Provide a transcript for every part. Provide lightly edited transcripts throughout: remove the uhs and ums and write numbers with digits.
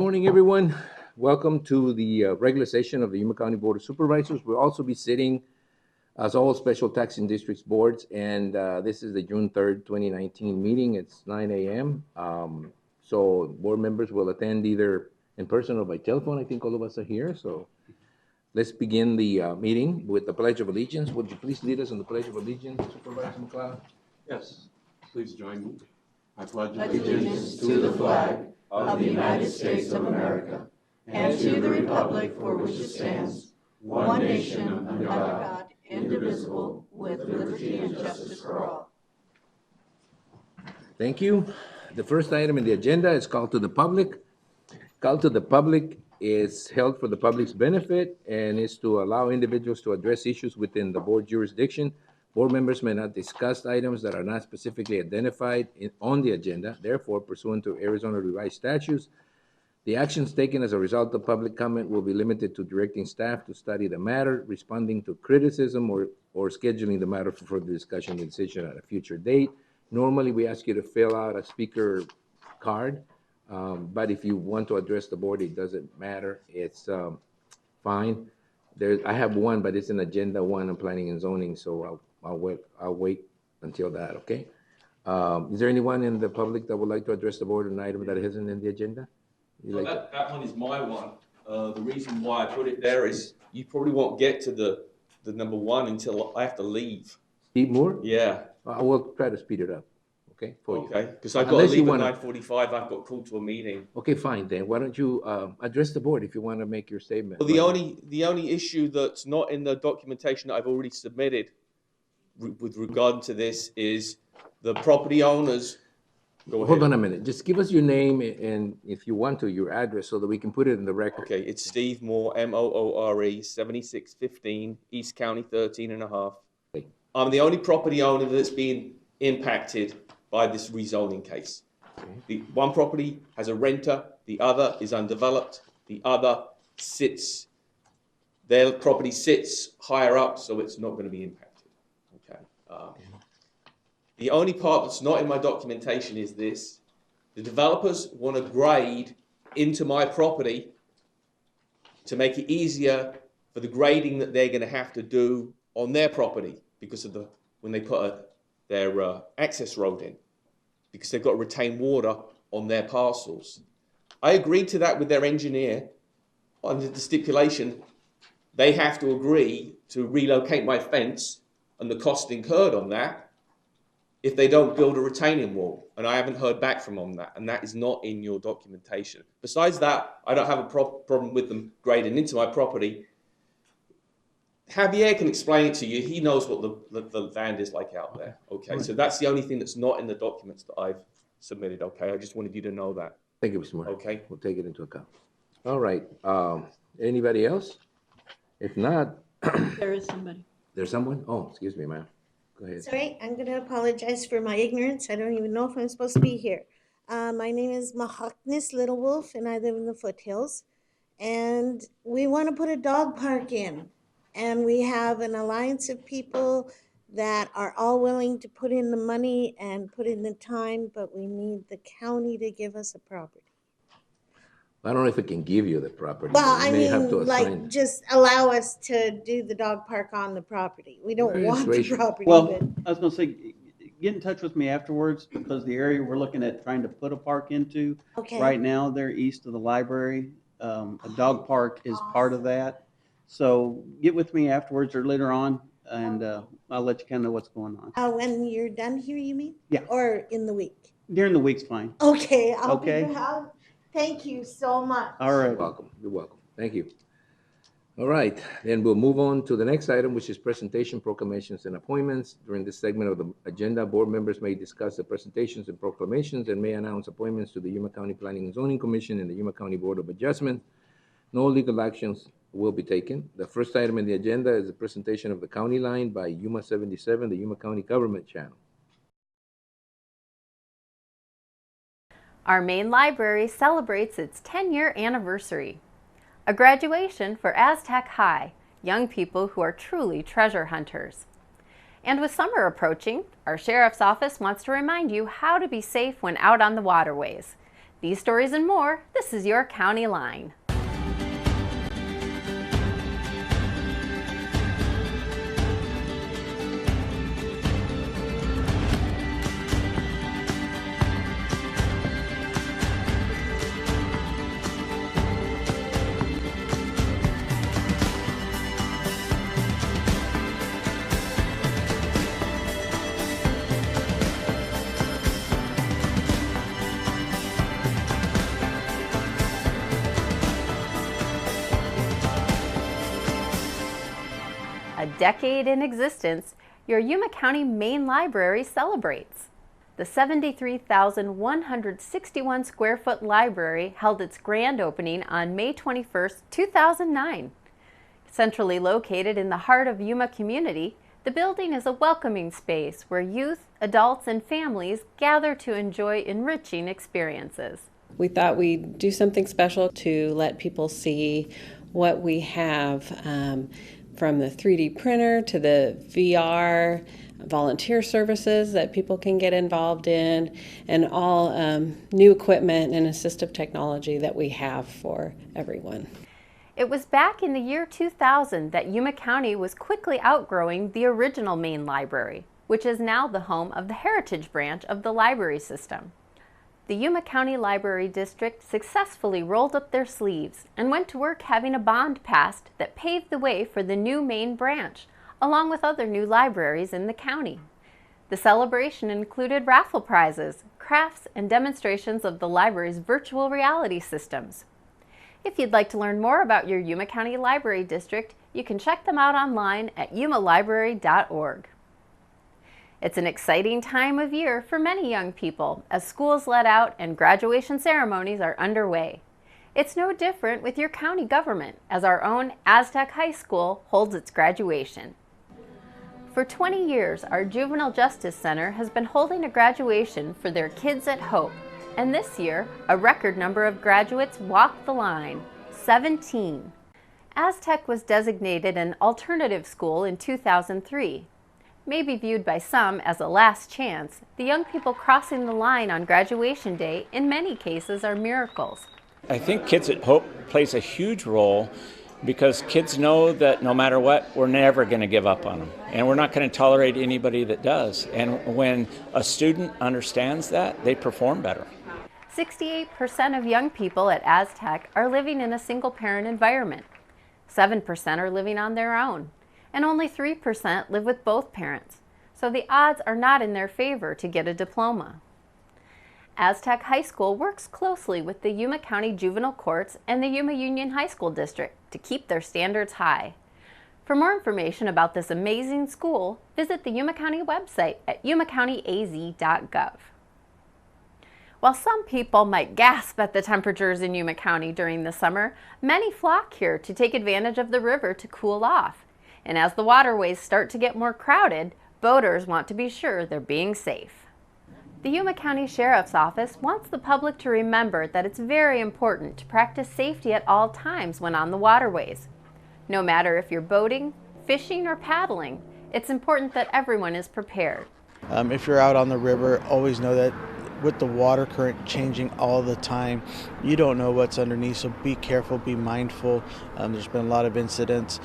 morning, everyone. Welcome to the regular session of the Yuma County Board of Supervisors. We'll also be sitting as all special taxing districts boards, and this is the June 3rd, 2019 meeting. It's 9 a.m. So board members will attend either in person or by telephone. I think all of us are here. So let's begin the meeting with the Pledge of Allegiance. Would you please lead us in the Pledge of Allegiance, Supervisor McLeod? Yes, please join me. I pledge allegiance to the flag of the United States of America and to the republic for which it stands, one nation under God, indivisible, with liberty and justice for all. Thank you. The first item in the agenda is call to the public. Call to the public is held for the public's benefit and is to allow individuals to address issues within the board jurisdiction. Board members may not discuss items that are not specifically identified on the agenda. Therefore, pursuant to Arizona revised statutes, the actions taken as a result of public comment will be limited to directing staff to study the matter, responding to criticism, or scheduling the matter for further discussion and decision at a future date. Normally, we ask you to fill out a speaker card, but if you want to address the board, it doesn't matter. It's fine. I have one, but it's an agenda one on planning and zoning, so I'll wait until that, okay? Is there anyone in the public that would like to address the board on an item that isn't in the agenda? So that one is my one. The reason why I put it there is you probably won't get to the number one until I have to leave. Steve Moore? Yeah. I will try to speed it up, okay? Okay, because I've got to leave at 9:45. I've got called to a meeting. Okay, fine then. Why don't you address the board if you want to make your statement? Well, the only issue that's not in the documentation that I've already submitted with regard to this is the property owners. Hold on a minute. Just give us your name and, if you want to, your address so that we can put it in the record. Okay, it's Steve Moore, Moore, 7615, East County 13 and a half. Okay. I'm the only property owner that's being impacted by this rezoning case. Okay. The one property has a renter, the other is undeveloped, the other their property sits higher up, so it's not going to be impacted. Okay. The only part that's not in my documentation is this. The developers want to grade into my property to make it easier for the grading that they're going to have to do on their property because of when they put their access road in, because they've got to retain water on their parcels. I agreed to that with their engineer under the stipulation they have to agree to relocate my fence and the cost incurred on that if they don't build a retaining wall, and I haven't heard back from them on that, and that is not in your documentation. Besides that, I don't have a problem with them grading into my property. Javier can explain it to you. He knows what the land is like out there. Okay, right. So that's the only thing that's not in the documents that I've submitted. Okay, I just wanted you to know that. Thank you, Mr. Moore. Okay, we'll take it into account. All right. Anybody else? If not, there is somebody. There's someone? Oh, excuse me, ma'am. Go ahead. Sorry, I'm going to apologize for my ignorance. I don't even know if I'm supposed to be here. My name is Mahaknis Little Wolf, and I live in the foothills. And we want to put a dog park in. And we have an alliance of people that are all willing to put in the money and put in the time, but we need the county to give us a property. I don't know if it can give you the property. Well, I mean, like, just allow us to do the dog park on the property. We don't want the property. Well, I was going to say, get in touch with me afterwards, because the area we're looking at trying to put a park into right now, they're east of the library. A dog park is part of that. So get with me afterwards or later on, and I'll let you kind of know what's going on. When you're done here, you mean? Yeah. Or in the week? During the week's fine. Okay. Thank you so much. All right. You're welcome. You're welcome. Thank you. All right. Then we'll move on to the next item, which is presentation, proclamations, and appointments. During this segment of the agenda, board members may discuss the presentations and proclamations and may announce appointments to the Yuma County Planning and Zoning Commission and the Yuma County Board of Adjustment. No legal actions will be taken. The first item in the agenda is the presentation of the county line by Yuma 77, the Yuma County Government Channel. Our main library celebrates its 10-year anniversary. A graduation for Aztec High, young people who are truly treasure hunters. And with summer approaching, our Sheriff's Office wants to remind you how to be safe when out on the waterways. These stories and more, this is your County Line. A decade in existence, your Yuma County Main Library celebrates. The 73,161 square foot library held its grand opening on May 21, 2009. Centrally located in the heart of Yuma community, the building is a welcoming space where youth, adults, and families gather to enjoy enriching experiences. We thought we'd do something special to let people see what we have, from the 3D printer to the VR, volunteer services that people can get involved in, and all new equipment and assistive technology that we have for everyone. It was back in the year 2000 that Yuma County was quickly outgrowing the original main library, which is now the home of the Heritage branch of the library system. The Yuma County Library District successfully rolled up their sleeves and went to work having a bond passed that paved the way for the new main branch, along with other new libraries in the county. The celebration included raffle prizes, crafts, and demonstrations of the library's virtual reality systems. If you'd like to learn more about your Yuma County Library District, you can check them out online at yumalibrary.org. It's an exciting time of year for many young people as schools let out and graduation ceremonies are underway. It's no different with your county government as our own Aztec High School holds its graduation. For 20 years, our Juvenile Justice Center has been holding a graduation for their Kids at Hope, and this year, a record number of graduates walked the line, 17. Aztec was designated an alternative school in 2003. Maybe viewed by some as a last chance, the young people crossing the line on graduation day in many cases are miracles. I think Kids at Hope plays a huge role because kids know that no matter what, we're never going to give up on them. And we're not going to tolerate anybody that does. And when a student understands that, they perform better. 68% of young people at Aztec are living in a single-parent environment. 7% are living on their own. And only 3% live with both parents, so the odds are not in their favor to get a diploma. Aztec High School works closely with the Yuma County Juvenile Courts and the Yuma Union High School District to keep their standards high. For more information about this amazing school, visit the Yuma County website at yumacountyaz.gov. While some people might gasp at the temperatures in Yuma County during the summer, many flock here to take advantage of the river to cool off. And as the waterways start to get more crowded, boaters want to be sure they're being safe. The Yuma County Sheriff's Office wants the public to remember that it's very important to practice safety at all times when on the waterways. No matter if you're boating, fishing, or paddling, it's important that everyone is prepared. If you're out on the river, always know that with the water current changing all the time, you don't know what's underneath, so be careful, be mindful. There's been a lot of incidents.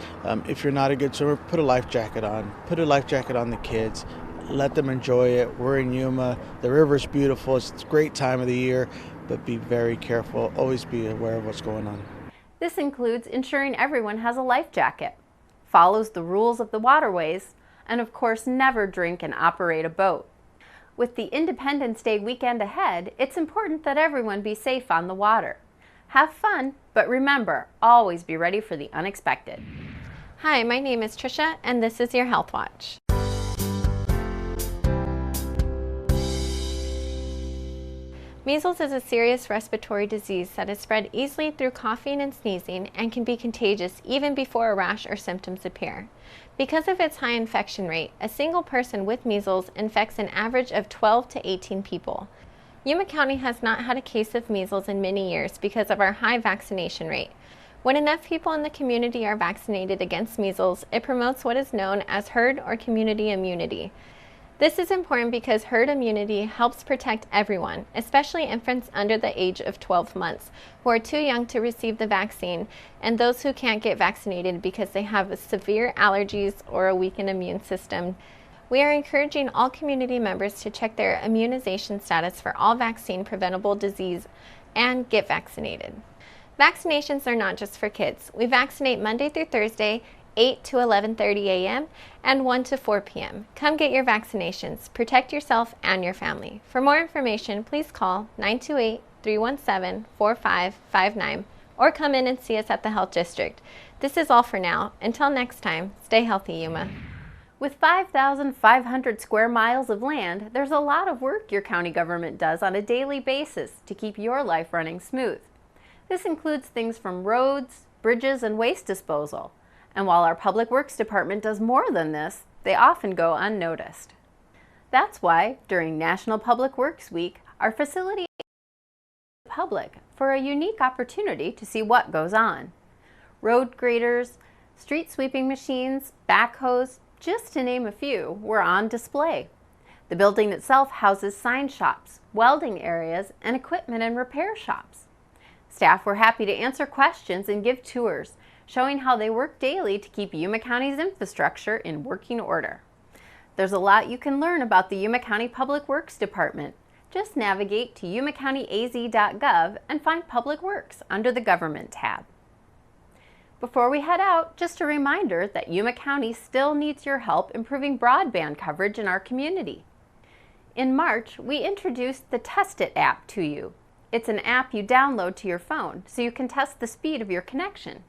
If you're not a good swimmer, put a life jacket on. Put a life jacket on the kids. Let them enjoy it. We're in Yuma. The river's beautiful. It's a great time of the year, but be very careful. Always be aware of what's going on. This includes ensuring everyone has a life jacket, follows the rules of the waterways, and of course never drink and operate a boat. With the Independence Day weekend ahead, it's important that everyone be safe on the water. Have fun, but remember, always be ready for the unexpected. Hi, my name is Trisha, and this is your Health Watch. Measles is a serious respiratory disease that is spread easily through coughing and sneezing and can be contagious even before a rash or symptoms appear. Because of its high infection rate, a single person with measles infects an average of 12 to 18 people. Yuma County has not had a case of measles in many years because of our high vaccination rate. When enough people in the community are vaccinated against measles, it promotes what is known as herd or community immunity. This is important because herd immunity helps protect everyone, especially infants under the age of 12 months who are too young to receive the vaccine and those who can't get vaccinated because they have severe allergies or a weakened immune system. We are encouraging all community members to check their immunization status for all vaccine-preventable disease and get vaccinated. Vaccinations are not just for kids. We vaccinate Monday through Thursday, 8 to 11:30 a.m. and 1 to 4 p.m. Come get your vaccinations. Protect yourself and your family. For more information, please call 928-317-4559 or come in and see us at the Health District. This is all for now. Until next time, stay healthy, Yuma. With 5,500 square miles of land, there's a lot of work your county government does on a daily basis to keep your life running smooth. This includes things from roads, bridges, and waste disposal. And while our Public Works Department does more than this, they often go unnoticed. That's why, during National Public Works Week, our facility is open to the public for a unique opportunity to see what goes on. Road graders, street sweeping machines, backhoes, just to name a few, were on display. The building itself houses sign shops, welding areas, and equipment and repair shops. Staff were happy to answer questions and give tours, showing how they work daily to keep Yuma County's infrastructure in working order. There's a lot you can learn about the Yuma County Public Works Department. Just navigate to yumacountyaz.gov and find Public Works under the Government tab. Before we head out, just a reminder that Yuma County still needs your help improving broadband coverage in our community. In March, we introduced the Test It app to you. It's an app you download to your phone so you can test the speed of your connection.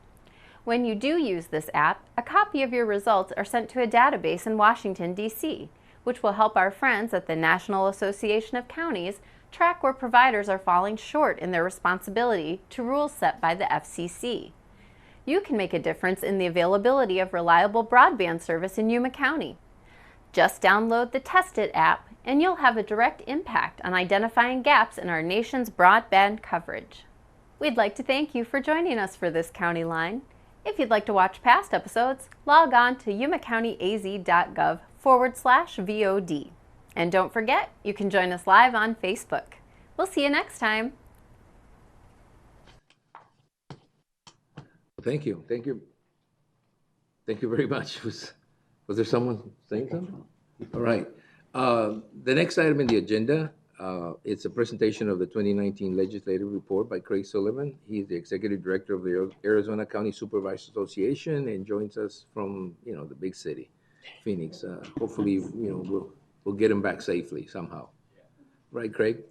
When you do use this app, a copy of your results are sent to a database in Washington, D.C., which will help our friends at the National Association of Counties track where providers are falling short in their responsibility to rules set by the FCC. You can make a difference in the availability of reliable broadband service in Yuma County. Just download the Test It app and you'll have a direct impact on identifying gaps in our nation's broadband coverage. We'd like to thank you for joining us for this County Line. If you'd like to watch past episodes, log on to yumacountyaz.gov/VOD. And don't forget, you can join us live on Facebook. We'll see you next time. Thank you. Thank you. Thank you very much. Was there someone saying something? All right. The next item in the agenda, it's a presentation of the 2019 Legislative Report by Craig Sullivan. He's the Executive Director of the Arizona County Supervisors Association and joins us from, the big city, Phoenix. Hopefully, we'll get him back safely somehow. Right, Craig?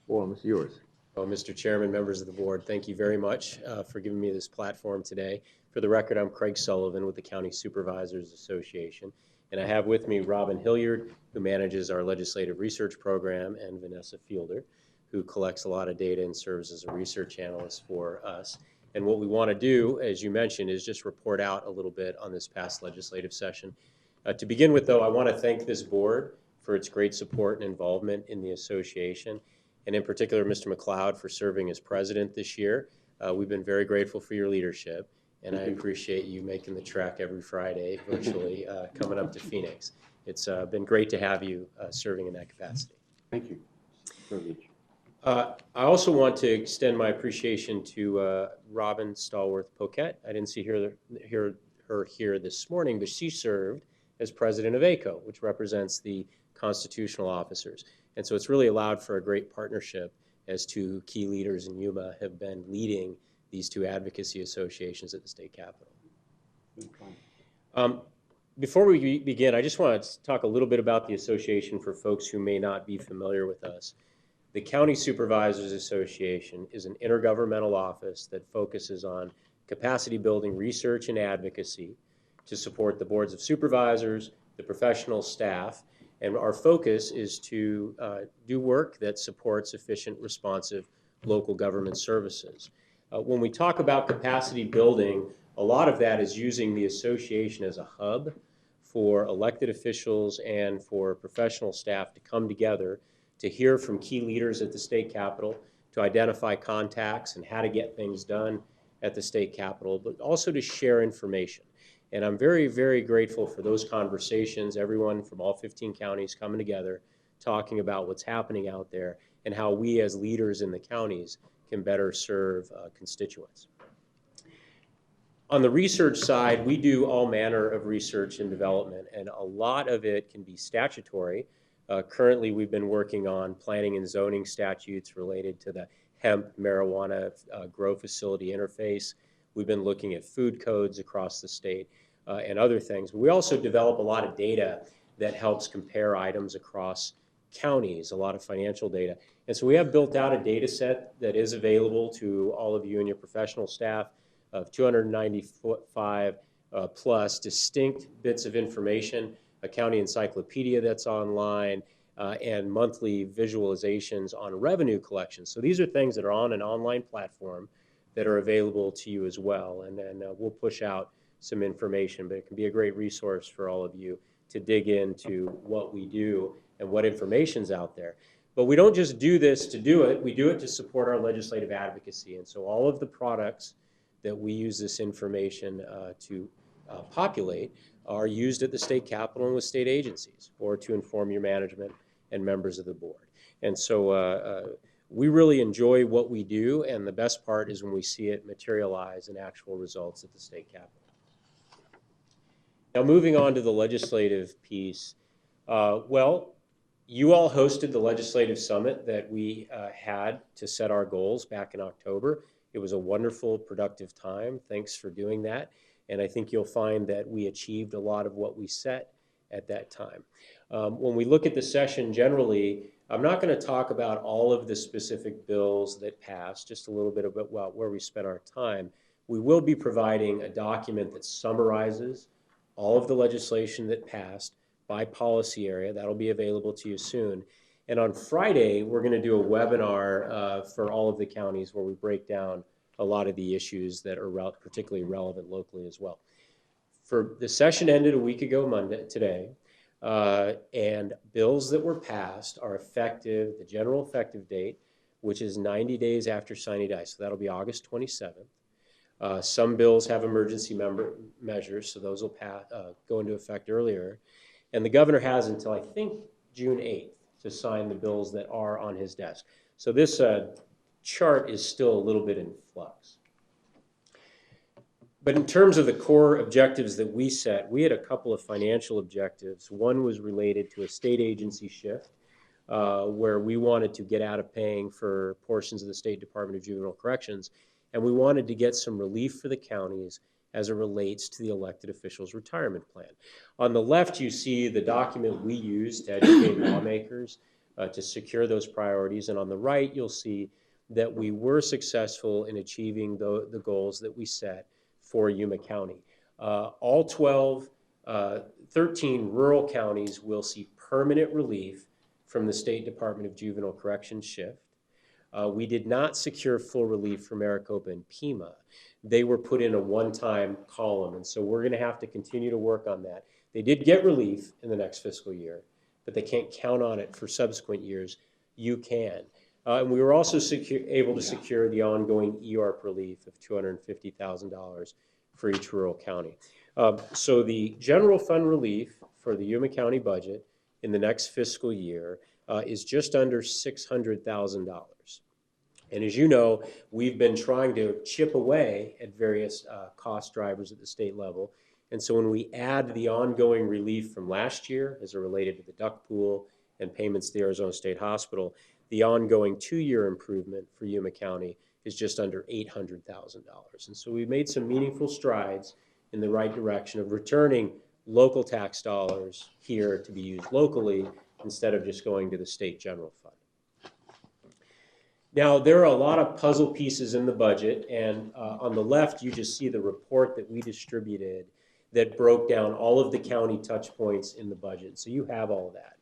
Forum is yours. Well, Mr. Chairman, members of the board, thank you very much for giving me this platform today. For the record, I'm Craig Sullivan with the County Supervisors Association, and I have with me Robin Hilliard, who manages our legislative research program, and Vanessa Fielder, who collects a lot of data and serves as a research analyst for us. And what we want to do, as you mentioned, is just report out a little bit on this past legislative session. To begin with, though, I want to thank this board for its great support and involvement in the association, and in particular, Mr. McLeod, for serving as president this year. We've been very grateful for your leadership, and I appreciate you making the trek every Friday virtually coming up to Phoenix. It's been great to have you serving in that capacity. Thank you. Privilege. I also want to extend my appreciation to Robin Stallworth-Poquette. I didn't see her here this morning, but she served as president of ACO, which represents the constitutional officers. And so it's really allowed for a great partnership as two key leaders in Yuma have been leading these two advocacy associations at the state capitol. Before we begin, I just want to talk a little bit about the association for folks who may not be familiar with us. The County Supervisors Association is an intergovernmental office that focuses on capacity building research and advocacy to support the boards of supervisors, the professional staff, and our focus is to do work that supports efficient, responsive local government services. When we talk about capacity building, a lot of that is using the association as a hub for elected officials and for professional staff to come together to hear from key leaders at the state capitol, to identify contacts and how to get things done at the state capitol, but also to share information. And I'm very, very grateful for those conversations, everyone from all 15 counties coming together, talking about what's happening out there and how we as leaders in the counties can better serve constituents. On the research side, we do all manner of research and development, and a lot of it can be statutory. Currently, we've been working on planning and zoning statutes related to the hemp marijuana grow facility interface. We've been looking at food codes across the state and other things. We also develop a lot of data that helps compare items across counties, a lot of financial data. And so we have built out a data set that is available to all of you and your professional staff of 295 plus distinct bits of information, a county encyclopedia that's online, and monthly visualizations on revenue collection. So these are things that are on an online platform that are available to you as well. And then we'll push out some information, but it can be a great resource for all of you to dig into what we do and what information's out there. But we don't just do this to do it, we do it to support our legislative advocacy. And so all of the products that we use this information to populate are used at the state capitol and with state agencies, or to inform your management and members of the board. And so we really enjoy what we do, and the best part is when we see it materialize in actual results at the state capitol. Now, moving on to the legislative piece, well, you all hosted the legislative summit that we had to set our goals back in October. It was a wonderful, productive time. Thanks for doing that. And I think you'll find that we achieved a lot of what we set at that time. When we look at the session generally, I'm not going to talk about all of the specific bills that passed, just a little bit about where we spent our time. We will be providing a document that summarizes all of the legislation that passed by policy area. That'll be available to you soon. And on Friday, we're going to do a webinar for all of the counties where we break down a lot of the issues that are particularly relevant locally as well. For the session ended a week ago today, and bills that were passed are effective, the general effective date, which is 90 days after sine die. So that'll be August 27th. Some bills have emergency measures, so those will go into effect earlier. And the governor has until, I think, June 8th to sign the bills that are on his desk. So this chart is still a little bit in flux. But in terms of the core objectives that we set, we had a couple of financial objectives. One was related to a state agency shift, where we wanted to get out of paying for portions of the State Department of Juvenile Corrections, and we wanted to get some relief for the counties as it relates to the elected officials' retirement plan. On the left, you see the document we used to educate lawmakers to secure those priorities, and on the right, you'll see that we were successful in achieving the goals that we set for Yuma County. All 13 rural counties will see permanent relief from the State Department of Juvenile Corrections shift. We did not secure full relief for Maricopa and Pima. They were put in a one-time column, and so we're going to have to continue to work on that. They did get relief in the next fiscal year, but they can't count on it for subsequent years. You can. And we were also able to secure the ongoing EARP relief of $250,000 for each rural county. So the general fund relief for the Yuma County budget in the next fiscal year is just under $600,000. And as you know, we've been trying to chip away at various cost drivers at the state level. And so when we add the ongoing relief from last year as it related to the duck pool and payments to the Arizona State Hospital, the ongoing 2-year improvement for Yuma County is just under $800,000. And so we've made some meaningful strides in the right direction of returning local tax dollars here to be used locally instead of just going to the state general fund. Now, there are a lot of puzzle pieces in the budget, and on the left, you just see the report that we distributed that broke down all of the county touch points in the budget. So you have all of that.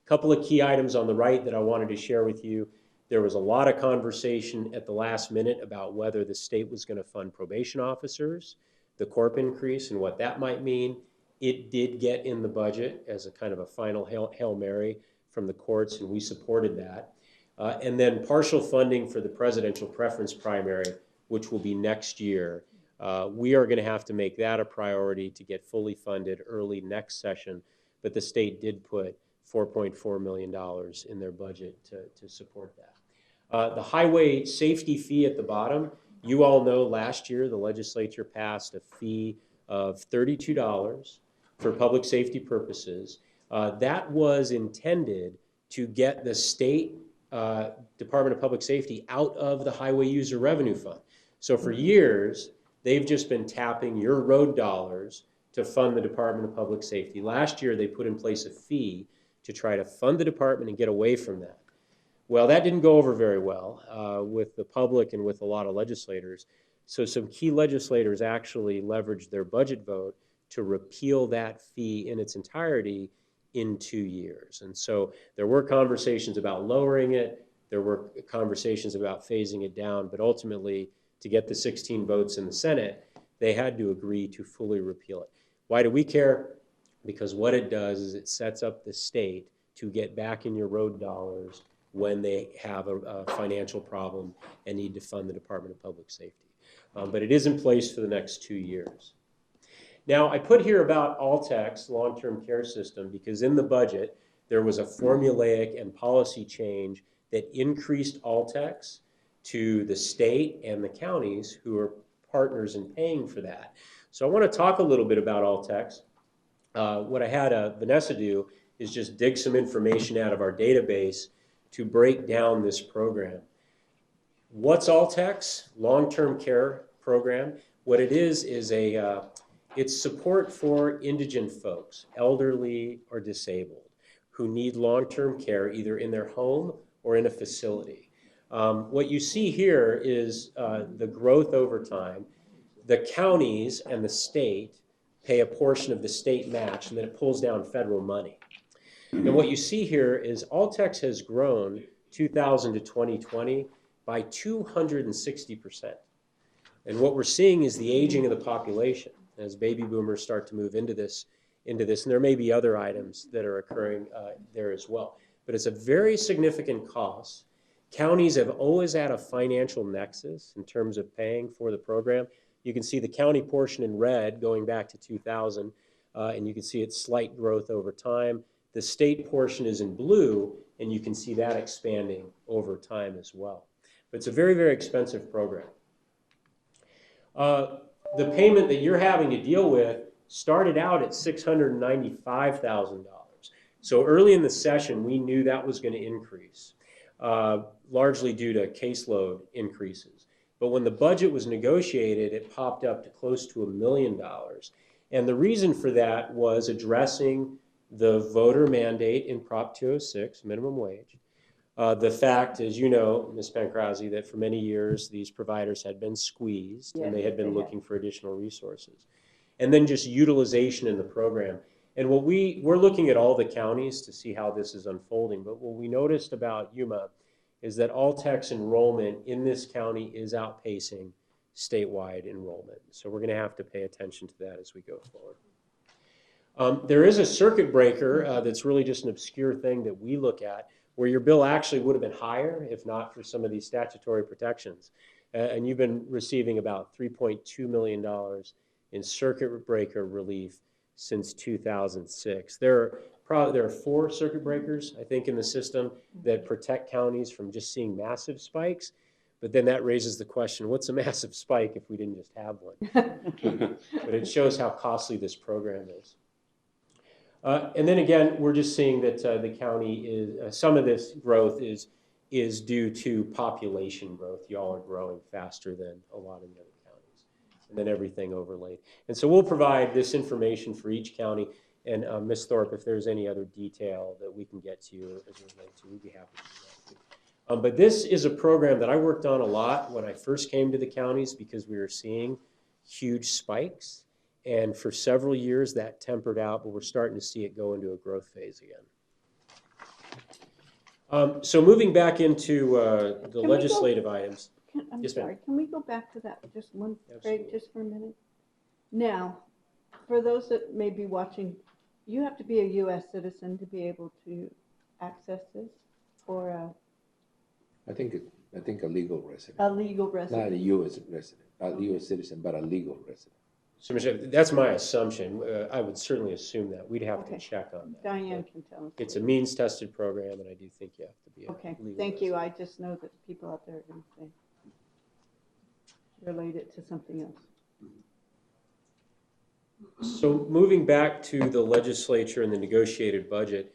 A couple of key items on the right that I wanted to share with you. There was a lot of conversation at the last minute about whether the state was going to fund probation officers, the corp increase, and what that might mean. It did get in the budget as a kind of a final Hail Mary from the courts, and we supported that. And then partial funding for the presidential preference primary, which will be next year, We are going to have to make that a priority to get fully funded early next session, but the state did put $4.4 million in their budget to support that. The highway safety fee at the bottom, you all know last year the legislature passed a fee of $32 for public safety purposes. That was intended to get the state Department of Public Safety out of the Highway User Revenue Fund. So for years, they've just been tapping your road dollars to fund the Department of Public Safety. Last year, they put in place a fee to try to fund the department and get away from that. Well, that didn't go over very well with the public and with a lot of legislators. So some key legislators actually leveraged their budget vote to repeal that fee in its entirety in 2 years. And so there were conversations about lowering it. There were conversations about phasing it down. But ultimately, to get the 16 votes in the Senate, they had to agree to fully repeal it. Why do we care? Because what it does is it sets up the state to get back in your road dollars when they have a financial problem and need to fund the Department of Public Safety. But it is in place for the next 2 years. Now, I put here about Altex, long-term care system, because in the budget, there was a formulaic and policy change that increased Altex to the state and the counties who are partners in paying for that. So I want to talk a little bit about Altex. What I had Vanessa do is just dig some information out of our database to break down this program. What's Altex? Long-term care program. What it is it's support for indigent folks, elderly or disabled, who need long-term care either in their home or in a facility. What you see here is the growth over time. The counties and the state pay a portion of the state match, and then it pulls down federal money. And what you see here is Altex has grown 2000 to 2020 by 260%. And what we're seeing is the aging of the population as baby boomers start to move into this, and there may be other items that are occurring there as well. But it's a very significant cost. Counties have always had a financial nexus in terms of paying for the program. You can see the county portion in red going back to 2000, and you can see its slight growth over time. The state portion is in blue, and you can see that expanding over time as well. But it's a very, very expensive program. The payment that you're having to deal with started out at $695,000. So early in the session, we knew that was going to increase, largely due to caseload increases. But when the budget was negotiated, it popped up to close to $1 million. And the reason for that was addressing the voter mandate in Prop 206, minimum wage. The fact, as you know, Ms. Pancrazzi, that for many years these providers had been squeezed and they had been looking for additional resources. And then just utilization in the program. And what we're looking at all the counties to see how this is unfolding, but what we noticed about Yuma is that Altex enrollment in this county is outpacing statewide enrollment. So we're going to have to pay attention to that as we go forward. There is a circuit breaker that's really just an obscure thing that we look at, where your bill actually would have been higher if not for some of these statutory protections. And you've been receiving about $3.2 million in circuit breaker relief since 2006. There are 4 circuit breakers, I think, in the system that protect counties from just seeing massive spikes. But then that raises the question, what's a massive spike if we didn't just have one? But it shows how costly this program is. And then again, we're just seeing that the county is, some of this growth is due to population growth. Y'all are growing faster than a lot of the other counties. And then everything overlaid. And so we'll provide this information for each county. And Ms. Thorpe, if there's any other detail that we can get to you as it relates to, we'd be happy to do that too. But this is a program that I worked on a lot when I first came to the counties because we were seeing huge spikes. And for several years that tempered out, but we're starting to see it go into a growth phase again. So moving back into the legislative items. I'm Yes, sorry, can we go back to that just one, Absolutely. Craig, just for a minute? Now, for those that may be watching, you have to be a U.S. citizen to be able to access this, or I think a legal resident, a legal resident? not a U.S. resident. a U.S. citizen, but a legal resident. So, Michelle, that's my assumption. I would certainly assume that. We'd have to Okay. check on that. Diane can tell us. It's a means-tested program, and I do think you have to be a Okay, legal thank you. resident. I just know that people out there are going to say, relate it to something else. So moving back to the legislature and the negotiated budget,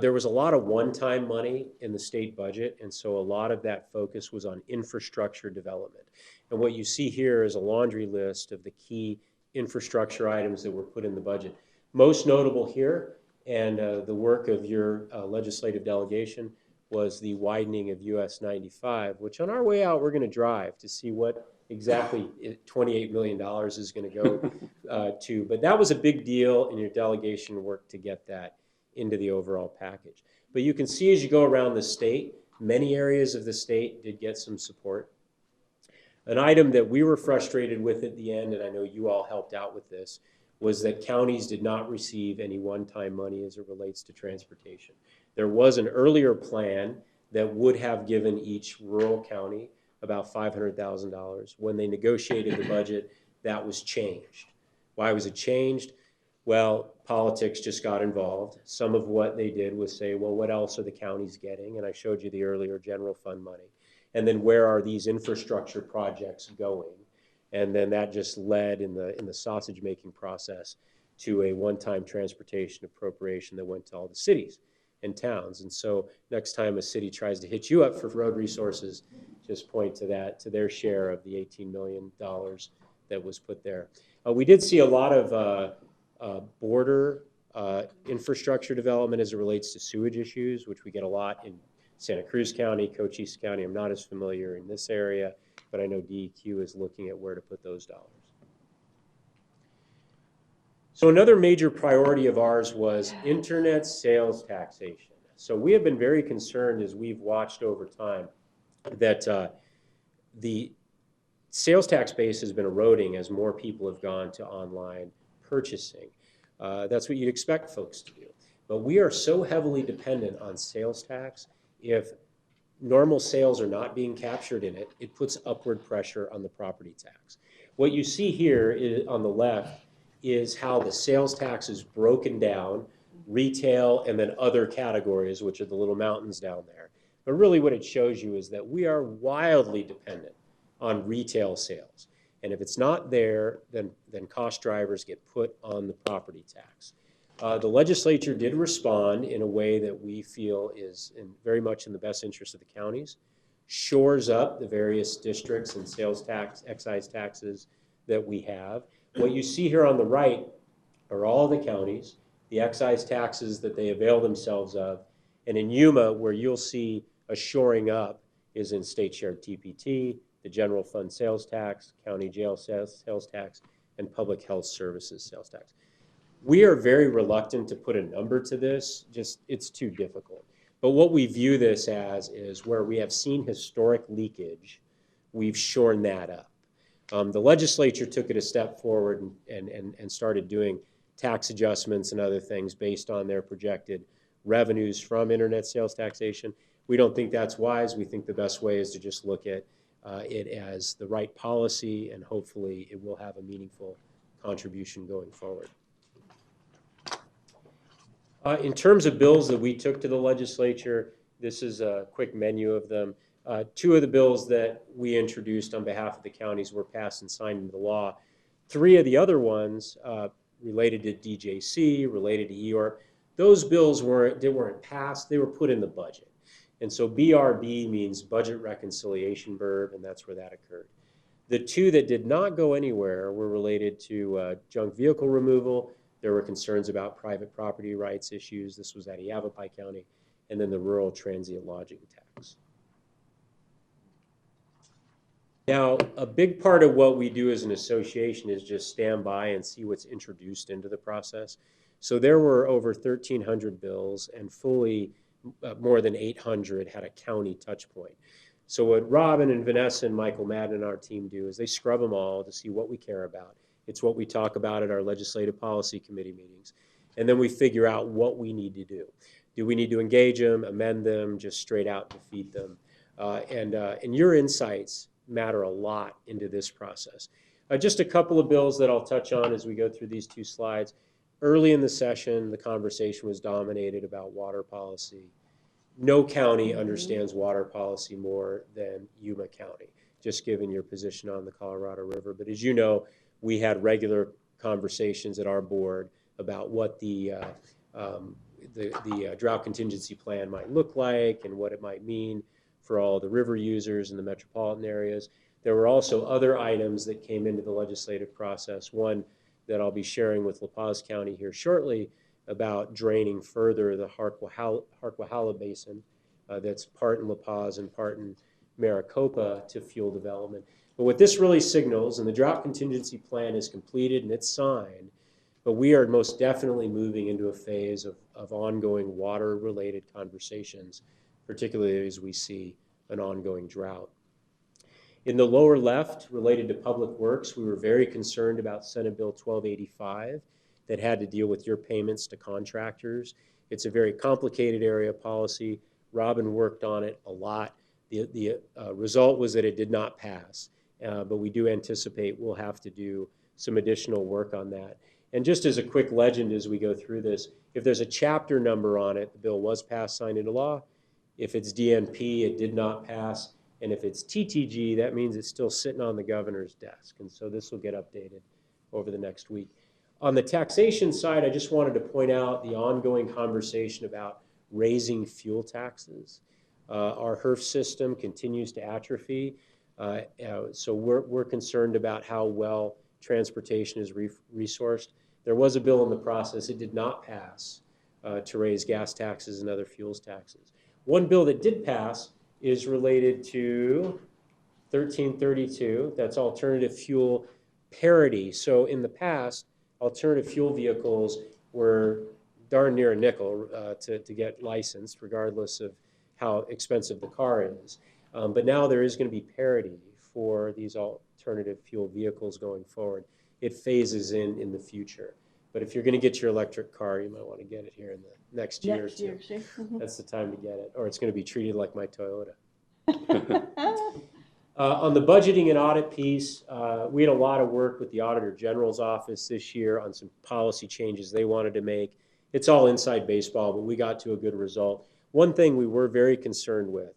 there was a lot of one-time money in the state budget, and so a lot of that focus was on infrastructure development. And what you see here is a laundry list of the key infrastructure items that were put in the budget. Most notable here, and the work of your legislative delegation, was the widening of US 95, which on our way out we're going to drive to see what exactly $28 million is going to go to. But that was a big deal, and your delegation worked to get that into the overall package. But you can see as you go around the state, many areas of the state did get some support. An item that we were frustrated with at the end, and I know you all helped out with this, was that counties did not receive any one-time money as it relates to transportation. There was an earlier plan that would have given each rural county about $500,000. When they negotiated the budget, that was changed. Why was it changed? Well, politics just got involved. Some of what they did was say, well, what else are the counties getting? And I showed you the earlier general fund money. And then where are these infrastructure projects going? And then that just led in the sausage making process to a one-time transportation appropriation that went to all the cities and towns. And so next time a city tries to hit you up for road resources, just point to that, to their share of the $18 million that was put there. We did see a lot of border infrastructure development as it relates to sewage issues, which we get a lot in Santa Cruz County, Cochise County. I'm not as familiar in this area, but I know DEQ is looking at where to put those dollars. So another major priority of ours was internet sales taxation. So we have been very concerned as we've watched over time that the sales tax base has been eroding as more people have gone to online purchasing. That's what you'd expect folks to do. But we are so heavily dependent on sales tax. If normal sales are not being captured in it, it puts upward pressure on the property tax. What you see here is, on the left, is how the sales tax is broken down, retail and then other categories, which are the little mountains down there. But really what it shows you is that we are wildly dependent on retail sales. And if it's not there, then cost drivers get put on the property tax. The legislature did respond in a way that we feel is very much in the best interest of the counties, shores up the various districts and sales tax, excise taxes that we have. What you see here on the right are all the counties, the excise taxes that they avail themselves of. And in Yuma, where you'll see a shoring up is in state shared TPT, the general fund sales tax, county jail sales tax, and public health services sales tax. We are very reluctant to put a number to this, just it's too difficult. But what we view this as is where we have seen historic leakage, we've shorn that up. The legislature took it a step forward and started doing tax adjustments and other things based on their projected revenues from internet sales taxation. We don't think that's wise. We think the best way is to just look at it as the right policy, and hopefully it will have a meaningful contribution going forward. In terms of bills that we took to the legislature, this is a quick menu of them. Two of the bills that we introduced on behalf of the counties were passed and signed into law. Three of the other ones related to DJC, related to EORP, those bills weren't passed, they were put in the budget. And so BRB means budget reconciliation verb, and that's where that occurred. The two that did not go anywhere were related to junk vehicle removal. There were concerns about private property rights issues. This was at Yavapai County, and then the rural transient lodging tax. Now, a big part of what we do as an association is just stand by and see what's introduced into the process. So there were over 1,300 bills, and fully more than 800 had a county touch point. So what Robin and Vanessa and Michael Madden and our team do is they scrub them all to see what we care about. It's what we talk about at our legislative policy committee meetings. And then we figure out what we need to do. Do we need to engage them, amend them, just straight out defeat them? And your insights matter a lot into this process. Just a couple of bills that I'll touch on as we go through these 2 slides. Early in the session, the conversation was dominated about water policy. No county understands water policy more than Yuma County, just given your position on the Colorado River. But as you know, we had regular conversations at our board about what the drought contingency plan might look like and what it might mean for all the river users in the metropolitan areas. There were also other items that came into the legislative process. One that I'll be sharing with La Paz County here shortly about draining further the Harquahala Basin that's part in La Paz and part in Maricopa to fuel development. But what this really signals, and the drought contingency plan is completed and it's signed, but we are most definitely moving into a phase of ongoing water-related conversations, particularly as we see an ongoing drought. In the lower left, related to public works, we were very concerned about Senate Bill 1285 that had to deal with your payments to contractors. It's a very complicated area of policy. Robin worked on it a lot. The result was that it did not pass, but we do anticipate we'll have to do some additional work on that. And just as a quick legend as we go through this, if there's a chapter number on it, the bill was passed, signed into law. If it's DNP, it did not pass. And if it's TTG, that means it's still sitting on the governor's desk. And so this will get updated over the next week. On the taxation side, I just wanted to point out the ongoing conversation about raising fuel taxes. Our HERF system continues to atrophy. So we're concerned about how well transportation is resourced. There was a bill in the process. It did not pass to raise gas taxes and other fuels taxes. One bill that did pass is related to 1332. That's alternative fuel parity. So in the past, alternative fuel vehicles were darn near a nickel to get licensed, regardless of how expensive the car is. But now there is going to be parity for these alternative fuel vehicles going forward. It phases in the future. But if you're going to get your electric car, you might want to get it here in the next year or two. That's the time to get it, or it's going to be treated like my Toyota. On the budgeting and audit piece, we had a lot of work with the Auditor General's office this year on some policy changes they wanted to make. It's all inside baseball, but we got to a good result. One thing we were very concerned with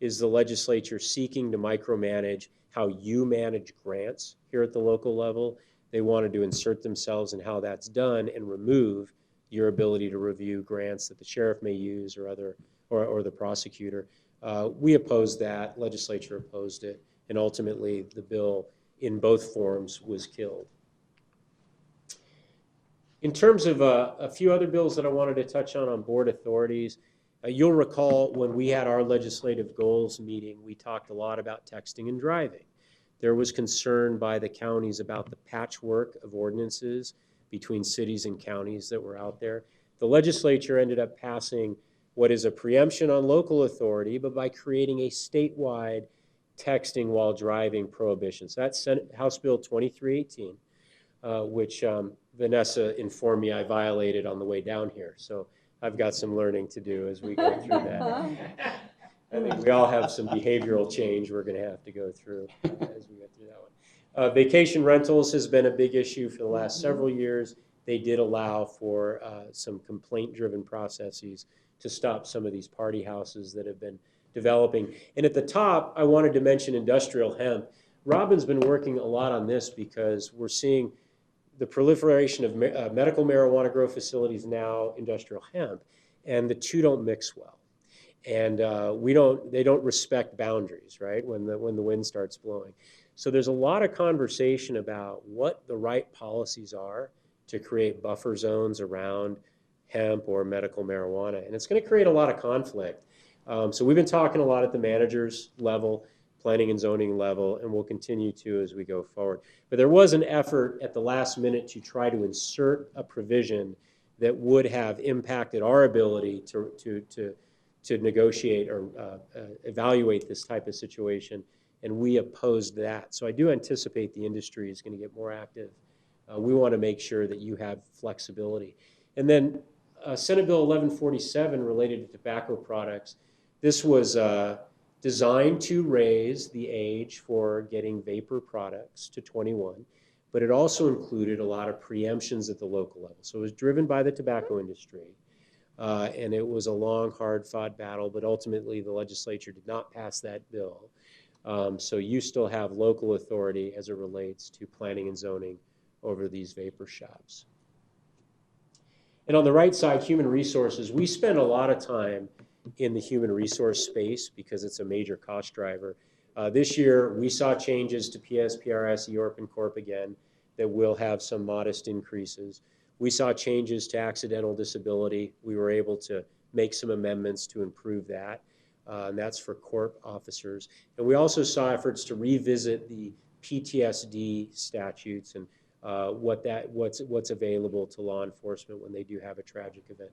is the legislature seeking to micromanage how you manage grants here at the local level. They wanted to insert themselves in how that's done and remove your ability to review grants that the sheriff may use or the prosecutor. We opposed that, legislature opposed it, and ultimately the bill in both forms was killed. In terms of a few other bills that I wanted to touch on board authorities, you'll recall when we had our legislative goals meeting, we talked a lot about texting and driving. There was concern by the counties about the patchwork of ordinances between cities and counties that were out there. The legislature ended up passing what is a preemption on local authority, but by creating a statewide texting while driving prohibition. So that's House Bill 2318, which Vanessa informed me I violated on the way down here. So I've got some learning to do as we go through that. I think we all have some behavioral change we're going to have to go through as we go through that one. Vacation rentals has been a big issue for the last several years. They did allow for some complaint-driven processes to stop some of these party houses that have been developing. And at the top, I wanted to mention industrial hemp. Robin's been working a lot on this because we're seeing the proliferation of medical marijuana grow facilities now, industrial hemp, and the two don't mix well. And they don't respect boundaries, right, when the wind starts blowing. So there's a lot of conversation about what the right policies are to create buffer zones around hemp or medical marijuana. And it's going to create a lot of conflict. So we've been talking a lot at the manager's level, planning and zoning level, and we'll continue to as we go forward. But there was an effort at the last minute to try to insert a provision that would have impacted our ability to negotiate or evaluate this type of situation, and we opposed that. So I do anticipate the industry is going to get more active. We want to make sure that you have flexibility. And then Senate Bill 1147 related to tobacco products. This was designed to raise the age for getting vapor products to 21, but it also included a lot of preemptions at the local level. So it was driven by the tobacco industry, and it was a long, hard-fought battle, but ultimately the legislature did not pass that bill. So you still have local authority as it relates to planning and zoning over these vapor shops. And on the right side, human resources, we spend a lot of time in the human resource space because it's a major cost driver. This year, we saw changes to PS, PRS, EORP, and CORP again that will have some modest increases. We saw changes to accidental disability. We were able to make some amendments to improve that, and that's for CORP officers. And we also saw efforts to revisit the PTSD statutes and what's available to law enforcement when they do have a tragic event.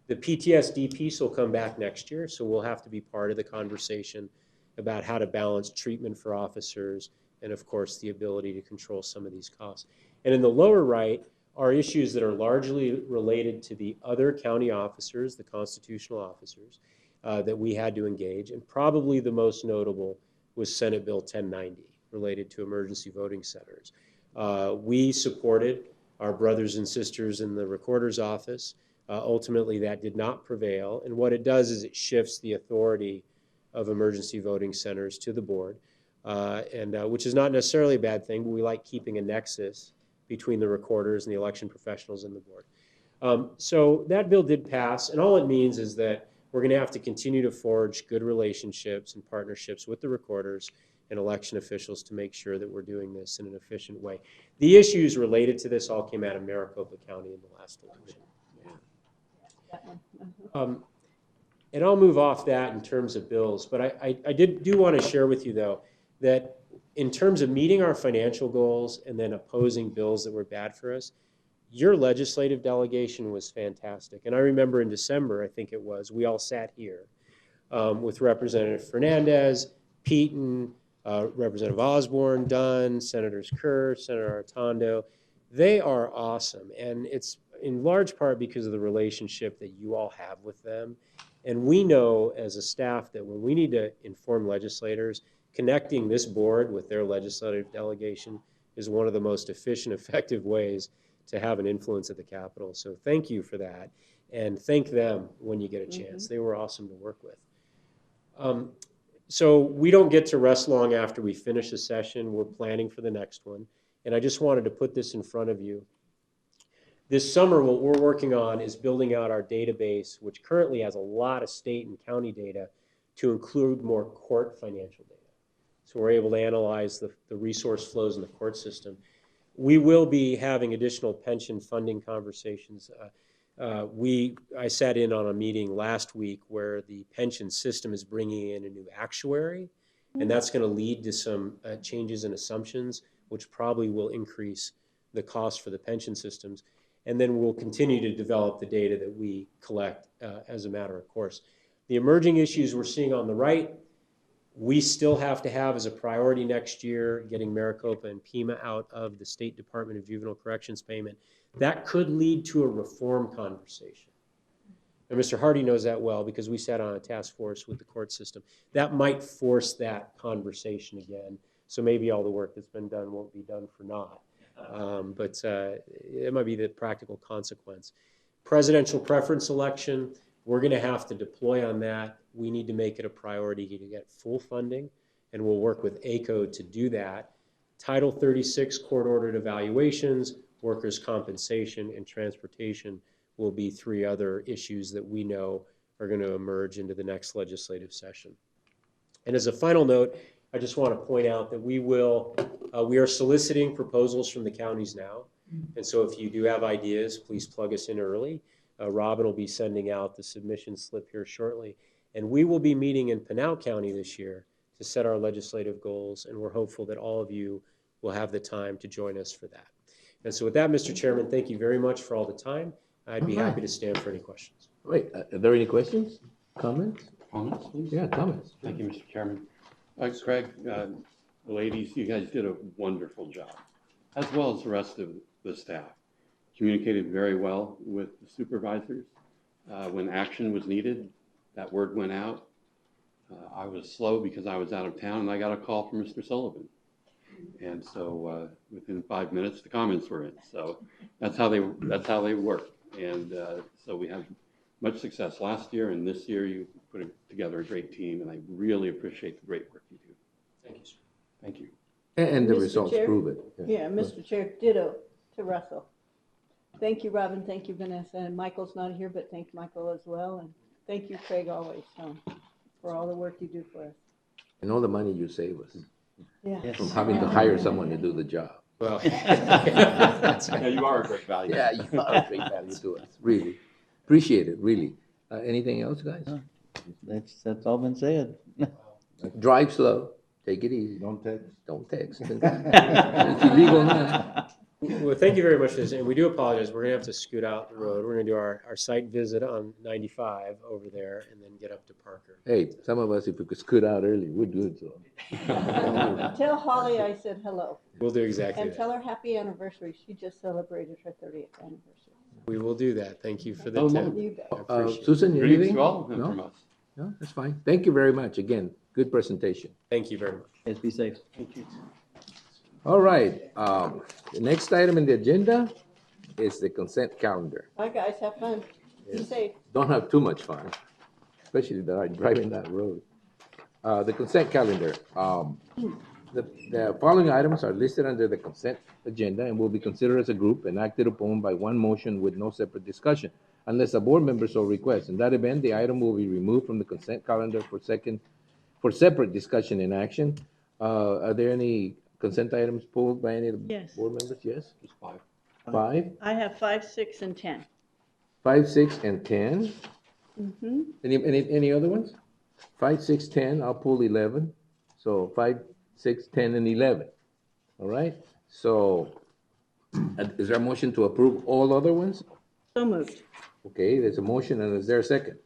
The PTSD piece will come back next year, so we'll have to be part of the conversation about how to balance treatment for officers and, of course, the ability to control some of these costs. And in the lower right are issues that are largely related to the other county officers, the constitutional officers, that we had to engage. And probably the most notable was Senate Bill 1090 related to emergency voting centers. We supported our brothers and sisters in the recorder's office. Ultimately, that did not prevail. And what it does is it shifts the authority of emergency voting centers to the board, which is not necessarily a bad thing, but we like keeping a nexus between the recorders and the election professionals in the board. So that bill did pass, and all it means is that we're going to have to continue to forge good relationships and partnerships with the recorders and election officials to make sure that we're doing this in an efficient way. The issues related to this all came out of Maricopa County in the last election. And I'll move off that in terms of bills, but I do want to share with you, though, that in terms of meeting our financial goals and then opposing bills that were bad for us, your legislative delegation was fantastic. And I remember in December, I think it was, we all sat here with Representative Fernandez, Peaton, Representative Osborne, Dunn, Senators Kerr, Senator Artondo. They are awesome, and it's in large part because of the relationship that you all have with them. And we know as a staff that when we need to inform legislators, connecting this board with their legislative delegation is one of the most efficient, effective ways to have an influence at the Capitol. So thank you for that, and thank them when you get a chance. They were awesome to work with. So we don't get to rest long after we finish a session. We're planning for the next one. And I just wanted to put this in front of you. This summer, what we're working on is building out our database, which currently has a lot of state and county data, to include more court financial data. So we're able to analyze the resource flows in the court system. We will be having additional pension funding conversations. I sat in on a meeting last week where the pension system is bringing in a new actuary, and that's going to lead to some changes in assumptions, which probably will increase the cost for the pension systems. And then we'll continue to develop the data that we collect as a matter of course. The emerging issues we're seeing on the right, we still have to have as a priority next year, getting Maricopa and Pima out of the State Department of Juvenile Corrections payment. That could lead to a reform conversation. And Mr. Hardy knows that well because we sat on a task force with the court system. That might force that conversation again. So maybe all the work that's been done won't be done for naught. But it might be the practical consequence. Presidential preference election, we're going to have to deploy on that. We need to make it a priority to get full funding, and we'll work with ACO to do that. Title 36 court-ordered evaluations, workers' compensation, and transportation will be three other issues that we know are going to emerge into the next legislative session. And as a final note, I just want to point out that we are soliciting proposals from the counties now. And so if you do have ideas, please plug us in early. Robin will be sending out the submission slip here shortly. And we will be meeting in Pinal County this year to set our legislative goals. And we're hopeful that all of you will have the time to join us for that. And so with that, Mr. Chairman, thank you very much for all the time. I'd be happy to stand for any questions. Wait, are there any questions? Comments? Comments, please? Yeah, comments. Thank you, Mr. Chairman. Craig, ladies, you guys did a wonderful job, as well as the rest of the staff. Communicated very well with the supervisors. When action was needed, that word went out. I was slow because I was out of town, and I got a call from Mr. Sullivan. And so within 5 minutes, the comments were in. So that's how they work. And so we had much success last year, and this year you put together a great team, and I really appreciate the great work you do. Thank you, sir. Thank you. And the Mr. results Chair? prove it. Yeah, Mr. Chair, ditto to Russell. Thank you, Robin. Thank you, Vanessa. And Michael's not here, but thank Michael as well. And thank you, Craig, always, for all the work you do for us. And all the money you save us Yeah. from having to hire someone to do the job. Well, Yeah, you are a great value. Yeah, you are a great value to us, really. Appreciate it, really. Anything else, guys? That's all been said. Drive slow, take it easy. Don't text. Don't text. It's illegal now. Well, thank you very much for this, and we do apologize. We're gonna have to scoot out the road. We're gonna do our site visit on 95 over there and then get up to Parker. Hey, some of us, if we could scoot out early, we'd do it, so. Tell Holly I said hello. We'll do exactly And that. tell her happy anniversary. She just celebrated her 30th anniversary. We will do that. Thank you for the Oh, tip. You bet. I appreciate it. Susan, Greetings anything? to all of them No? from us. No, that's fine. Thank you very much. Again, good presentation. Thank you very much. Yes, be safe. All right, the next item in the agenda is the consent calendar. Bye, guys. Have fun. Be safe. Don't have too much fun, especially driving that road. The consent calendar. The following items are listed under the consent agenda and will be considered as a group and acted upon by one motion with no separate discussion, unless a board member so requests. In that event, the item will be removed from the consent calendar for separate discussion and action. Are there any consent items pulled by any of the Yes. board members? Yes? Just 5. 5, I have 5, 6, and 10. 5, 6, and 10. Mm-hmm. Any other ones? 5, 6, 10, I'll pull 11. So 5, 6, 10, and 11. All right? So is there a motion to approve all other ones? So moved. Okay, there's a motion, and is there a second?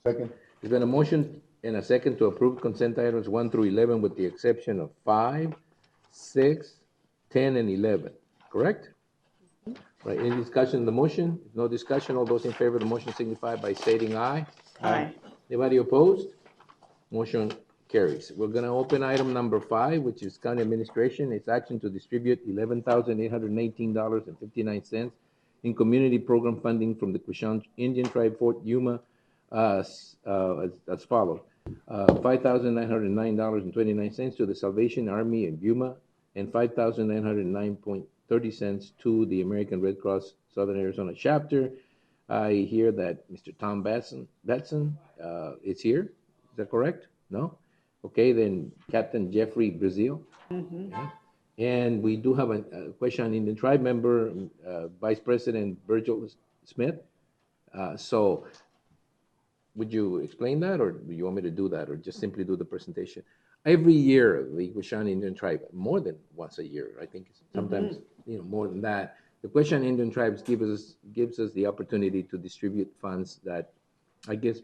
Second. There's been a motion and a second to approve consent items 1 through 11 with the exception of 5, 6, 10, and 11, correct? Right, any discussion on the motion? If no discussion, all those in favor of the motion signify by stating aye. Aye. Anybody opposed? Motion carries. We're gonna open item number 5, which is county administration. It's action to distribute $11,818.59 in community program funding from the Quishon Indian Tribe Fort Yuma as follows. $5,909.29 to the Salvation Army in Yuma and $5,909.30 to the American Red Cross Southern Arizona chapter. I hear that Mr. Tom Batson is here. Is that correct? No? Okay, then Captain Jeffrey Brazil. Mm-hmm. Okay. And we do have a question in the tribe member, Vice President Virgil Smith. So would you explain that, or do you want me to do that, or just simply do the presentation? Every year, the Quishon Indian tribe, more than once a year, I think sometimes more than that, the Quishon Indian tribes gives us the opportunity to distribute funds that, I guess,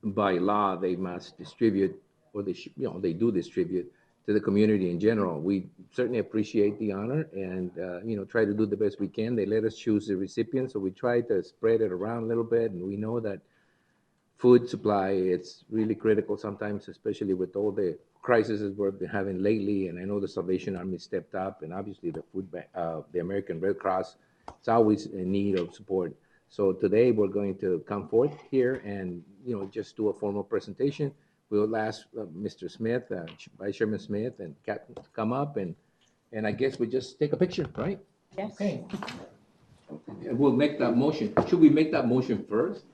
by law they must distribute, or they do distribute to the community in general. We certainly appreciate the honor and try to do the best we can. They let us choose the recipient, so we try to spread it around a little bit, and we know that food supply, it's really critical sometimes, especially with all the crises we've been having lately. And I know the Salvation Army stepped up, and obviously the food bank, the American Red Cross, it's always in need of support. So today we're going to come forth here and just do a formal presentation. We'll ask Mr. Smith, Vice Chairman Smith, and Captain to come up, and I guess we just take a picture, right? Yes. Okay. And we'll make that motion. Should we make that motion first?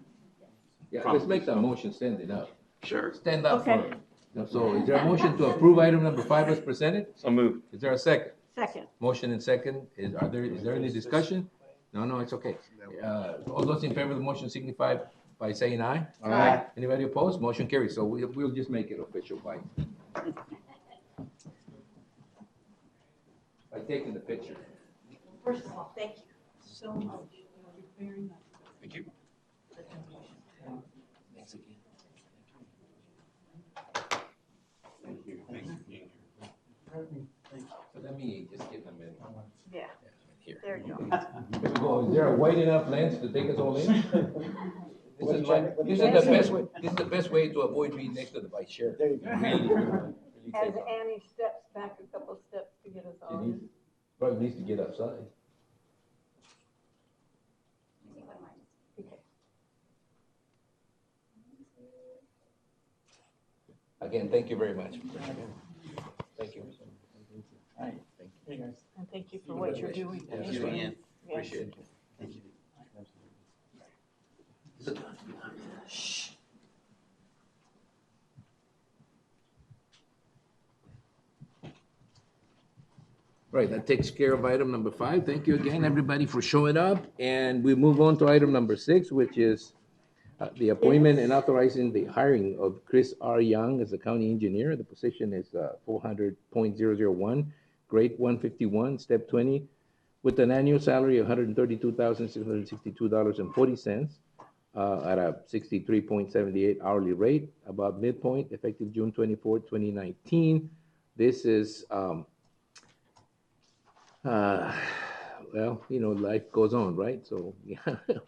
Yeah, let's make that motion standing up. Sure. Stand up Okay. for. So is there a motion to approve item number 5 as presented? So moved. Is there a second? Second. Motion and second. Is there any discussion? No, it's okay. All those in favor of the motion signify by saying aye. Aye. Anybody opposed? Motion carries. So we'll just make it official by taking the picture. First of all, thank you so much. Very much. Thank you. Thanks again. Thank you. Thanks for being here. So let me just give them a minute. Yeah. Here. There you go. Is there a wide enough lens to take us all in? This is the best way, this is the best way to avoid being next to the vice chair. There you go. Really As takes off. Annie steps back a couple steps to get us She all. needs- Probably needs to get outside. Again, thank you very much. Thank you. And thank you for what you're doing. Thank you, Ann. Appreciate it. Right, that takes care of item number 5. Thank you again, everybody, for showing up. And we move on to item number 6, which is the appointment and authorizing the hiring of Chris R. Young as the county engineer. The position is 400.001, grade 151, step 20, with an annual salary of $132,662.40 at a 63.78 hourly rate, about midpoint, effective June 24, 2019. This is well, you know, life goes on, right? So yeah,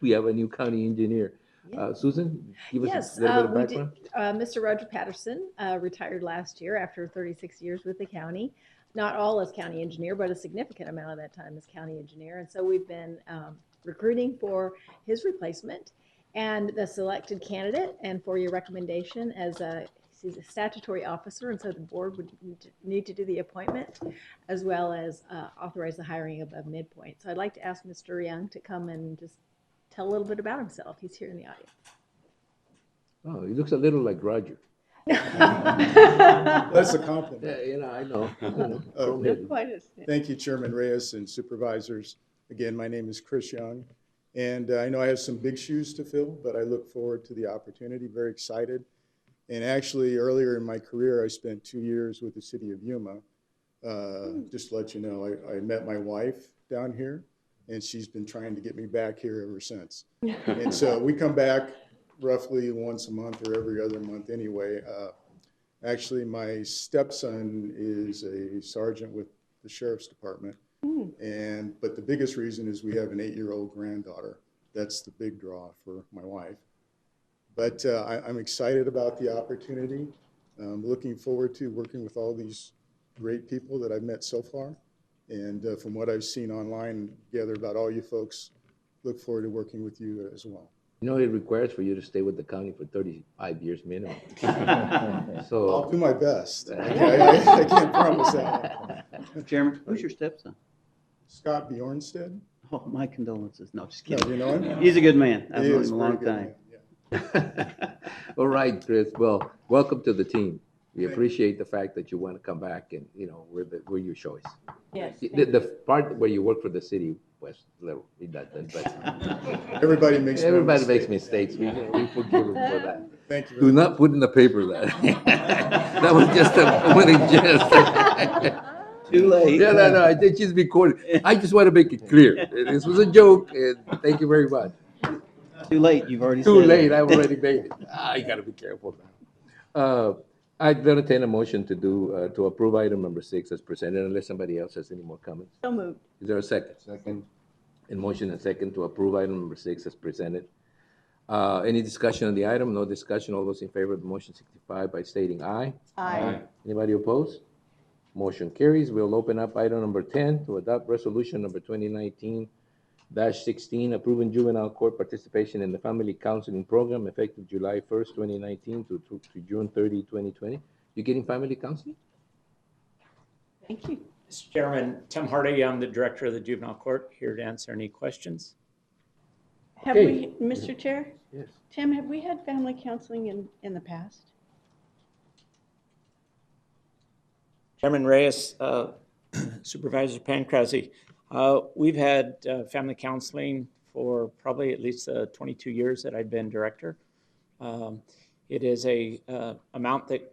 we have a new county engineer. Susan, give us a little bit of background. Mr. Roger Patterson retired last year after 36 years with the county. Not all as county engineer, but a significant amount of that time as county engineer. And so we've been recruiting for his replacement and the selected candidate, and for your recommendation as he's a statutory officer, and so the board would need to do the appointment as well as authorize the hiring above midpoint. So I'd like to ask Mr. Young to come and just tell a little bit about himself. He's here in the audience. Oh, he looks a little like Roger. That's a compliment. Yeah, you know, I know. Go Okay. ahead. Thank you, Chairman Reyes and supervisors. Again, my name is Chris Young, and I know I have some big shoes to fill, but I look forward to the opportunity, very excited. And actually, earlier in my career, I spent 2 years with the city of Yuma. Just to let you know, I met my wife down here, and she's been trying to get me back here ever since. And so we come back roughly once a month or every other month anyway. Actually, my stepson is a sergeant with the sheriff's department. But the biggest reason is we have an 8-year-old granddaughter. That's the big draw for my wife. But I'm excited about the opportunity. I'm looking forward to working with all these great people that I've met so far. And from what I've seen online, gathered about all you folks, look forward to working with you as well. You know, it requires for you to stay with the county for 35 years minimum. So I'll do my best. I can't promise that. Chairman, who's your stepson? Scott Bjornstead. Oh, my condolences. No, just No, kidding. you know him? He's a good man. I've He known is him a very long good time. man, yeah. all right, Chris. Well, welcome to the team. We appreciate the fact that you want to come back, and you know we're your choice. Yes. The part where you work for the city was a little redundant, but Everybody makes mistakes. We forgive them for that. Thank you. Do not put in the paper that. That was just a winning jest. Too late. Yeah, no, I did just recorded. I just want to make it clear. This was a joke, and thank you very much. Too late. You've already Too said late, it. I've already made it. I gotta be careful now. I'd entertain a motion to approve item number 6 as presented, unless somebody else has any more comments. So moved. Is there a second? Second. And motion and second to approve item number 6 as presented. Any discussion on the item? No discussion. All those in favor of the motion signify by stating aye. Aye. Anybody opposed? Motion carries. We'll open up item number 10 to adopt resolution number 2019-16, approving juvenile court participation in the family counseling program effective July 1st, 2019 to June 30, 2020. You getting family counseling? Thank you. Mr. Chairman, Tim Hardy, I'm the director of the juvenile court, here to answer any questions. Have Okay. we, Mr. Chair? Yes. Tim, have we had family counseling in the past? Chairman Reyes, Supervisor Pancrazi, we've had family counseling for probably at least 22 years that I've been director. It is a amount that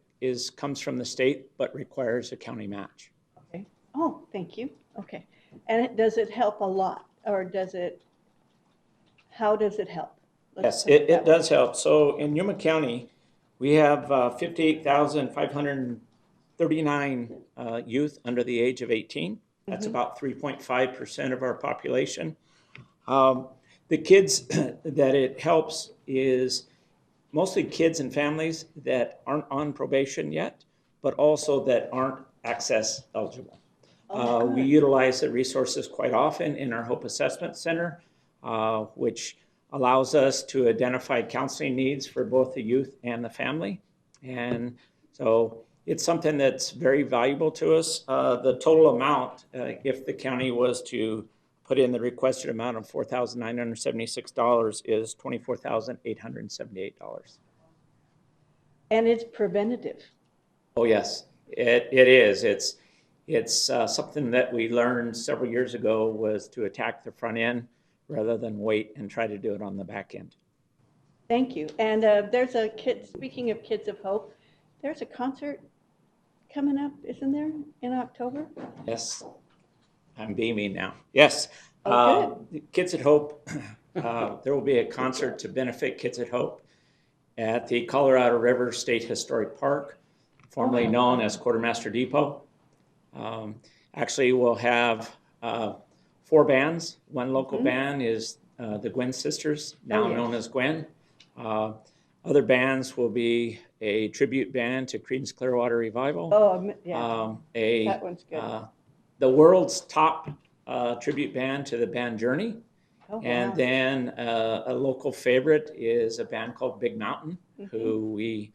comes from the state but requires a county match. Okay. Oh, thank you. Okay. And does it help a lot, or how does it help? Yes, it does help. So in Yuma County, we have 58,539 youth under the age of 18. That's about 3.5% of our population. The kids that it helps is mostly kids and families that aren't on probation yet, but also that aren't access eligible. We utilize the resources quite often in our Hope Assessment Center, which allows us to identify counseling needs for both the youth and the family. And so it's something that's very valuable to us. The total amount, if the county was to put in the requested amount of $4,976, is $24,878. And it's preventative. Oh, yes, it is. It's something that we learned several years ago, was to attack the front end rather than wait and try to do it on the back end. Thank you. And there's a kid, speaking of Kids of Hope, there's a concert coming up, isn't there, in October? Yes, I'm beaming now. Yes. Oh, Kids at Hope, there will be a concert to benefit Kids at Hope at the Colorado River State Historic Park, formerly known as Quartermaster Depot. Actually, we'll have 4 bands. One local band is the Gwen Sisters, now known as Gwen. Other bands will be a tribute band to Creedence Clearwater Revival. Oh, yeah. That one's good. The world's top tribute band to the band Journey. Oh, wow. And then a local favorite is a band called Big Mountain, who we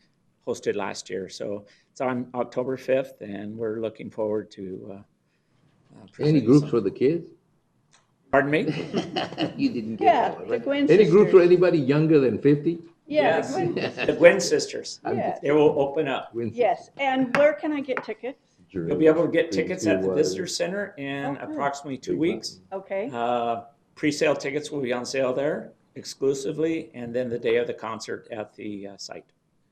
hosted last year. So it's on October 5th, and we're looking forward to Any groups for the kids? Pardon me? You didn't get Yeah, that one, the right? Gwen Any group for Sisters. anybody younger than 50? Yeah, Yes. the Gwen. The Gwen Sisters. Yes. They will open up. Yes, and where can I get tickets? You'll be able to get tickets at the Visitor Center in good. approximately 2 weeks. Okay. Pre-sale tickets will be on sale there exclusively, and then the day of the concert at the site.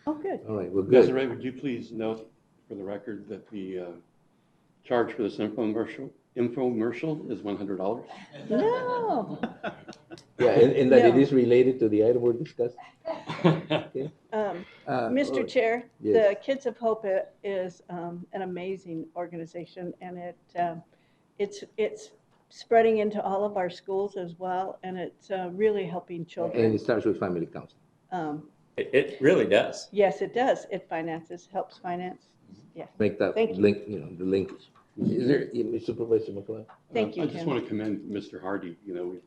Oh, good. All right, well, good. Desiree, would you please note for the record that the charge for this infomercial is $100? No. Yeah, and that it No. is related to the item we're discussing. Okay. Mr. Chair, yes. the Kids of Hope is an amazing organization, and it's spreading into all of our schools as well, and it's really helping And children. it starts with family counseling. It really does. Yes, it does. It helps finance. Yes. Make that Thank you. link, the linkage. Is there, Supervisor McLeod? Thank you, I just Tim. want to commend Mr. Hardy. You know, we've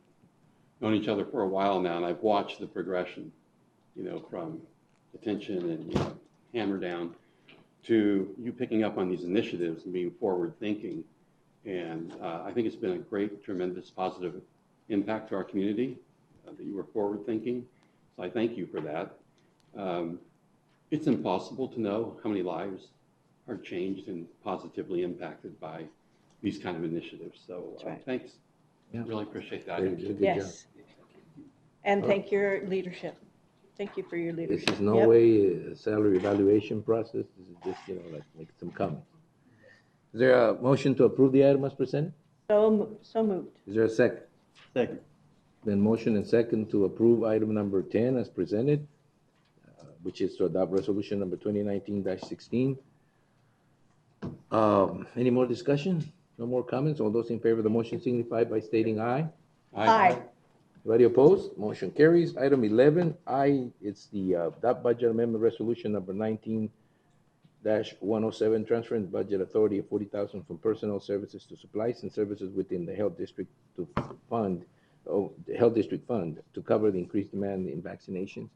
known each other for a while now, and I've watched the progression, from attention and hammer down to you picking up on these initiatives and being forward thinking. And I think it's been a great, tremendous positive impact to our community that you were forward thinking. So I thank you for that. It's impossible to know how many lives are changed and positively impacted by these kind of initiatives. So thanks. Yeah. Really appreciate that. Very good. Yes. And thank your leadership. Thank you for your This leadership. is no Yep. way a salary evaluation process. This is just, like make some comments. Is there a motion to approve the item as presented? So moved. Is there a second? Second. Then motion and second to approve item number 10 as presented, which is to adopt resolution number 2019-16. Any more discussion? No more comments? All those in favor of the motion signify by stating aye. Aye. Anybody opposed? Motion carries. Item 11, it's the adopt budget amendment resolution number 19-107, transferring budget authority of $40,000 from personnel services to supplies and services within the health district to fund, the health district fund to cover the increased demand in vaccinations.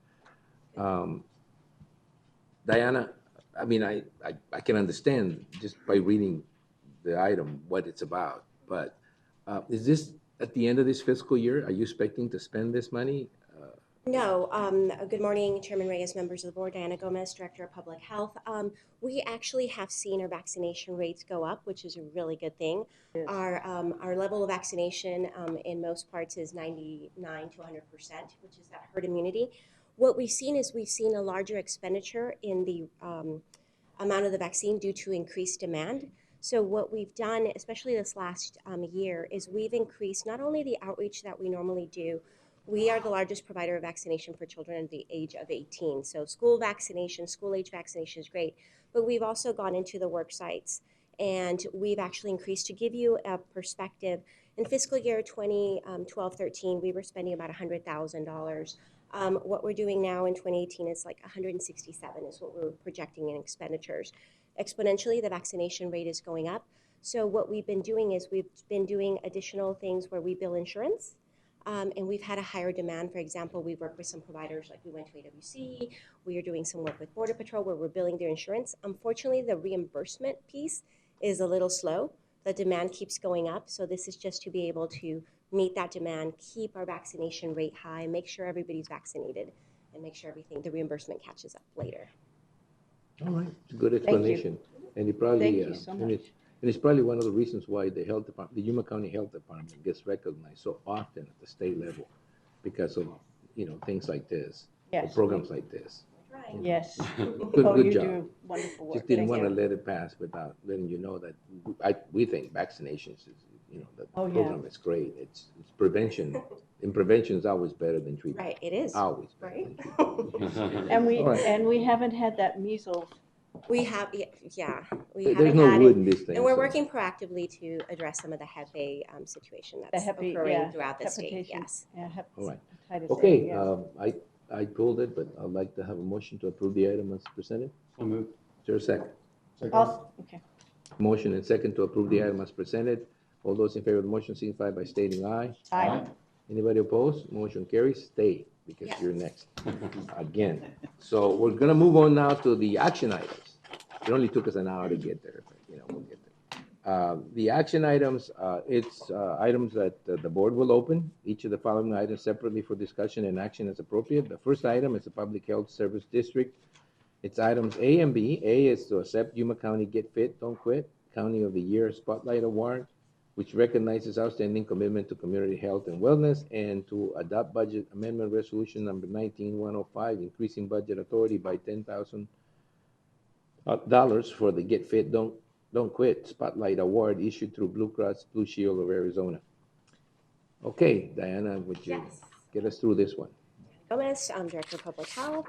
Diana, I mean, I can understand just by reading the item what it's about, but is this at the end of this fiscal year? Are you expecting to spend this money? No. Good morning, Chairman Reyes, members of the board. Diana Gomez, Director of Public Health. We actually have seen our vaccination rates go up, which is a really good thing. Yes. Our level of vaccination in most parts is 99 to 100%, which is that herd immunity. What we've seen is a larger expenditure in the amount of the vaccine due to increased demand. So what we've done, especially this last year, is we've increased not only the outreach that we normally do. We are the largest provider of vaccination for children under the age of 18. So school vaccination, school-age vaccination is great, but we've also gone into the work sites, and we've actually increased. To give you a perspective, in fiscal year 2012-13, we were spending about $100,000 What we're doing now in 2018 is like 167 is what we're projecting in expenditures. Exponentially, the vaccination rate is going up. So what we've been doing is we've been doing additional things where we bill insurance. And we've had a higher demand. For example, we work with some providers, like we went to AWC. We are doing some work with Border Patrol where we're billing their insurance. Unfortunately, the reimbursement piece is a little slow. The demand keeps going up. So this is just to be able to meet that demand, keep our vaccination rate high, make sure everybody's vaccinated, and make sure the reimbursement catches up later. All right, it's a good explanation. And it probably, Thank you so much. And it's probably one of the reasons why the health department, the Yuma County Health Department gets recognized so often at the state level because of, things like this, or Yes. programs like this. Yes. Good, Oh, good you job. do wonderful work. Just didn't Thank want to you. let it pass without letting you know that we think vaccinations is, the Oh, yeah. program is great. It's prevention, and prevention is always better than treatment. Right, it is. Always better Right. than treatment. And All right. we haven't had that measles. We have, yeah, we There's haven't no had wood it. in this thing, And we're so- working proactively to address some of the Hep A situation that's Hepa- occurring yeah, throughout the state, hepatitis- yes. Yeah, All right. hepatitis A, Okay, yeah. I pulled it, but I'd like to have a motion to approve the item as presented. So moved. Is there a second? Okay. Motion and second to approve the item as presented. All those in favor of the motion signify by stating aye. Aye. Anybody opposed? Motion carries. Stay, because Yes. you're next. Again. So we're gonna move on now to the action items. It only took us an hour to get there, but, we'll get there. The action items, it's items that the board will open, each of the following items separately for discussion and action as appropriate. The first item is the Public Health Service District. It's items A and B. A is to accept Yuma County Get Fit, Don't Quit County of the Year Spotlight Award, which recognizes outstanding commitment to community health and wellness, and to adopt budget amendment resolution number 19105, increasing budget authority by $10,000 for the Get Fit, Don't Quit Spotlight Award issued through Blue Cross Blue Shield of Arizona. Okay, Diana, would you Yes. get us through this one? Gomez, I'm Director of Public Health.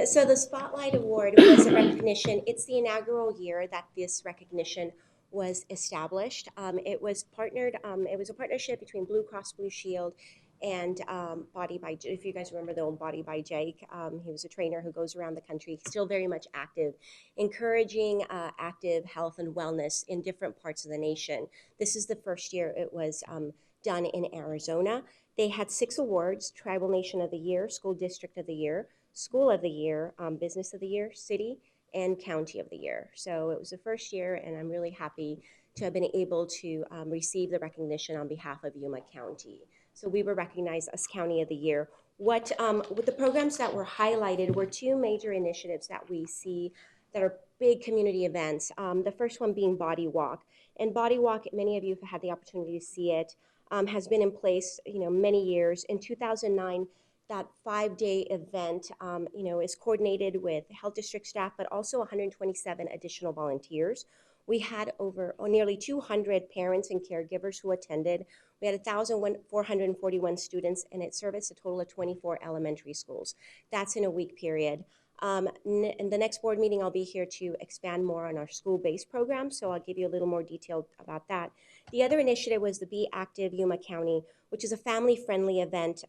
So the Spotlight Award was a recognition. It's the inaugural year that this recognition was established. It was a partnership between Blue Cross Blue Shield and Body by, if you guys remember the old Body by Jake, he was a trainer who goes around the country, still very much active, encouraging active health and wellness in different parts of the nation. This is the first year it was done in Arizona. They had 6 awards: Tribal Nation of the Year, School District of the Year, School of the Year, Business of the Year, City, and County of the Year. So it was the first year, and I'm really happy to have been able to receive the recognition on behalf of Yuma County. So we were recognized as County of the Year. With the programs that were highlighted were 2 major initiatives that we see that are big community events. The first one being Body Walk. And Body Walk, many of you have had the opportunity to see it, has been in place, many years. In 2009, that 5-day event, is coordinated with health district staff, but also 127 additional volunteers. We had nearly 200 parents and caregivers who attended. We had 1,441 students, and it serviced a total of 24 elementary schools. That's in a week period. In the next board meeting, I'll be here to expand more on our school-based program, so I'll give you a little more detail about that. The other initiative was the Be Active Yuma County, which is a family-friendly event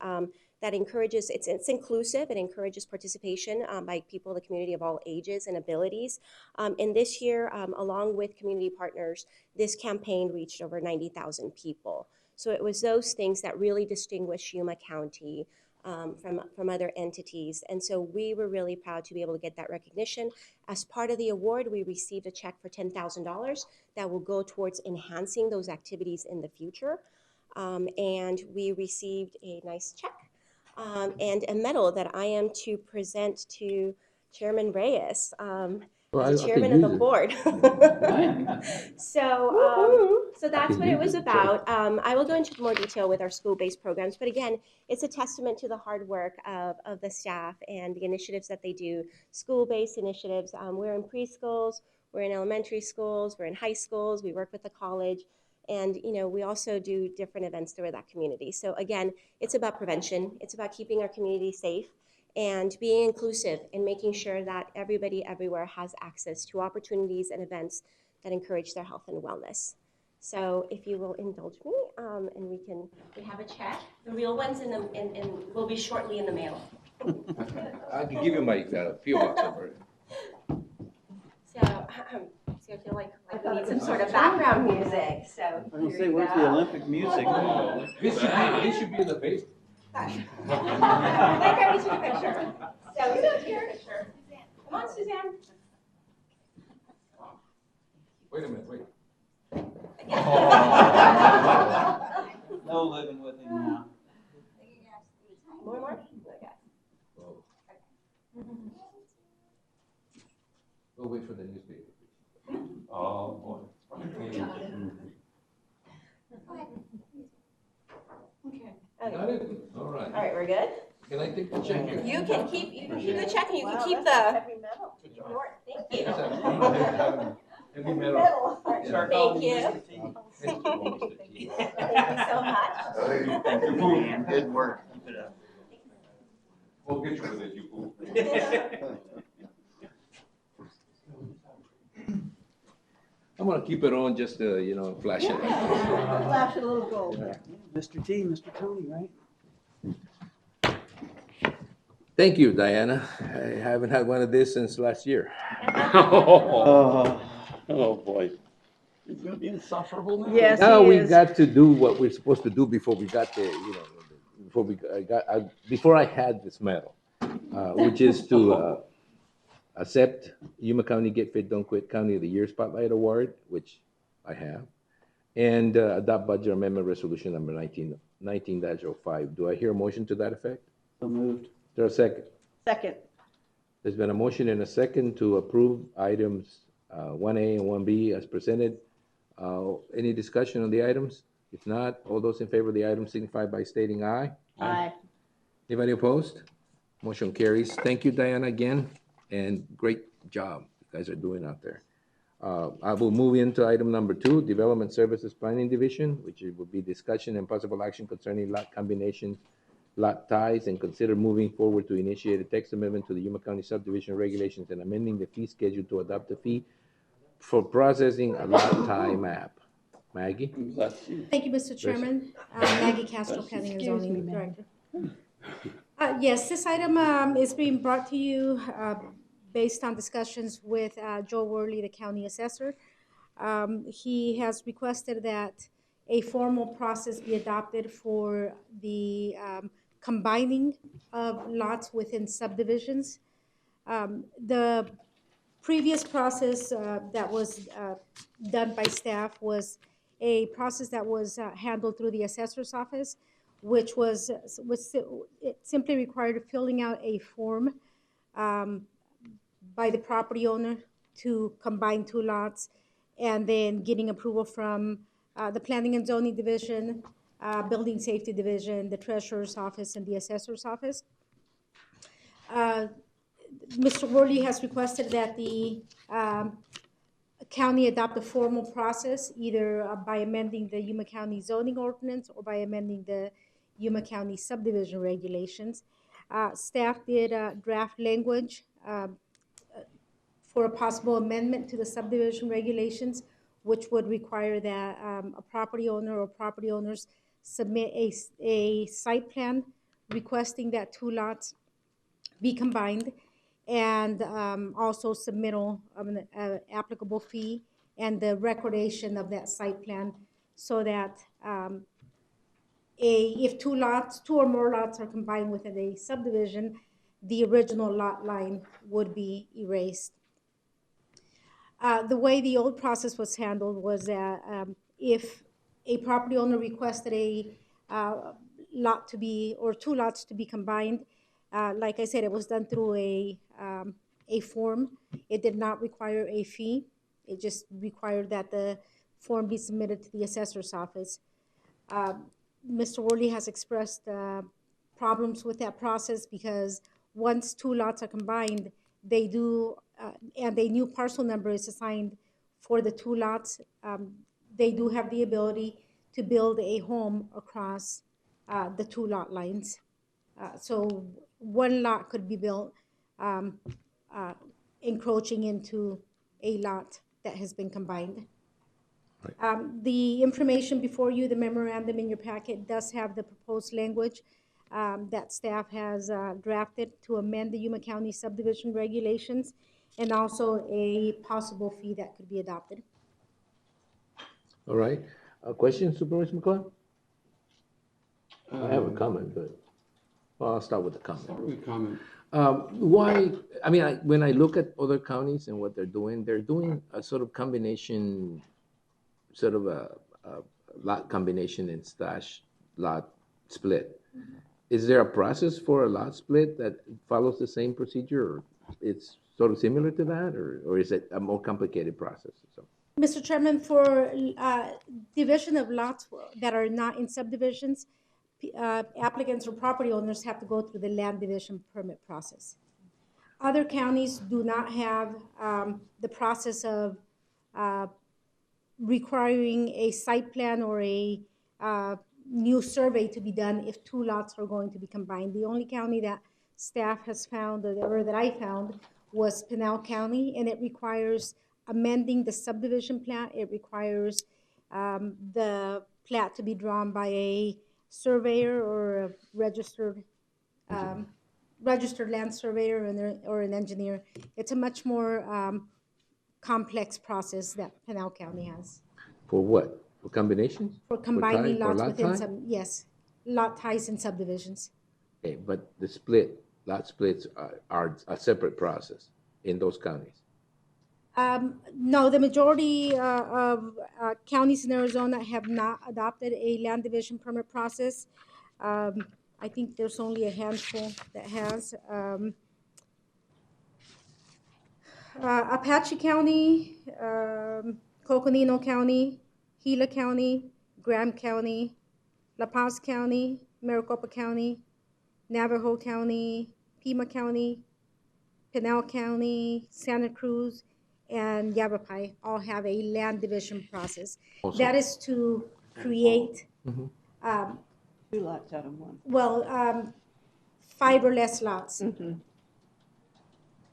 that encourages, it's inclusive, it encourages participation by people in the community of all ages and abilities. And this year, along with community partners, this campaign reached over 90,000 people. So it was those things that really distinguish Yuma County from other entities. And so we were really proud to be able to get that recognition. As part of the award, we received a check for $10,000 that will go towards enhancing those activities in the future. And we received a nice check and a medal that I am to present to Chairman Reyes. As the chairman of the board. So that's what it was about. I will go into more detail with our school-based programs, but again, it's a testament to the hard work of the staff and the initiatives that they do, school-based initiatives. We're in preschools, we're in elementary schools, we're in high schools, we work with the college, and we also do different events through that community. So again, it's about prevention, it's about keeping our community safe, and being inclusive and making sure that everybody everywhere has access to opportunities and events that encourage their health and wellness. So if you will indulge me, and we have a check. The real ones will be shortly in the mail. I can give you my PO box number. So, so I feel like we need some sort of background music. So I was gonna say, where's the Olympic music? This should be in the paper. I grab you to the picture. So Suzanne's here. Come on, Suzanne. Wait a minute, wait. No living with him now. More? Okay. We'll wait for the newspaper. Oh, boy. Okay. Got it? All right. All right, we're good? Can I take the check here? You can keep the check and you can keep the. Thank you. Heavy metal. Thank you. Thank you so much. Thank you, man. Good work. Keep it up. We'll get you with it, you fool. I'm gonna keep it on just to, flash it. Flash a little gold. Yeah. Mr. T, Mr. Tony, right? Thank you, Diana. I haven't had one of this since last year. Oh, boy. It's gonna be insufferable now. Yes, Now he we is. got to do what we're supposed to do before we got before I had this medal, which is to accept Yuma County Get Fit Don't Quit County of the Year Spotlight Award, which I have, and adopt budget amendment resolution number 19-05. Do I hear a motion to that effect? So moved. Is there a second? Second. There's been a motion and a second to approve items 1A and 1B as presented. Any discussion on the items? If not, all those in favor of the item signify by stating aye. Aye. Anybody opposed? Motion carries. Thank you, Diana, again, and great job you guys are doing out there. I will move into item number 2, Development Services Planning Division, which will be discussion and possible action concerning lot combinations, lot ties, and consider moving forward to initiate a text amendment to the Yuma County subdivision regulations and amending the fee schedule to adopt the fee for processing a lot tie map. Maggie? Bless you. Thank you, Mr. Chairman. Maggie Castro, Planning and Zoning Director. Yes, this item is being brought to you based on discussions with Joe Worley, the county assessor. He has requested that a formal process be adopted for the combining of lots within subdivisions. The previous process that was done by staff was a process that was handled through the assessor's office, which it simply required filling out a form by the property owner to combine two lots, and then getting approval from the Planning and Zoning Division, Building Safety Division, the Treasurer's Office, and the Assessor's Office. Mr. Worley has requested that the county adopt a formal process, either by amending the Yuma County zoning ordinance or by amending the Yuma County subdivision regulations. Staff did draft language for a possible amendment to the subdivision regulations, which would require that a property owner or property owners submit a site plan requesting that two lots be combined, and also submittal of an applicable fee and the recordation of that site plan, so that if two or more lots are combined within a subdivision, the original lot line would be erased. The way the old process was handled was that if a property owner requested a lot to be, or two lots to be combined, like I said, it was done through a form. It did not require a fee. It just required that the form be submitted to the assessor's office. Mr. Worley has expressed problems with that process because once two lots are combined, they do, and a new parcel number is assigned for the two lots, they do have the ability to build a home across the two lot lines. So one lot could be built encroaching into a lot that has been combined. The information before you, the memorandum in your packet, does have the proposed language that staff has drafted to amend the Yuma County subdivision regulations, and also a possible fee that could be adopted. All right. Question, Supervisor McClung? I have a comment, but, well, I'll start with the comment. Start with a comment. Why, I mean, when I look at other counties and what they're doing a sort of combination, sort of a lot combination and slash lot split. Is there a process for a lot split that follows the same procedure, or it's sort of similar to that, or is it a more complicated process? So. Mr. Chairman, for division of lots that are not in subdivisions, applicants or property owners have to go through the land division permit process. Other counties do not have the process of requiring a site plan or a new survey to be done if two lots are going to be combined. The only county that staff has found, or that I found, was Pinal County, and it requires amending the subdivision plat. It requires the plat to be drawn by a surveyor or a registered land surveyor or an engineer. It's a much more complex process that Pinal County has. For what? For combinations? For combining For lots lot within tie? some, yes, lot ties and subdivisions. Okay, but the lot splits are a separate process in those counties. No, the majority of counties in Arizona have not adopted a land division permit process. I think there's only a handful that has. Apache County, Coconino County, Gila County, Graham County, La Paz County, Maricopa County, Navajo County, Pima County, Pinal County, Santa Cruz, and Yavapai all have a land division process. Also. That is to create Two lots out of one. well, 5 or less lots.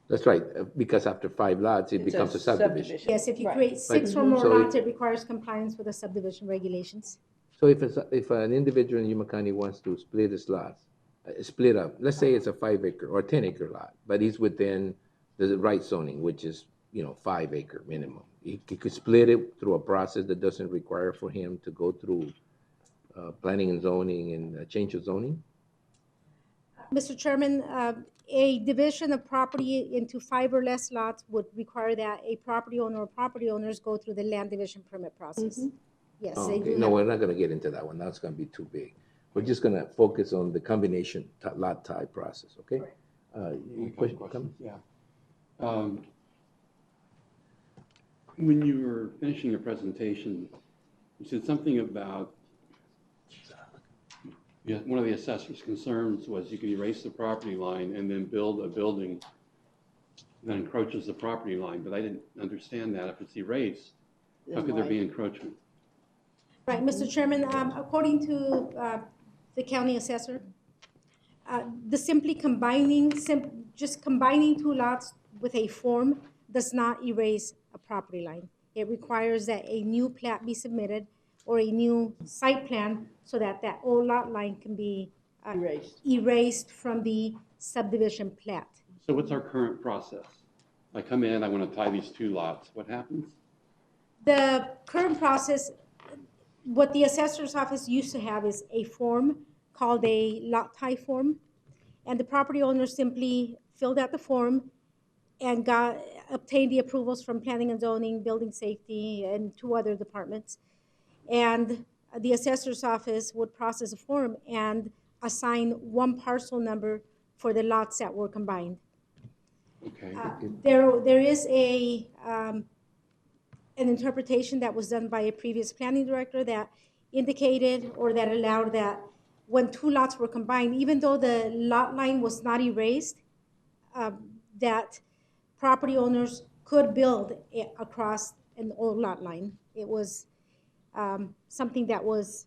That's right, because after 5 lots, it becomes a subdivision. Yes, if you Right. create 6 or more So lots, if- it requires compliance with the subdivision regulations. So if an individual in Yuma County wants to split his lots, split up, let's say it's a 5-acre or 10-acre lot, but he's within the right zoning, which is, 5-acre minimum. He could split it through a process that doesn't require for him to go through planning and zoning and change of zoning? Mr. Chairman, a division of property into 5 or less lots would require that a property owner or property owners go through the land division permit process. Yes, Oh, they okay. do. No, have- we're not gonna get into that one. That's gonna be too big. We're just gonna focus on the combination lot tie process, okay? Question, comment? Yeah. When you were finishing your presentation, you said something about, one of the assessor's concerns was you could erase the property line and then build a building that encroaches the property line, but I didn't understand that. If it's erased, how could there be encroachment? Right, Mr. Chairman, according to the county assessor, just combining 2 lots with a form does not erase a property line. It requires that a new plat be submitted or a new site plan so that old lot line can be erased from the subdivision plat. So what's our current process? I come in, I want to tie these 2 lots. What happens? The current process, what the assessor's office used to have is a form called a lot tie form, and the property owner simply filled out the form and obtained the approvals from planning and zoning, building safety, and 2 other departments. And the assessor's office would process a form and assign 1 parcel number for the lots that were combined. Okay. There is an interpretation that was done by a previous planning director that indicated or that allowed that when 2 lots were combined, even though the lot line was not erased, that property owners could build across an old lot line. It was something that was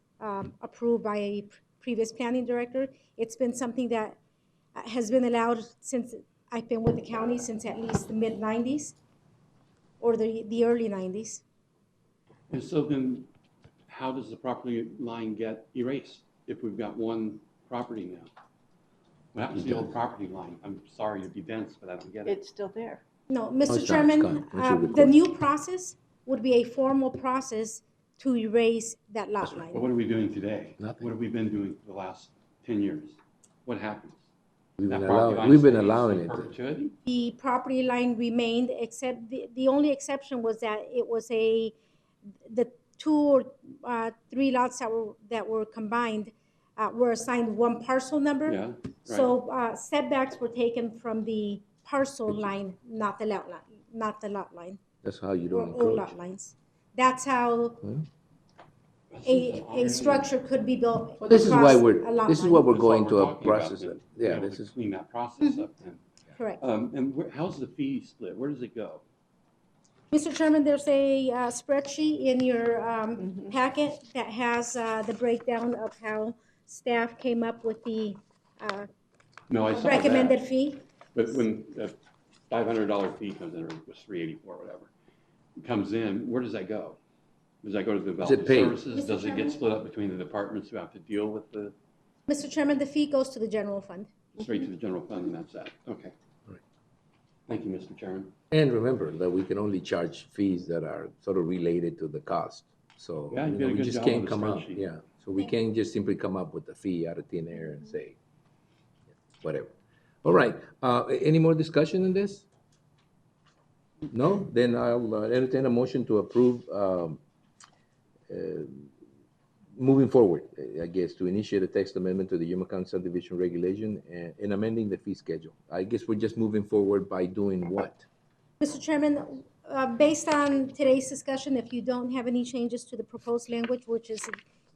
approved by a previous planning director. It's been something that has been allowed since I've been with the county, since at least the mid-90s or the early 90s. And so then, how does the property line get erased if we've got one property now? What happens to the old property line? I'm sorry to be dense, but I don't get it. It's still there. No, it's Mr. not, Chairman, Scott. Once you the record. new process would be a formal process to erase that lot But line. what are we doing today? Nothing. What have we been doing for the last 10 years? What happens? We've That been property line we've been stays allowing in it. perpetuity? The property line remained, except the only exception was that it was the 2 or 3 lots that were combined were assigned one parcel number. Yeah, right. So setbacks were taken from the parcel line, not the lot line, not the lot line. That's how you Or don't old encroach. lot lines. That's how Hmm? a structure could be built. Well, this is why across a lot this is line. what we're That's all going to a talking about process. then, Yeah, be able this to is, clean that process up then. Correct. And how's the fee split? Where does it go? Mr. Chairman, there's a spreadsheet in your packet that has the breakdown of how staff came up with the No, I saw recommended that. fee. But when the $500 fee comes in, or it was $384, whatever, comes in, where does that go? Does that go to the development paid? services? Does it get split up between the departments who have to deal with the, Mr. Chairman, the fee goes to the general fund. straight to the general fund, and that's that? Okay. Thank you, Mr. Chairman. and remember that we can only charge fees that are sort of related to the cost. So Yeah, you you did know, a we good just job can't with the come up. spreadsheet. Yeah, so we can't just simply come up with the fee out of thin air and say whatever. All right. Any more discussion on this? No? Then I'll entertain a motion to approve moving forward, I guess, to initiate a text amendment to the Yuma County subdivision regulation and amending the fee schedule. I guess we're just moving forward by doing what? Mr. Chairman, based on today's discussion, if you don't have any changes to the proposed language, which is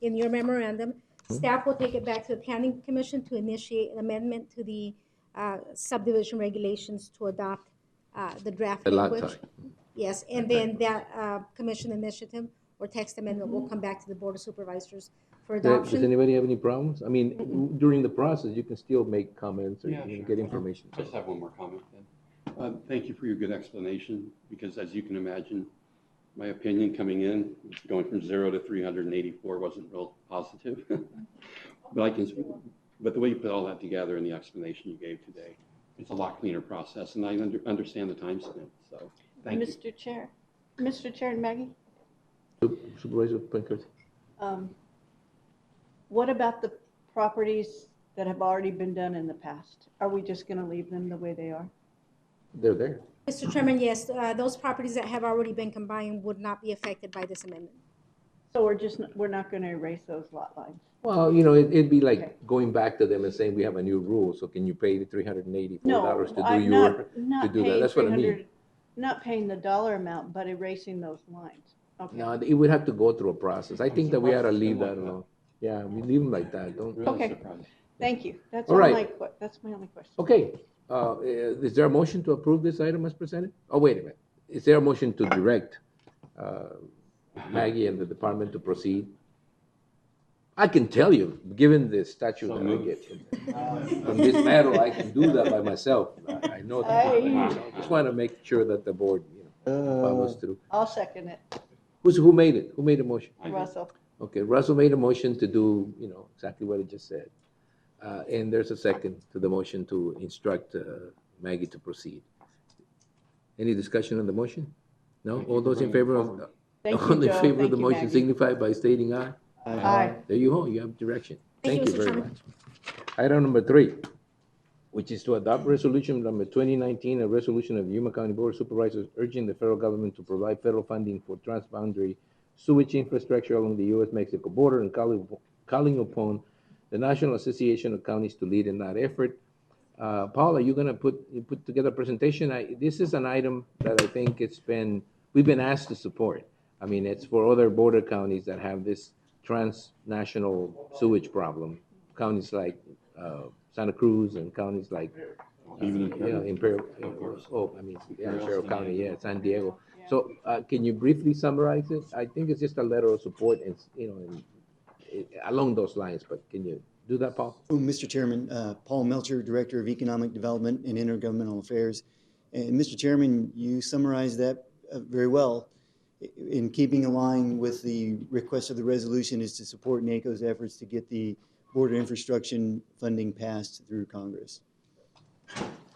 in your memorandum, staff will take it back to the planning commission to initiate an amendment to the subdivision regulations to adopt the draft The lot language. type. Yes, and then that commission initiative or text amendment will come back to the Board of Supervisors for Does adoption. anybody have any problems? I mean, during the process, you can still make comments or Yeah, you know, sure. get information. I just have one more comment then. Thank you for your good explanation, because as you can imagine, my opinion coming in, going from 0 to 384 wasn't real positive. But the way you put all that together in the explanation you gave today, it's a lot cleaner process, and I understand the time spent, so thank you. Mr. Chair and Maggie, Supervisor Pankhurst? what about the properties that have already been done in the past? Are we just gonna leave them the way they are? They're there. Mr. Chairman, yes, those properties that have already been combined would not be affected by this amendment. So we're not gonna erase those lot lines? Well, you know, it'd be like Okay. going back to them and saying, we have a new rule, so can you pay the $384 to do I'm your, not to do that? paying That's what I mean. 300 Not paying the dollar amount, but erasing those lines. Okay. No, it would have to go through a process. I think that we ought to leave that alone. Yeah, we leave them like that, don't. Really Okay. surprised. Thank you. That's All all right. that's my only question. Okay, is there a motion to approve this item as presented? Oh, wait a minute. Is there a motion to direct Maggie and the department to proceed? I can tell you, given the statute So that I moved. get from this matter, I can do that by myself. I know that. Aye. Just want to make sure that the board, you know, follows through. I'll second it. Who made it? Who made the motion? I did. Russell. Okay, Russell made a motion to do, you know, exactly what he just said. And there's a second to the motion to instruct Maggie to proceed. Any discussion on the motion? No? Thank you All for those in bringing favor it of, forward. Thank you, all in Joe. favor of Thank the you, motion Maggie. signify by stating aye. Aye. There you go, you have direction. Thank Thank you, you Mr. very Chairman. much. Item number 3, which is to adopt resolution number 2019, a resolution of Yuma County Board of Supervisors urging the federal government to provide federal funding for transboundary sewage infrastructure along the U.S.-Mexico border and calling upon the National Association of Counties to lead in that effort. Paul, are you going to put together a presentation? This is an item that I think we've been asked to support. I mean, it's for other border counties that have this transnational sewage problem. Counties like Santa Cruz and counties like Even Imperial, Imperial County, yeah, San Diego. So can you briefly summarize it? I think it's just a letter of support and, you know, along those lines, but can you do that, Paul? Oh, Mr. Chairman, Paul Melcher, Director of Economic Development and Intergovernmental Affairs. And Mr. Chairman, you summarized that very well. in keeping in line with the request of the resolution is to support NACO's efforts to get the border infrastructure funding passed through Congress.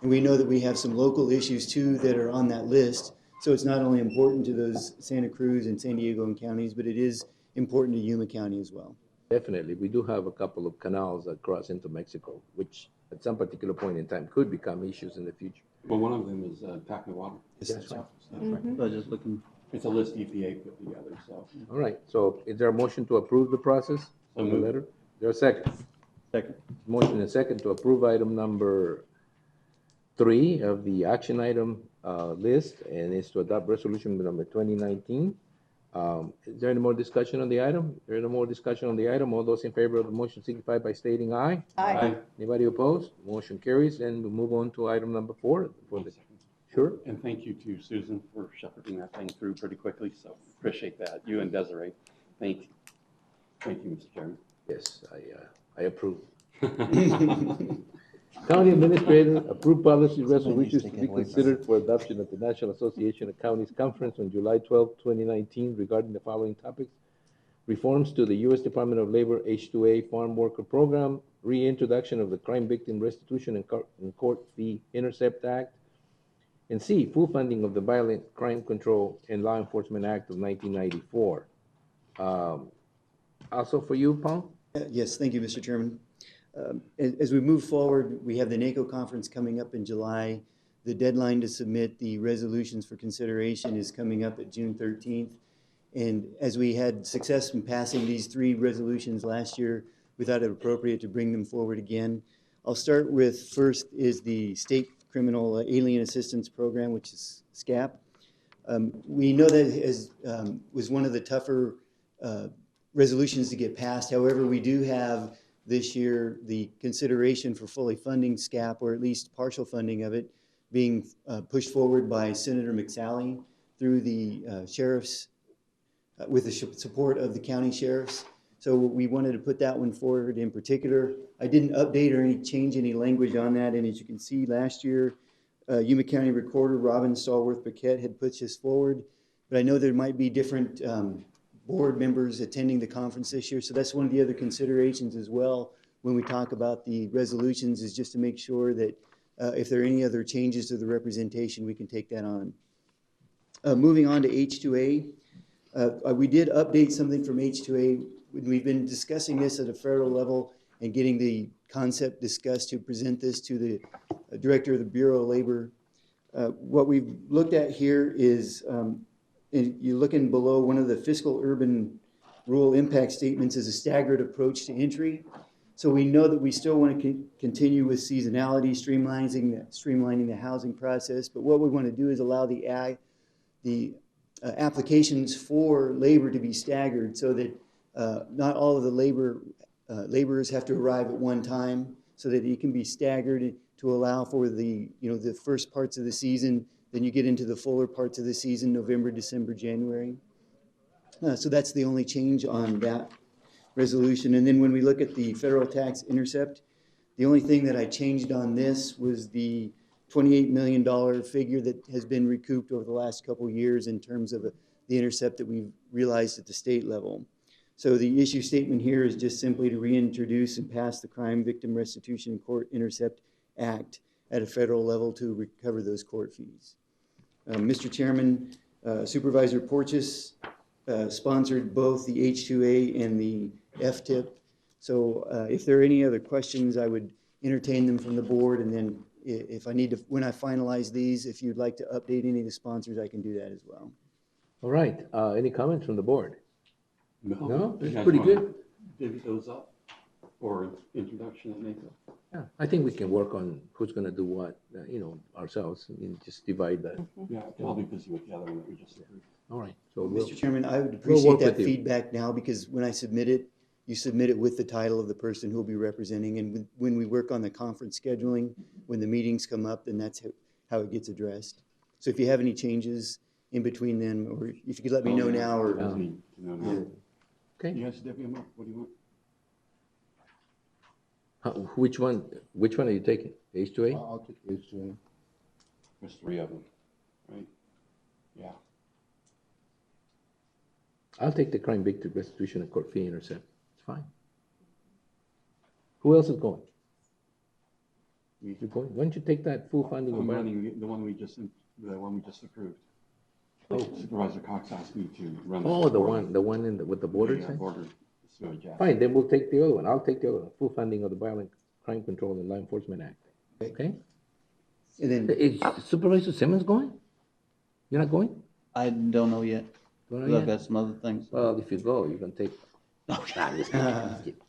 And we know that we have some local issues too that are on that list. So it's not only important to those Santa Cruz and San Diego and counties, but it is important to Yuma County as well. Definitely. We do have a couple of canals that cross into Mexico, which at some particular point in time could become issues in the future. Well, one of them is Tacna Water. That's right. So just looking, it's a list EPA put together, so. All right, so is there a motion to approve the process of the letter? Is there a second? Second. Motion and second to approve item number 3 of the action item list, and it's to adopt resolution number 2019. Is there any more discussion on the item? There is no more discussion on the item. All those in favor of the motion signify by stating aye. Aye. Anybody opposed? Motion carries, and we'll move on to item number 4. Sure. And thank you to Susan for shepherding that thing through pretty quickly, so appreciate that. You and Desiree, thank you. Thank you, Mr. Chairman. Yes, I approve. County Administrator, approved policy resolutions to be considered for adoption at the National Association of Counties Conference on July 12, 2019 regarding the following topics: reforms to the U.S. Department of Labor H-2A Farm Worker Program, reintroduction of the Crime Victim Restitution and Court Fee Intercept Act, and C, full funding of the Violent Crime Control and Law Enforcement Act of 1994. Also for you, Paul? Yes, thank you, Mr. Chairman. As we move forward, we have the NACO conference coming up in July. The deadline to submit the resolutions for consideration is coming up at June 13th. And as we had success in passing these 3 resolutions last year, we thought it appropriate to bring them forward again. I'll start with first is the State Criminal Alien Assistance Program, which is SCAP. We know that was one of the tougher resolutions to get passed. However, we do have this year the consideration for fully funding SCAP, or at least partial funding of it, being pushed forward by Senator McSally through the sheriffs, with the support of the county sheriffs. So we wanted to put that one forward in particular. I didn't update or change any language on that, and as you can see, last year, Yuma County Recorder Robin Stallworth-Paquette had put this forward, but I know there might be different board members attending the conference this year, so that's one of the other considerations as well when we talk about the resolutions, is just to make sure that if there are any other changes to the representation, we can take that on. Moving on to H2A, we did update something from H2A. We've been discussing this at a federal level and getting the concept discussed to present this to the Director of the Bureau of Labor. What we've looked at here is, and you're looking below, one of the fiscal urban rural impact statements is a staggered approach to entry. So we know that we still want to continue with seasonality, streamlining the housing process. But what we want to do is allow the applications for labor to be staggered, so that not all of the laborers have to arrive at one time, so that it can be staggered to allow for the first parts of the season. Then you get into the fuller parts of the season, November, December, January. So that's the only change on that resolution. And then when we look at the federal tax intercept, the only thing that I changed on this was the $28 million figure that has been recouped over the last couple of years in terms of the intercept that we've realized at the state level. So the issue statement here is just simply to reintroduce and pass the Crime Victim Restitution and Court Intercept Act at a federal level to recover those court fees. Mr. Chairman, Supervisor Porches sponsored both the H2A and the FTIP. So if there are any other questions, I would entertain them from the board. And then if I need to, when I finalize these, if you'd like to update any of the sponsors, I can do that as well. All right. Any comments from the board? No? You It's guys pretty wanna good. Divvy those up for introduction at NACO? Yeah, I think we can work on who's going to do what, ourselves. I mean, just divide that. Yeah, I'll be busy with the other one that we just did. All right. So Mr. Chairman, I would we'll appreciate work that with you. feedback now, because when I submit it, you submit it with the title of the person who will be representing. And when we work on the conference scheduling, when the meetings come up, then that's how it gets addressed. So if you have any changes in between then, or if you could let me know now, or. Okay. You guys divvy them up. What do you want? Which one are you taking? H2A? I'll take H2A. There's 3 of them, right? Yeah. I'll take the crime victim restitution and court fee intercept. It's fine. Who else is going? You're going? Why don't you take that full funding? I'm of running the one we just approved. Oh. Supervisor Cox asked me to run. Oh, the one with the border Yeah, thing? border sewage. Yeah. Fine, then we'll take the other one. I'll take the other one. Full funding of the Violent Crime Control and Law Enforcement Act. Okay? And then Is Supervisor Simmons going? You're not going? I don't know yet. Don't know 'Cause I've yet? got some other things. Well, if you go, you can take.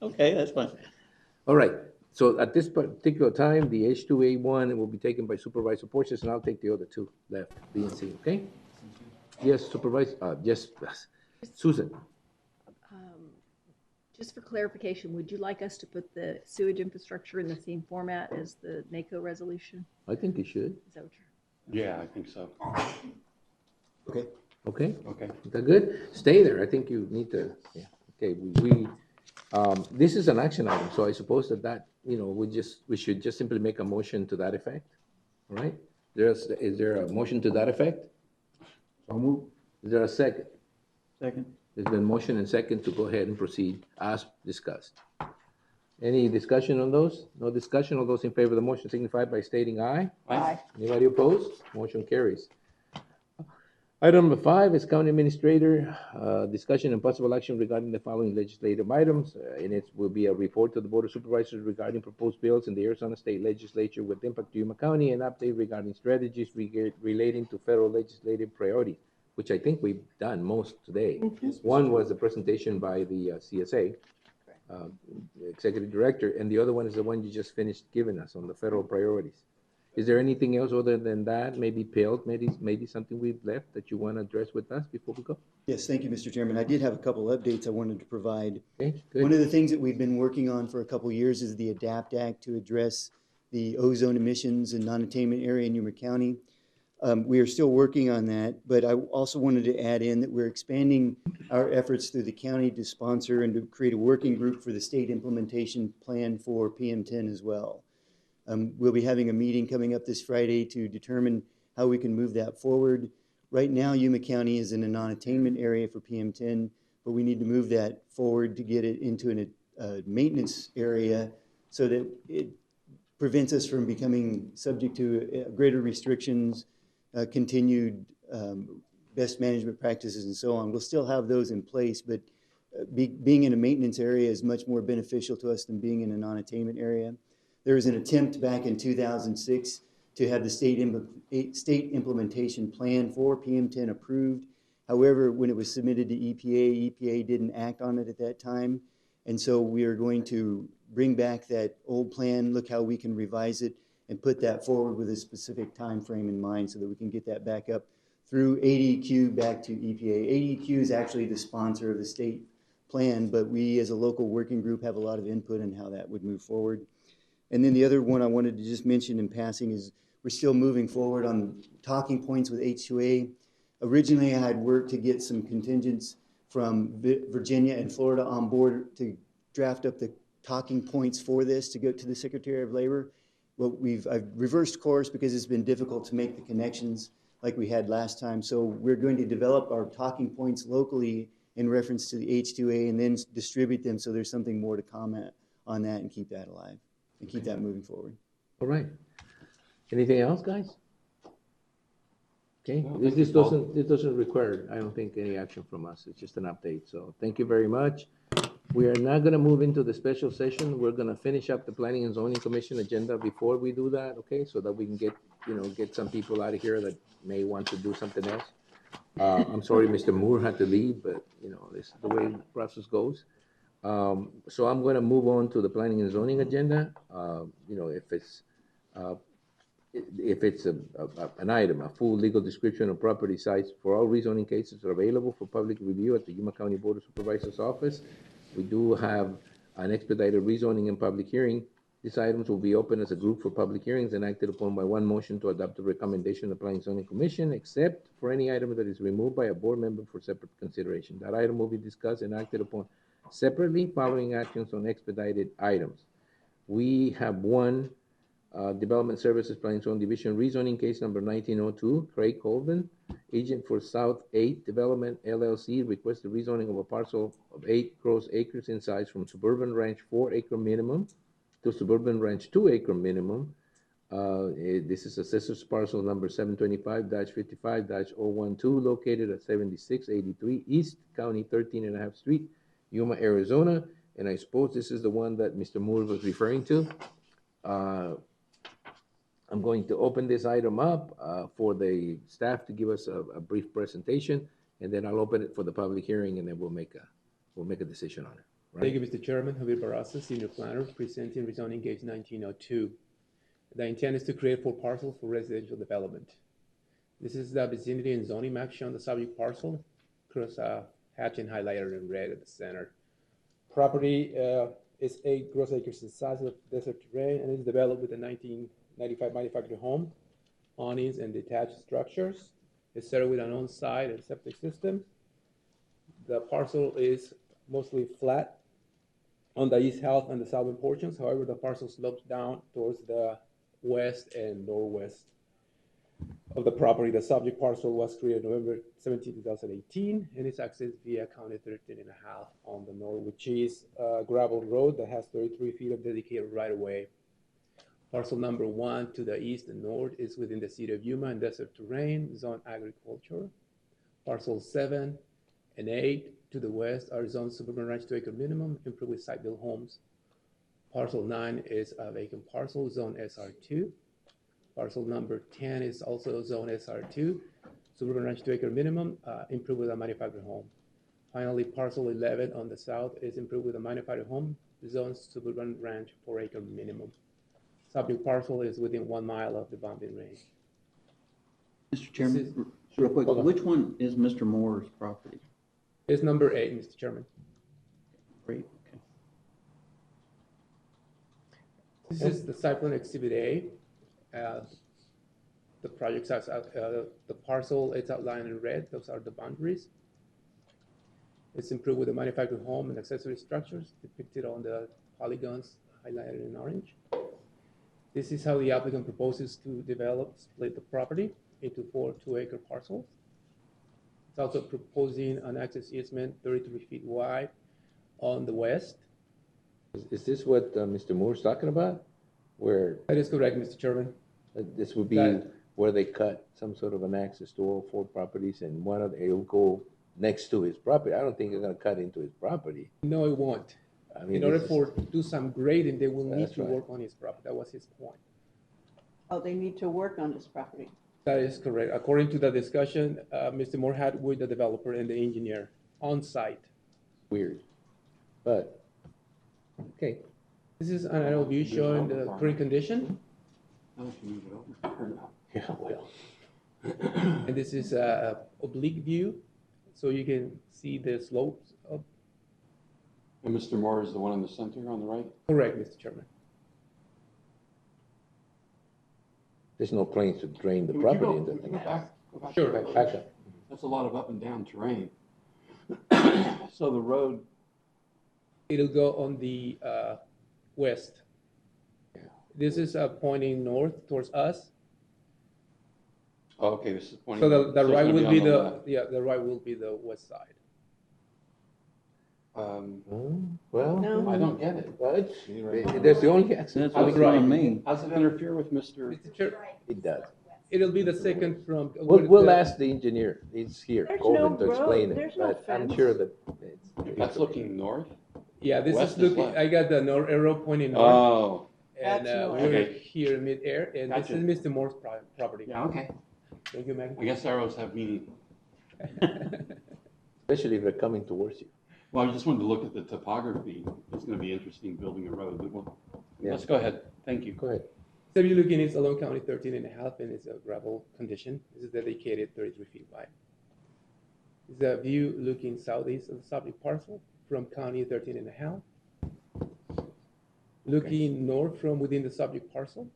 Okay, that's fine. All right, so at this particular time, the H2A1 will be taken by Supervisor Porches, and I'll take the other two left, B and C, okay? Yes, Supervisor, yes, Susan. Just for clarification, would you like us to put the sewage infrastructure in the same format as the NACO resolution? I think you should. Is that what you're? Yeah, I think so. Okay. Okay? Okay. Is that good? Stay there, I think you need to, yeah, okay, this is an action item, so I suppose that, we should just simply make a motion to that effect, all right? Is there a motion to that effect? So move. Is there a second? Second. There's been motion and second to go ahead and proceed as discussed. Any discussion on those? No discussion? All those in favor of the motion signify by stating aye. Aye. Anybody opposed? Motion carries. Item number 5 is County Administrator, discussion and possible action regarding the following legislative items. And it will be a report to the Board of Supervisors regarding proposed bills in the Arizona State Legislature with impact to Yuma County, and update regarding strategies relating to federal legislative priorities, which I think we've done most today. One was a presentation by the CSA, Executive Director, and the other one is the one you just finished giving us on the federal priorities. Is there anything else other than that? Maybe PILT, maybe something we've left that you want to address with us before we go? Yes, thank you, Mr. Chairman. I did have a couple updates I wanted to provide. Okay, good. One of the things that we've been working on for a couple of years is the ADAPT Act to address the ozone emissions in non-attainment area in Yuma County. We are still working on that, but I also wanted to add in that we're expanding our efforts through the county to sponsor and to create a working group for the state implementation plan for PM10 as well. We'll be having a meeting coming up this Friday to determine how we can move that forward. Right now, Yuma County is in a non-attainment area for PM10, but we need to move that forward to get it into a maintenance area so that it prevents us from becoming subject to greater restrictions, continued best management practices, and so on. We'll still have those in place, but being in a maintenance area is much more beneficial to us than being in a non-attainment area. There was an attempt back in 2006 to have the state implementation plan for PM10 approved. However, when it was submitted to EPA didn't act on it at that time. And so we are going to bring back that old plan, look how we can revise it, and put that forward with a specific time frame in mind so that we can get that back up through ADQ back to EPA. ADQ is actually the sponsor of the state plan, but we as a local working group have a lot of input in how that would move forward. And then the other one I wanted to just mention in passing is we're still moving forward on talking points with H2A. Originally, I had worked to get some contingents from Virginia and Florida on board to draft up the talking points for this to go to the Secretary of Labor. Well, I've reversed course because it's been difficult to make the connections like we had last time. So we're going to develop our talking points locally in reference to the H2A and then distribute them so there's something more to comment on that and keep that alive and keep that moving forward. All right. Anything else, guys? Okay, No, this doesn't require, I don't think, any action from us. It's just an update. So thank you very much. We are now going to move into the special session. We're going to finish up the Planning and Zoning Commission agenda before we do that, okay? So that we can get some people out of here that may want to do something else. I'm sorry Mr. Moore had to leave, but this is the way the process goes. So I'm going to move on to the Planning and Zoning agenda. If it's an item, a full legal description of property sites for all rezoning cases are available for public review at the Yuma County Board of Supervisors office. We do have an expedited rezoning and public hearing. These items will be open as a group for public hearings and acted upon by one motion to adopt the recommendation of the Planning and Zoning Commission, except for any item that is removed by a board member for separate consideration. That item will be discussed and acted upon separately following actions on expedited items. We have one Development Services Planning Zone Division rezoning case number 1902, Craig Colvin, agent for South 8 Development LLC, requests the rezoning of a parcel of 8 gross acres in size from Suburban Ranch 4-acre minimum to Suburban Ranch 2-acre minimum. This is assessor's parcel number 725-55-012, located at 7683 East County 13.5 Street, Yuma, Arizona. And I suppose this is the one that Mr. Moore was referring to. I'm going to open this item up for the staff to give us a brief presentation, and then I'll open it for the public hearing, and then we'll make a decision on it. Right? Thank you, Mr. Chairman. Javier Barraza, Senior Planner, presenting rezoning case 1902. The intent is to create 4 parcels for residential development. This is the vicinity and zoning map showing the subject parcel, cross hatch and highlighted in red at the center. Property is 8 gross acres in size of desert terrain and is developed with a 1995 manufactured home, awnings, and detached structures. It's set with an on-site and septic system. The parcel is mostly flat on the east half and the southern portions. However, the parcel slopes down towards the west and northwest of the property. The subject parcel was created November 17, 2018, and it's accessed via County 13.5 on the north, which is a gravel road that has 33 feet of dedicated right-of-way. Parcel number 1 to the east and north is within the city of Yuma and desert terrain, zone agriculture. Parcel 7 and 8 to the west are zone suburban ranch 2-acre minimum, improved with site-built homes. Parcel 9 is a vacant parcel, zone SR2. Parcel number 10 is also zone SR2, suburban ranch 2-acre minimum, improved with a manufactured home. Finally, parcel 11 on the south is improved with a manufactured home, zone suburban ranch 4-acre minimum. Subject parcel is within 1 mile of the bounding range. Mr. Chairman, real quick, which one is Mr. Moore's property? It's number 8, Mr. Chairman. Great. Okay. This is the site plan exhibit A. The project size, the parcel, it's outlined in red. Those are the boundaries. It's improved with a manufactured home and accessory structures depicted on the polygons highlighted in orange. This is how the applicant proposes to split the property into 4 2-acre parcels. It's also proposing an access easement 33 feet wide on the west. Is this what Mr. Moore's talking about? Where that is correct, Mr. Chairman. This would be where they cut some sort of an access to all 4 properties, and one of it will go next to his property. I don't think they're going to cut into his property. No, it won't. I mean, in order to do some grading, they will need to work on his property. That was his point. Oh, they need to work on his property. That is correct. According to the discussion, Mr. Moore had with the developer and the engineer on site. Weird, but okay. This is an aerial view showing the current condition. Yeah, well. And this is a oblique view, so you can see the slopes of. And Mr. Moore is the one in the center on the right? Correct, Mr. Chairman. There's no plans to drain the property into the back. Sure. Back up. That's a lot of up and down terrain. So the road. It'll go on the west. This is pointing north towards us. Oh, okay, this is pointing. So the right will be the right will be the west side. Well, No. I don't get it. That's the only access. That's what's on me. How's it interfere with Mr.? It does. It'll be the second from. We'll ask the engineer. He's here, There's Colvin, no to road. explain it. There's no But I'm fence. sure that That's looking north? Yeah, this West is looking. left. I got the north arrow pointing north. Oh, And That's north. we're Okay. here in mid-air, and Gotcha. this is Mr. Moore's property. yeah, okay. Thank you, Maggie. I guess arrows have meaning. especially if they're coming towards you. Well, I just wanted to look at the topography. It's gonna be interesting building a road, but let's go ahead. Thank you. Go ahead. So if you're looking, it's along County 13.5, and it's a gravel condition. This is dedicated 33 feet wide. It's a view looking southeast of the subject parcel from County 13.5. Looking north from within the subject parcel.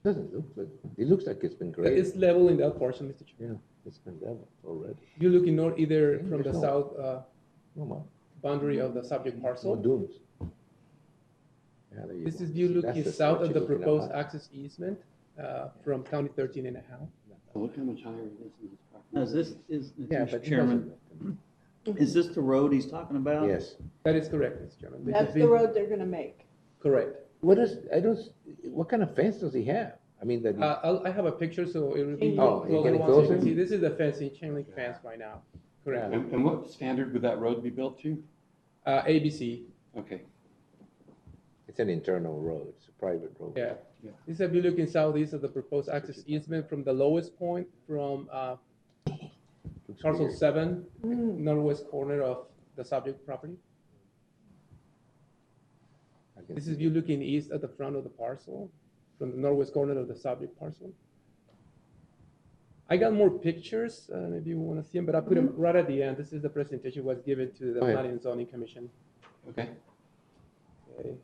Doesn't look, but it looks like it's been great. It's level in that portion, Mr. Chairman. Yeah, it's been done already. You're looking north either from the There's no- south No, more. boundary boundary of the subject No parcel, dunes. Yeah, there you This go. is view See, that's looking the south stretch of the you're looking at, proposed huh? access easement from County 13 and a half. Look how much higher it is in this property. Now, is this, is, Yeah, Mr. but he Chairman, is this the road he's talking about? Yes. That is correct, Mr. Chairman. This That's is the being- road they're gonna make. Correct. What is, I don't, what kind of fence does he have? I mean, that, I have a picture, so it will be Oh, you're getting one so you can closer? see. This is the fencing, chain link fence right now. Correct. And what standard would that road be built to? ABC. Okay. it's an internal road, it's a private road. Yeah. This is a view looking southeast of the proposed access easement from the lowest point from parcel 7, northwest corner of the subject property. This is view looking east at the front of the parcel from the northwest corner of the subject parcel. I got more pictures, if you want to see them, but I put them right at the end. This is the presentation was given to the Go ahead. Planning and Zoning Commission. Okay. Okay.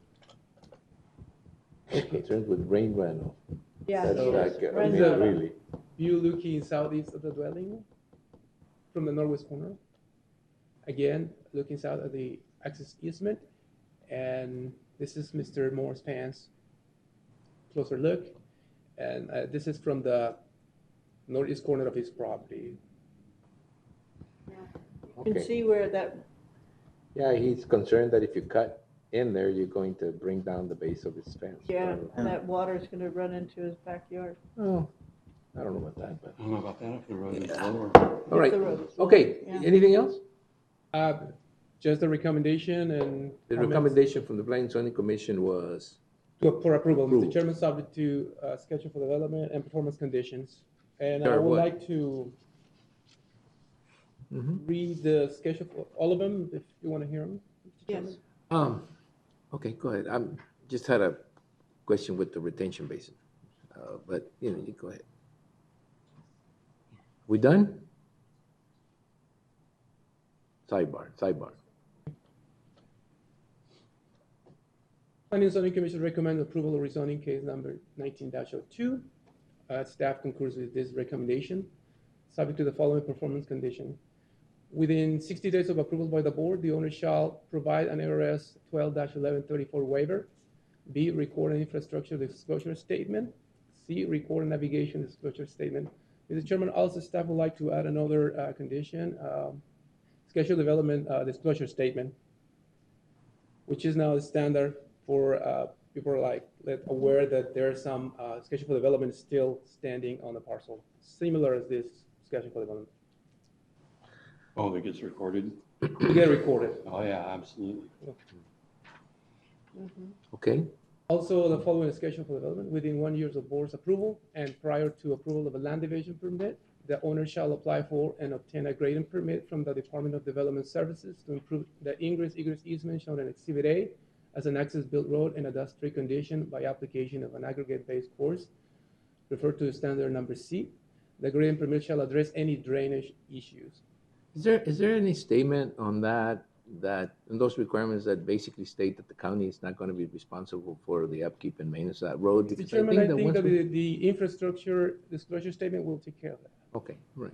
It's concerned with rain runoff. Yeah, That's it like, is. Rain runoff. really. View looking southeast of the dwelling from the northwest corner. Again, looking south at the access easement. And this is Mr. Moore's pants. Closer look. And this is from the northeast corner of his property. You can Okay. see where that, Yeah, he's concerned that if you cut in there, you're going to bring down the base of his fence. yeah, that water's gonna run into his backyard. Oh, I don't know about that, but. I don't know about that if the road is lower. All right, the road is lower, okay, yeah. anything else? Just a recommendation and The comments recommendation from the Planning and Zoning Commission was, for approval, Mr. Approved. Chairman, subject to schedule for development and performance conditions. And I Sure, would what? like to read the schedule for all of them, if you want to hear them. Mr. Chairman. Yes. okay, go ahead. Just had a question with the retention basin. But, you know, you go ahead. We done? Sidebar. Planning and Zoning Commission recommends approval of rezoning case number 19-02. Staff concurs with this recommendation, subject to the following performance condition. Within 60 days of approval by the board, the owner shall provide an ARS 12-1134 waiver. B, record an infrastructure disclosure statement. C, record a navigation disclosure statement. Mr. Chairman, also staff would like to add another condition, schedule development disclosure statement, which is now the standard for people are like aware that there's some schedule for development still standing on the parcel, similar as this schedule for development. Oh, that gets recorded? To get recorded. Oh, yeah, absolutely. Okay, Also, the following schedule for development within 1 year of board's approval and prior to approval of a land division permit, the owner shall apply for and obtain a grading permit from the Department of Development Services to improve the ingress-egress easement shown in Exhibit A as an access-built road in a dust-free condition by application of an aggregate-based course, referred to as standard number C. The grading permit shall address any drainage issues. is there any statement on that, in those requirements that basically state that the county is not going to be responsible for the upkeep and maintenance of that road? Mr. Because Chairman, I think once that we- the infrastructure disclosure statement will take care of that. Okay, right.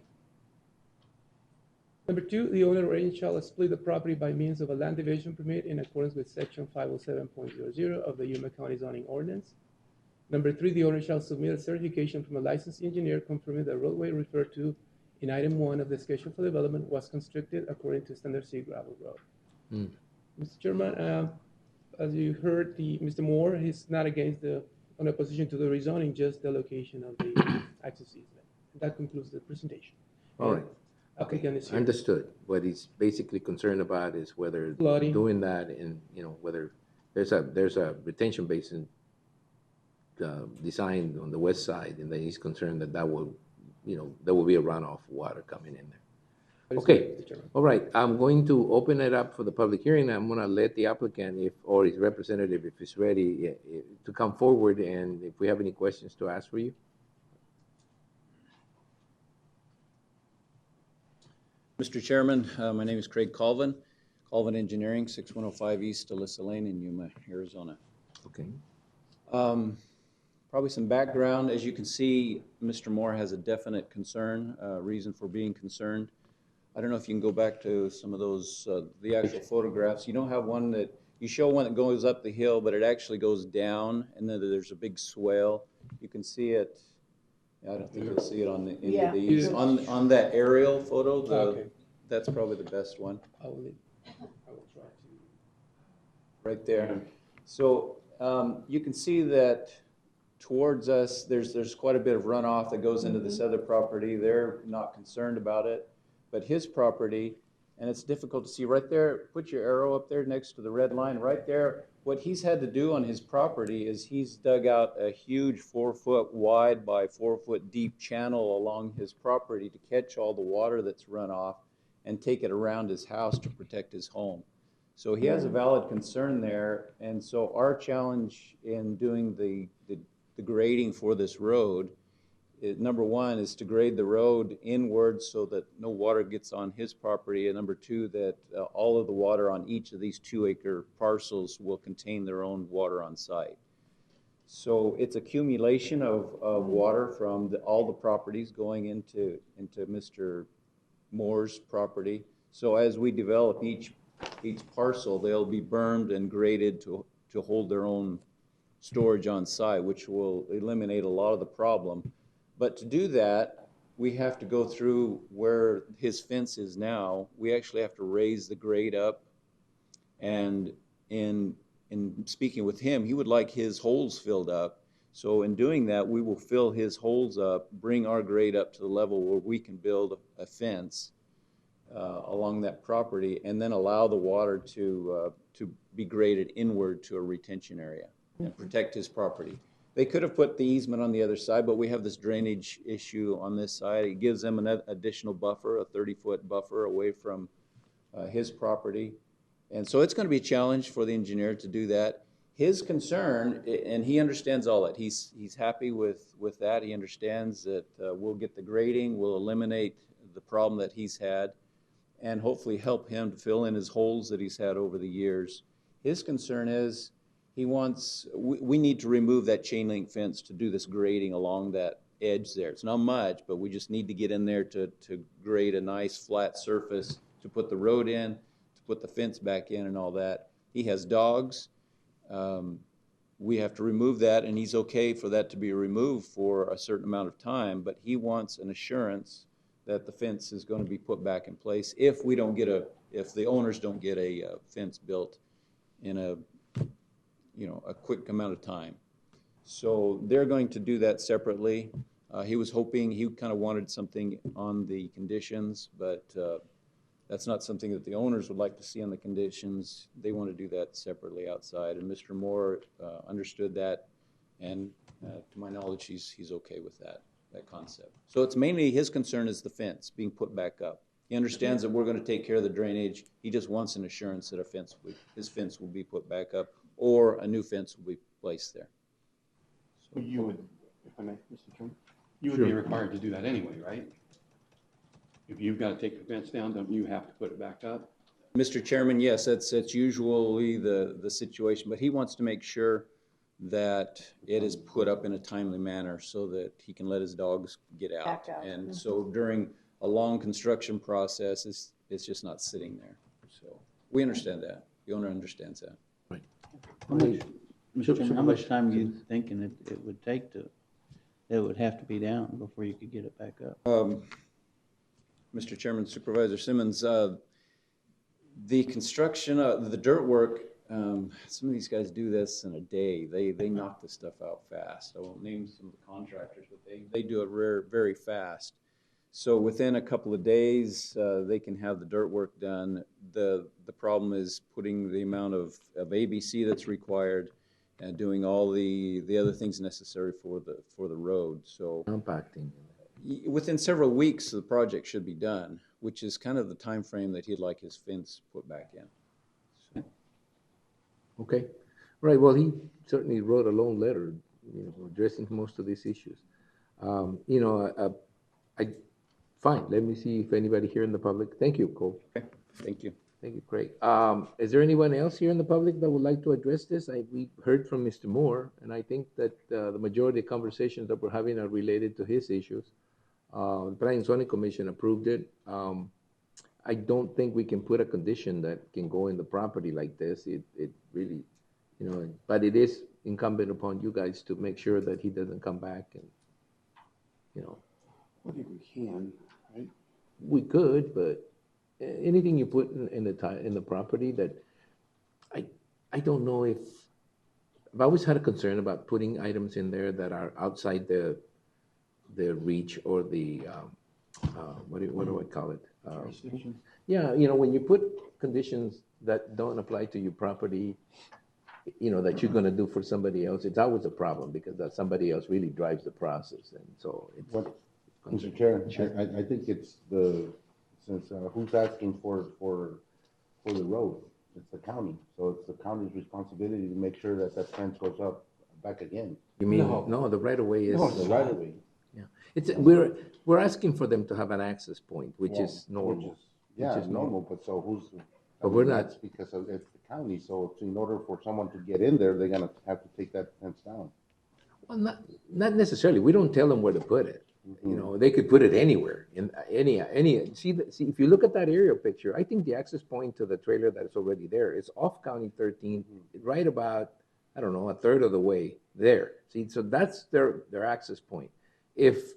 Number 2, the owner or agent shall split the property by means of a land division permit in accordance with section 507.00 of the Yuma County zoning ordinance. Number 3, the owner shall submit a certification from a licensed engineer confirming the roadway referred to in item 1 of the schedule for development was constructed according to standard C gravel road. Mr. Chairman, as you heard, Mr. Moore is not against on opposition to the rezoning, just the location of the access easement. That concludes the presentation. All right. Applicant is here. Understood. What he's basically concerned about is whether Flooding. doing that and, you know, whether there's a retention basin designed on the west side, and then he's concerned that will, you know, there will be a runoff water coming in there. Okay, all right. I'm going to open it up for the public hearing. I'm going to let the applicant, or his representative, if he's ready, to come forward, and if we have any questions to ask for you. Mr. Chairman, my name is Craig Colvin, Colvin Engineering, 6105 East Alyssa Lane in Yuma, Arizona. Okay. Probably some background. As you can see, Mr. Moore has a definite concern, reason for being concerned. I don't know if you can go back to some of those, the actual photographs. You don't have one that You show one that goes up the hill, but it actually goes down, and then there's a big swale. You can see it. I don't think you'll see it on any of these. On that aerial photo, that's probably the best one. I will try to. Right there. So you can see that towards us, there's quite a bit of runoff that goes into this other property. They're not concerned about it, but his property, and it's difficult to see right there. Put your arrow up there next to the red line right there. What he's had to do on his property is he's dug out a huge 4-foot wide by 4-foot deep channel along his property to catch all the water that's run off and take it around his house to protect his home. So he has a valid concern there, and so our challenge in doing the grading for this road, number one, is to grade the road inward so that no water gets on his property, and number two, that all of the water on each of these 2-acre parcels will contain their own water on site. So it's accumulation of water from all the properties going into Mr. Moore's property. So as we develop each parcel, they'll be bermed and graded to hold their own storage on site, which will eliminate a lot of the problem. But to do that, we have to go through where his fence is now. We actually have to raise the grade up. And in speaking with him, he would like his holes filled up. So in doing that, we will fill his holes up, bring our grade up to the level where we can build a fence along that property, and then allow the water to be graded inward to a retention area and protect his property. They could have put the easement on the other side, but we have this drainage issue on this side. It gives them an additional buffer, a 30-foot buffer away from his property. And so it's going to be a challenge for the engineer to do that. His concern, and he understands all that, he's happy with that. He understands that we'll get the grading, we'll eliminate the problem that he's had, and hopefully help him to fill in his holes that he's had over the years. His concern is we need to remove that chain link fence to do this grading along that edge there. It's not much, but we just need to get in there to grade a nice flat surface to put the road in, to put the fence back in and all that. He has dogs. We have to remove that, and he's okay for that to be removed for a certain amount of time, but he wants an assurance that the fence is going to be put back in place if the owners don't get a fence built in a quick amount of time. So they're going to do that separately. He was hoping, he kind of wanted something on the conditions, but that's not something that the owners would like to see on the conditions. They want to do that separately outside, and Mr. Moore understood that, and to my knowledge, he's okay with that concept. So it's mainly his concern is the fence being put back up. He understands that we're going to take care of the drainage. He just wants an assurance that his fence will be put back up, or a new fence will be placed there. So you would, if I may, Mr. Chairman, you would be required to do that anyway, right? If you've got to take the fence down, don't you have to put it back up? Mr. Chairman, yes, that's usually the situation, but he wants to make sure that it is put up in a timely manner so that he can let his dogs get out. And so during a long construction process, it's just not sitting there. So we understand that. The owner understands that. Right. Mr. Chairman, how much time are you thinking it would take it would have to be down before you could get it back up? Mr. Chairman, Supervisor Simmons, the construction, the dirt work, some of these guys do this in a day. They knock this stuff out fast. I won't name some of the contractors, but they do it very fast. So within a couple of days, they can have the dirt work done. The problem is putting the amount of ABC that's required and doing all the other things necessary for the road. So compacting. Within several weeks, the project should be done, which is kind of the time frame that he'd like his fence put back in. So. Okay, right. Well, he certainly wrote a long letter, addressing most of these issues. Fine. Let me see if anybody here in the public. Thank you, Cole. Okay. Thank you. Thank you, Craig. Is there anyone else here in the public that would like to address this? We heard from Mr. Moore, and I think that the majority of conversations that we're having are related to his issues. The Planning and Zoning Commission approved it. I don't think we can put a condition that can go in the property like this. It really, but it is incumbent upon you guys to make sure that he doesn't come back and, I think we can, right? we could, but anything you put in the property that, I don't know if, I've always had a concern about putting items in there that are outside the reach or the, what do I call it? Jurisdiction. Yeah, when you put conditions that don't apply to your property, that you're gonna do for somebody else, it's always a problem because that somebody else really drives the process, and so it's. Mr. Chair, I think it's since who's asking for the road? It's the county, so it's the county's responsibility to make sure that fence goes up back again. You mean, no, the right of way is. No, the right of way. Yeah, we're asking for them to have an access point, which is normal. Yeah, it's normal, but so who's? But we're that's not. because it's the county, so in order for someone to get in there, they're gonna have to take that fence down. Well, not necessarily. We don't tell them where to put it. They could put it anywhere in any. See, if you look at that aerial picture, I think the access point to the trailer that's already there is off County 13, right about, I don't know, a third of the way there. See, so that's their access point. If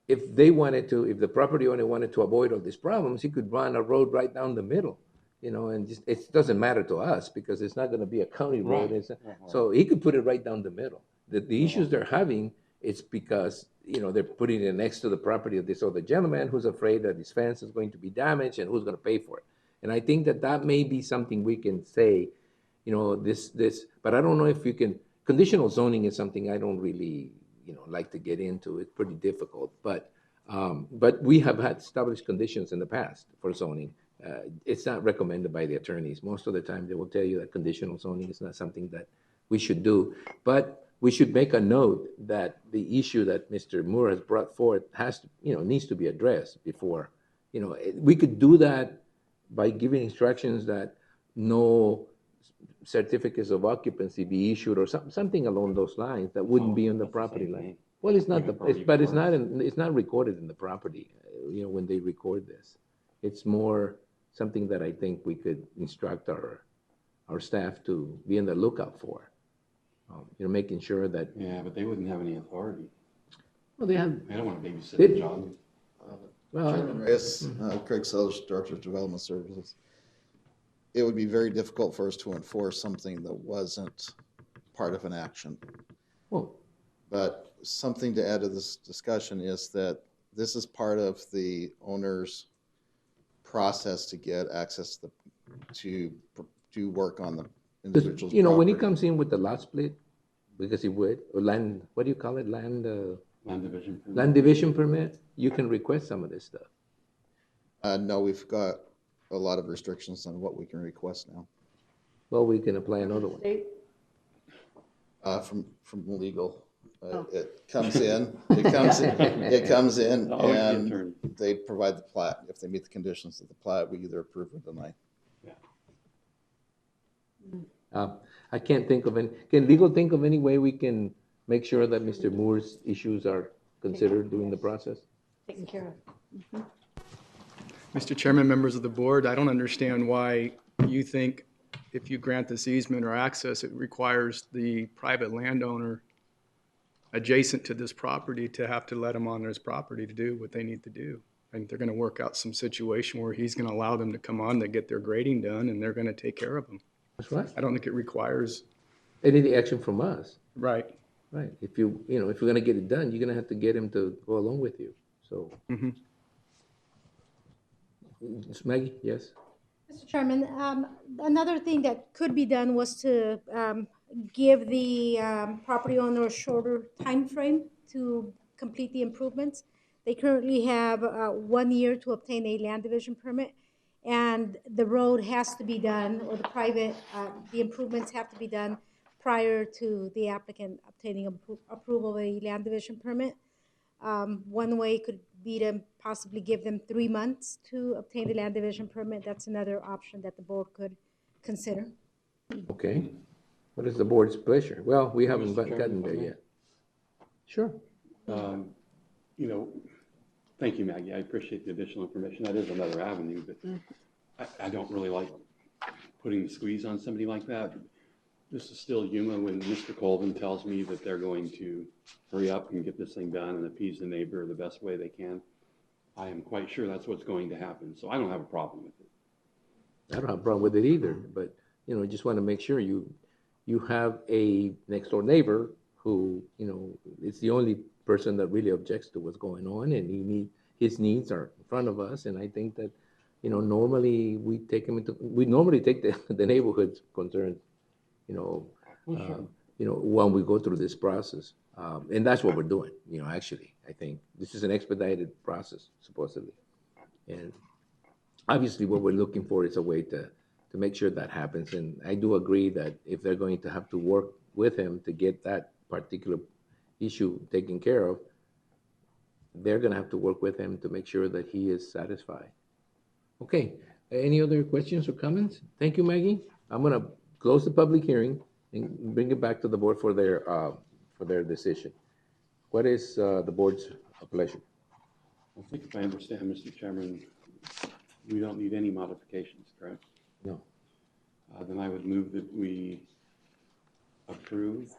they wanted to, if the property owner wanted to avoid all these problems, he could run a road right down the middle, and just, it doesn't matter to us because it's not going to be a county road. So he could put it right down the middle. The issues they're having, it's because, they're putting it next to the property of this other gentleman who's afraid that his fence is going to be damaged and who's going to pay for it. And I think that may be something we can say, but I don't know if you can, conditional zoning is something I don't really, like to get into. It's pretty difficult, but we have had established conditions in the past for zoning. It's not recommended by the attorneys. Most of the time, they will tell you that conditional zoning is not something that we should do, but we should make a note that the issue that Mr. Moore has brought forth needs to be addressed before, we could do that by giving instructions that no certificates of occupancy be issued or something along those lines that wouldn't be on the property line. Well, it's not but it's not recorded in the property, when they record this. It's more something that I think we could instruct our staff to be on the lookout for. Making sure that. Yeah, but they wouldn't have any authority. Well, they don't want to babysit the job. Chairman Reyes, Craig Sellers, Director of Development Services. It would be very difficult for us to enforce something that wasn't part of an action. Well, but something to add to this discussion is that this is part of the owner's process to get access to do work on the individual's property. When he comes in with the lot split, because he would, or land, what do you call it, land division permit. Land division permit, you can request some of this stuff. No, we've got a lot of restrictions on what we can request now. Well, we can apply another one. From legal. It comes in, it comes in, and they provide the plat. If they meet the conditions of the plat, we either approve or deny. I can't think of any. Can legal think of any way we can make sure that Mr. Moore's issues are considered during the process? Taken care of. Mr. Chairman, members of the board, I don't understand why you think if you grant this easement or access, it requires the private landowner adjacent to this property to have to let them on his property to do what they need to do. And they're going to work out some situation where he's going to allow them to come on to get their grading done, and they're going to take care of them. That's right. I don't think it requires any action from us. Right. Right. If you're going to get it done, you're going to have to get him to go along with you. So. Maggie, yes. Mr. Chairman, another thing that could be done was to give the property owner a shorter time frame to complete the improvements. They currently have 1 year to obtain a land division permit, and the road has to be done, or the improvements have to be done prior to the applicant obtaining approval of a land division permit. One way could be to possibly give them 3 months to obtain the land division permit. That's another option that the board could consider. Okay. What is the board's pleasure? Well, we haven't gotten there yet. Sure. Thank you, Maggie. I appreciate the additional information. That is another avenue, but I don't really like putting the squeeze on somebody like that. This is still Yuma when Mr. Colvin tells me that they're going to hurry up and get this thing done and appease the neighbor the best way they can. I am quite sure that's what's going to happen, so I don't have a problem with it. I don't have a problem with it either, but, you know, just want to make sure you have a next door neighbor who, you know, is the only person that really objects to what's going on, and his needs are in front of us, and I think that, you know, normally we normally take the neighborhood's concerns, you know, when we go through this process. And that's what we're doing, you know, actually, I think. This is an expedited process, supposedly. And obviously what we're looking for is a way to make sure that happens. And I do agree that if they're going to have to work with him to get that particular issue taken care of, they're gonna have to work with him to make sure that he is satisfied. Okay, any other questions or comments? Thank you, Maggie. I'm gonna close the public hearing and bring it back to the board for their decision. What is the board's pleasure? I think if I understand, Mr. Chairman, we don't need any modifications, correct? No. Then I would move that we approve.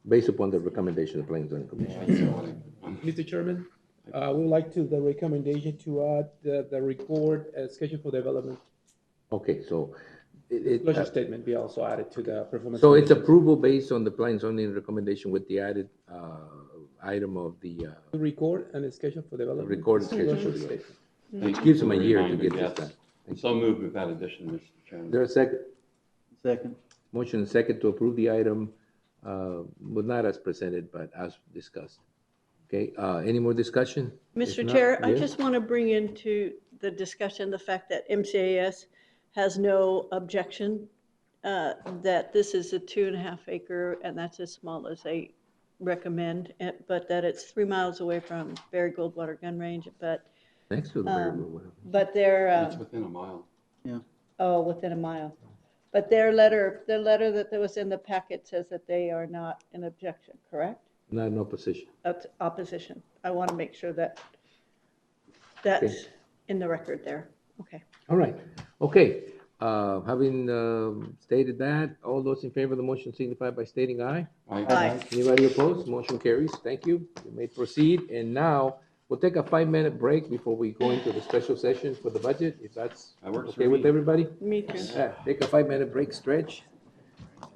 Based upon the recommendation of the Planning and Zoning Commission. Mr. Chairman, we would like the recommendation to add the record schedule for development. Okay, so Closure statement be also added to the performance. so it's conditions. approval based on the Planning and Zoning recommendation with the added item of the To record and schedule for development. record schedule. Closure statement. Which gives them a year to get this done. So moved with that addition, Mr. Chairman. There a second? Second. Motion and second to approve the item, but not as presented, but as discussed. Okay, any more discussion? If Mr. not, Chair, I yes? just want to bring into the discussion the fact that MCAS has no objection, that this is a 2.5 acre, and that's as small as they recommend, but that it's 3 miles away from Barry Goldwater Gun Range, but. Next to the Barry Goldwater. But they're. It's within a mile. Yeah. Oh, within a mile. But their letter that was in the packet says that they are not in objection, correct? Not in opposition. That's opposition. I want to make sure that that's Okay. in the record there. Okay. All right, okay. Having stated that, all those in favor of the motion signify by stating aye. Aye. Anybody opposed? Motion carries. Thank you. You may proceed. And now, we'll take a 5-minute break before we go into the special session for the budget, if that's That works for okay with me. everybody. Me too. Yeah, take a 5-minute break, stretch.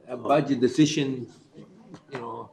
A budget decision, you know,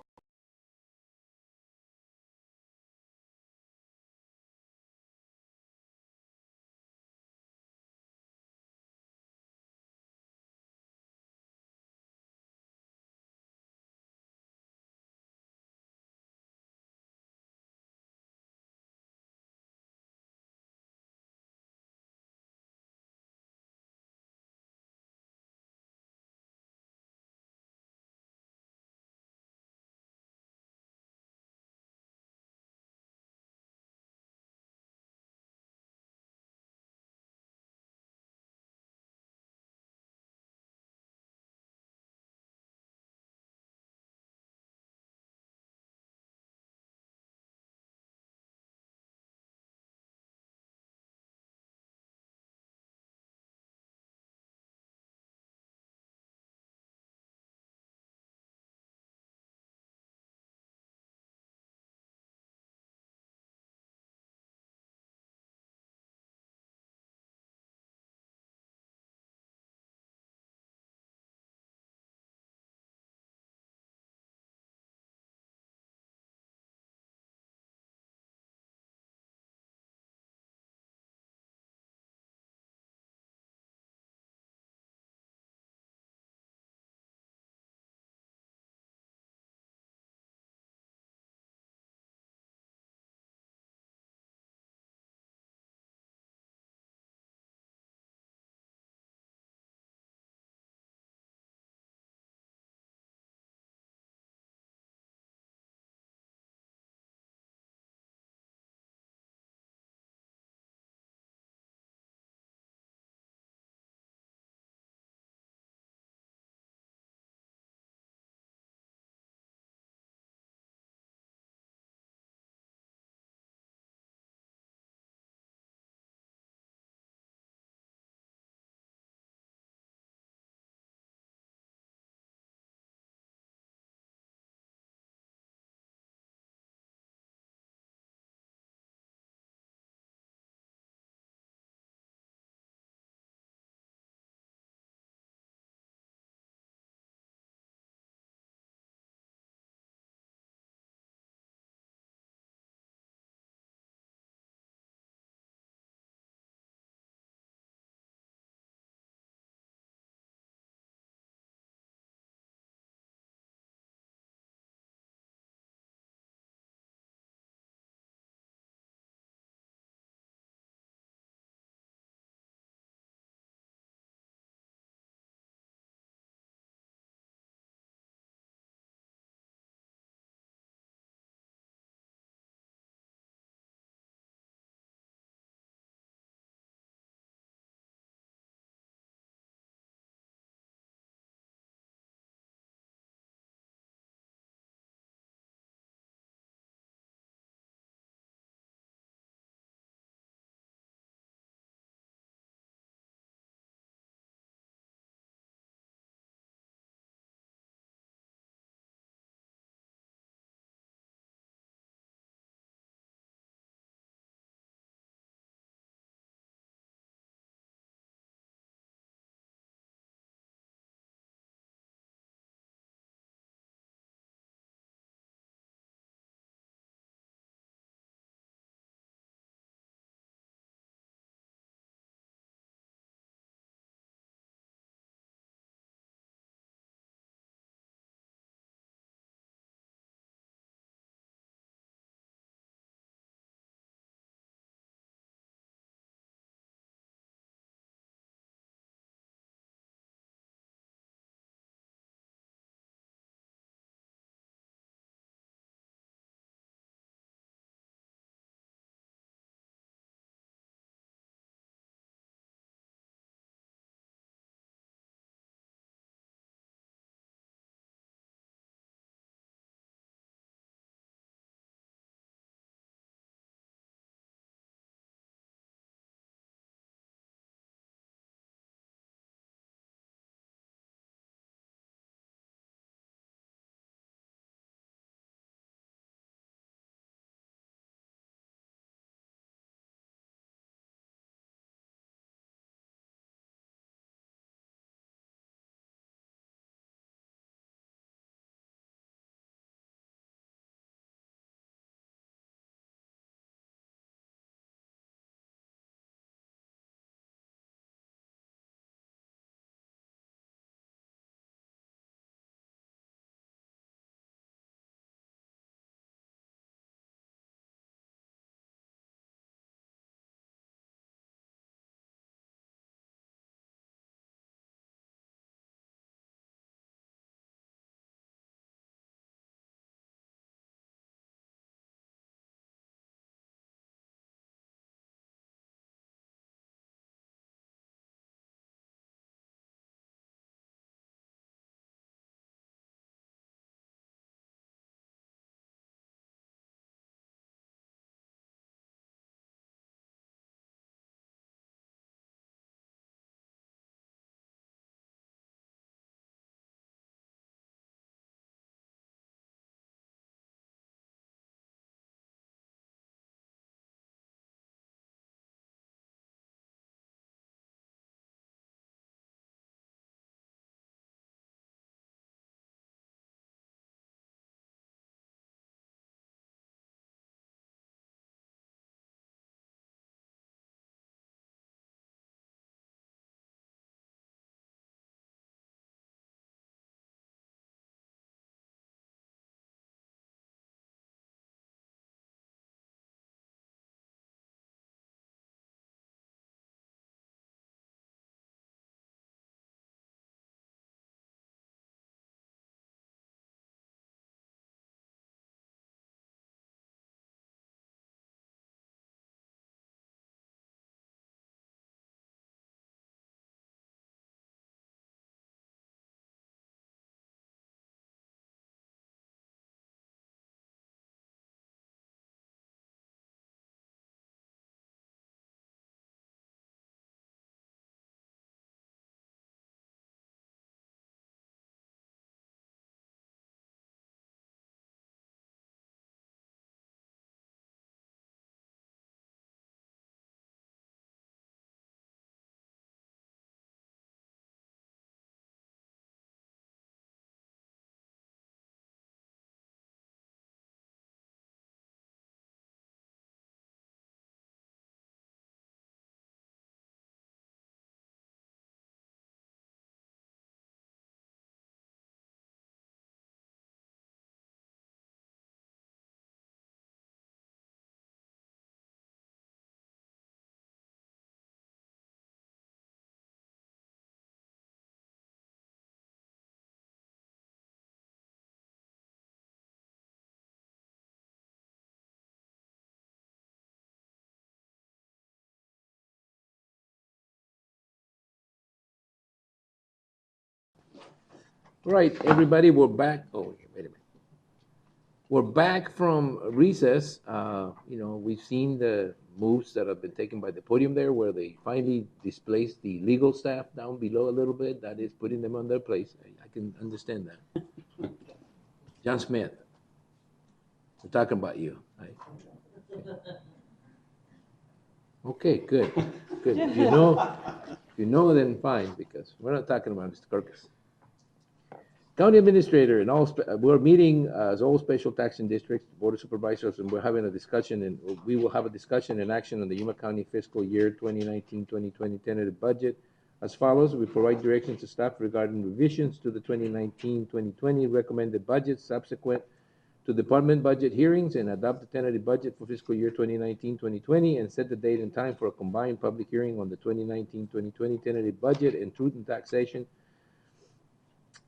All right, everybody, we're back. Oh, wait a minute. We're back from recess. We've seen the moves that have been taken by the podium there, where they finally displaced the legal staff down below a little bit. That is putting them on their place. I can understand that. John Smith, we're talking about you. Right? Okay, good, good. If you know, then fine, because we're not talking about Mr. Kirkus. County Administrator and we're meeting as all special taxing districts, Board of Supervisors, and we're having a discussion, and we will have a discussion and action on the Yuma County fiscal year 2019-2020 tentative budget as follows. We provide direction to staff regarding revisions to the 2019-2020 recommended budget subsequent to department budget hearings, and adopt the tentative budget for fiscal year 2019-2020 and set the date and time for a combined public hearing on the 2019-2020 tentative budget and truth and taxation,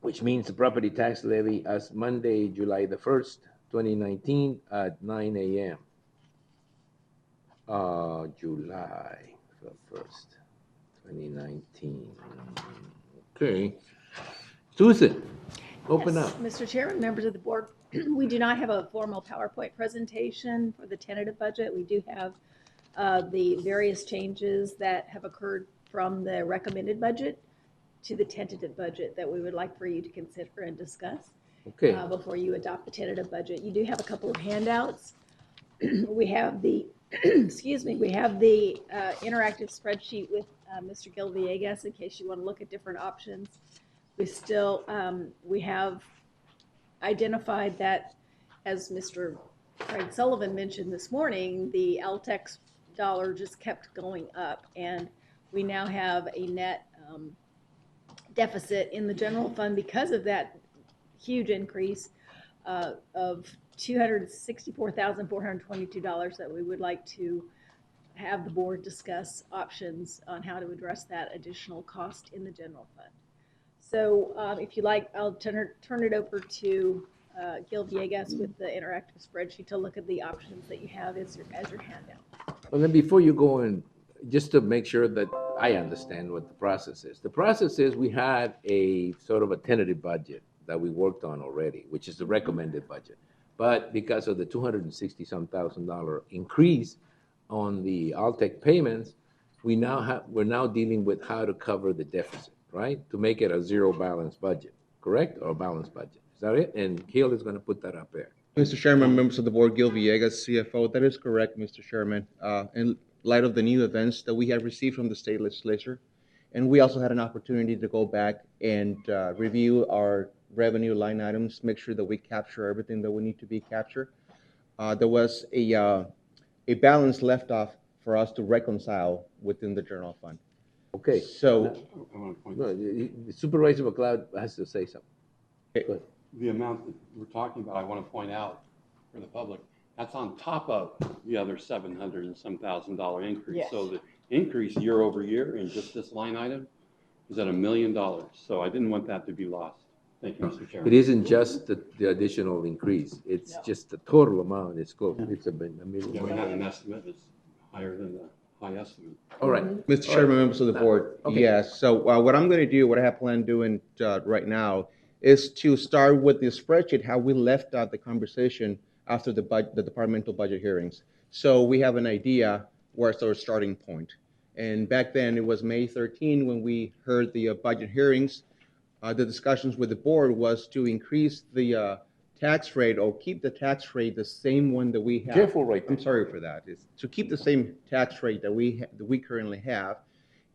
which means the property tax levy, as Monday, July the 1st, 2019 at 9 a.m. July the 1st, 2019. Okay. Susan, open Yes, up. Mr. Chairman, members of the board, we do not have a formal PowerPoint presentation for the tentative budget. We do have the various changes that have occurred from the recommended budget to the tentative budget that we would like for you to consider and discuss. Okay. Before you adopt the tentative budget. You do have a couple of handouts. We have the, excuse me, we have the interactive spreadsheet with Mr. Gil Villegas in case you want to look at different options. We have identified that, as Mr. Craig Sullivan mentioned this morning, the LTEX dollar just kept going up, and we now have a net deficit in the general fund because of that huge increase of $264,422 that we would like to have the board discuss options on how to address that additional cost in the general fund. So if you like, I'll turn it over to Gil Villegas with the interactive spreadsheet to look at the options that you have as your handout. Well, then before you go in, just to make sure that I understand what the process is. The process is we had a sort of a tentative budget that we worked on already, which is the recommended budget. But because of the $260,000 increase on the Altec payments, we're now dealing with how to cover the deficit, right? To make it a zero balance budget, correct? Or a balanced budget. Is that it? And Gil is going to put that up there. Mr. Chairman, members of the board, Gil Villegas, CFO. That is correct, Mr. Chairman. In light of the new events that we have received from the state legislature, and we also had an opportunity to go back and review our revenue line items, make sure that we capture everything that we need to be captured. There was a balance left off for us to reconcile within the general fund. Okay. So, the Supervisor McLeod has to say something. Okay. The amount that we're talking about, I want to point out for the public, that's on top of the other $700 and some thousand increase. Yes. So the increase year over year in just this line item is at $1 million. So I didn't want that to be lost. Thank you, Mr. Chairman. It isn't just the additional increase. It's just the total amount. It's close. It's $1 million. Yeah, we had an estimate that's higher than the high estimate. All right. Mr. Chairman, members of the board, Okay. yes. So what I'm going to do, what I have planned doing right now, is to start with the spreadsheet, how we left out the conversation after the departmental budget hearings. So we have an idea where's our starting point. And back then, it was May 13 when we heard the budget hearings. The discussions with the board was to increase the tax rate or keep the tax rate the same one that we have. Careful right there. I'm sorry for that. It's to keep the same tax rate that we currently have.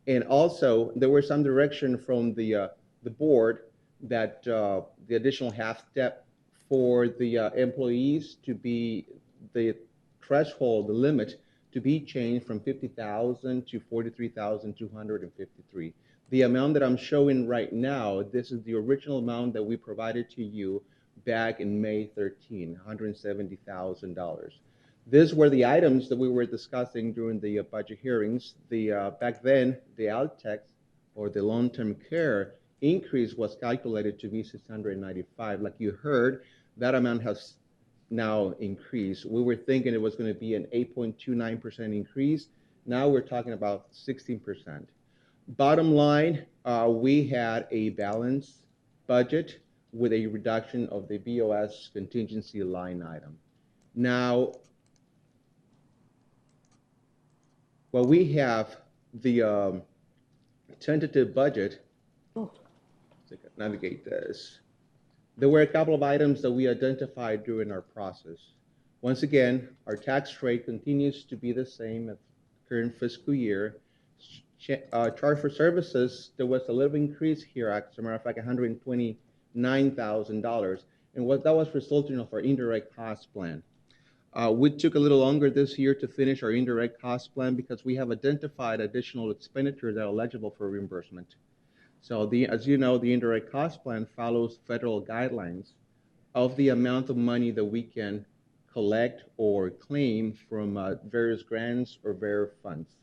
And also, there was some direction from the board that the additional half step for the employees to be the threshold, the limit to be changed from 50,000 to 43,253. The amount that I'm showing right now, this is the original amount that we provided to you back in May 13, $170,000. These were the items that we were discussing during the budget hearings. Back then, the Altex or the long-term care increase was calculated to be $695. Like you heard, that amount has now increased. We were thinking it was going to be an 8.29% increase. Now we're talking about 16%. Bottom line, we had a balanced budget. with a reduction of the BOS contingency line item. Now, while we have the tentative budget, navigate this, there were a couple of items that we identified during our process. Once again, our tax rate continues to be the same at the current fiscal year. Charge for services, there was a little increase here, as a matter of fact, $129,000, and that was resulting of our indirect cost plan. We took a little longer this year to finish our indirect cost plan because we have identified additional expenditures that are eligible for reimbursement. So as you know, the indirect cost plan follows federal guidelines of the amount of money that we can collect or claim from various grants or various funds.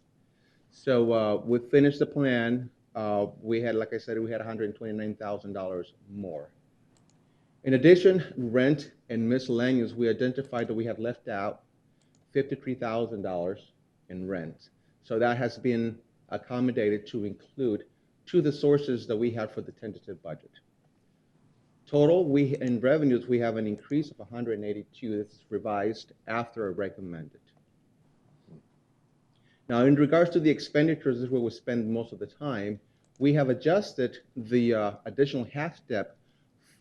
So we finished the plan. We had, like I said, we had $129,000 more. In addition, rent and miscellaneous, we identified that we had left out $53,000 in rent. So that has been accommodated to include to the sources that we have for the tentative budget. Total, in revenues, we have an increase of 182. This is revised after a recommended. Now, in regards to the expenditures, this is where we spend most of the time. We have adjusted the additional half step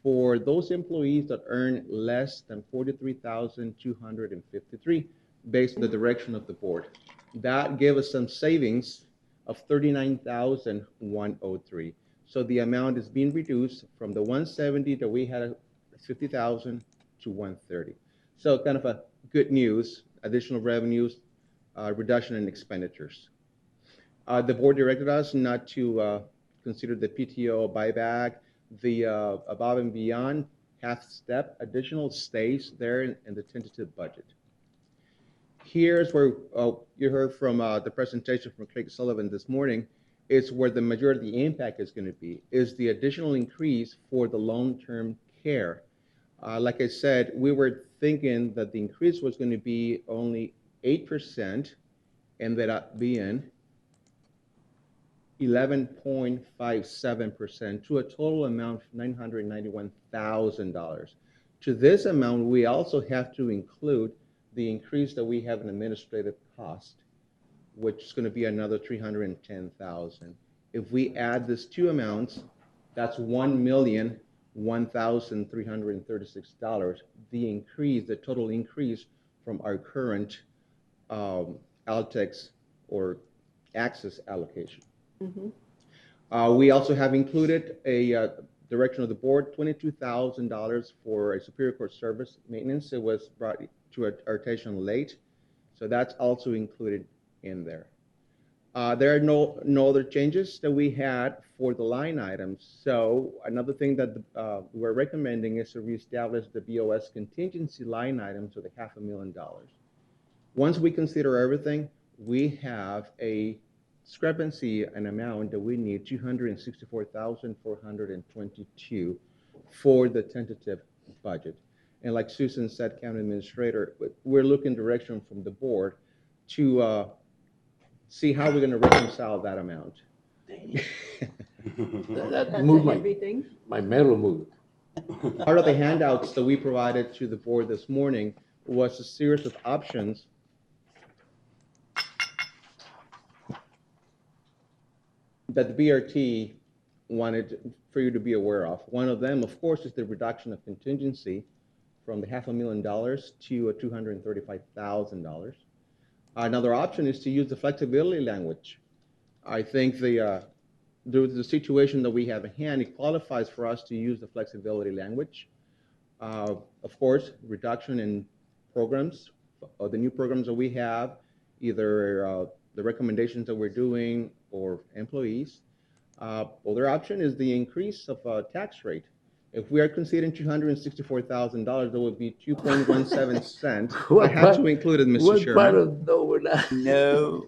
for those employees that earn less than $43,253 based on the direction of the board. That gave us some savings of $39,103. So the amount is being reduced from the 170 that we had at 50,000 to 130. So kind of a good news, additional revenues, reduction in expenditures. The board directed us not to consider the PTO buyback. The above and beyond half step additional stays there in the tentative budget. Here's where you heard from the presentation from Craig Sullivan this morning, is where the majority of the impact is going to be, is the additional increase for the long-term care. Like I said, we were thinking that the increase was going to be only 8%, and that being 11.57% to a total amount of $991,000. To this amount, we also have to include the increase that we have in administrative cost, which is going to be another $310,000. If we add these two amounts, that's $1,001,336. The increase, the total increase from our current Altex or access allocation. We also have included a direction of the board, $22,000 for a Superior Court service maintenance. It was brought to our attention late, so that's also included in there. There are no other changes that we had for the line items. So another thing that we're recommending is to reestablish the BOS contingency line item to the $500,000. Once we consider everything, we have a discrepancy, an amount that we need $264,422 for the tentative budget. And like Susan said, County Administrator, we're looking direction from the board to see how we're going to reconcile that amount. That moved my metal moved. Part of the handouts that we provided to the board this morning was a series of options that the BRT wanted for you to be aware of. One of them, of course, is the reduction of contingency from the $500,000 to $235,000. Another option is to use the flexibility language. I think the situation that we have at hand, it qualifies for us to use the flexibility language. Of course, reduction in programs, or the new programs that we have, either the recommendations that we're doing or employees. Other option is the increase of tax rate. If we are considering $264,000, that would be 2.17 cents. I have to include it, Mr. Chairman. What part of no, we're not? No.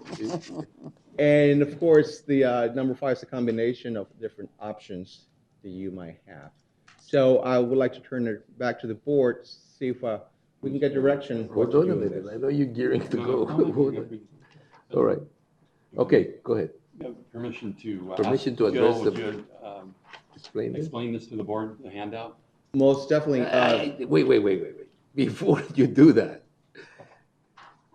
And of course, the number 5 is a combination of different options that you might have. So I would like to turn it back to the board, see if we can get direction. Hold on a minute. I know you're gearing to go. All right. Okay, go ahead. Permission to address Jill, would the you, explain this to the board, the handout? Most definitely. Wait. Before you do that.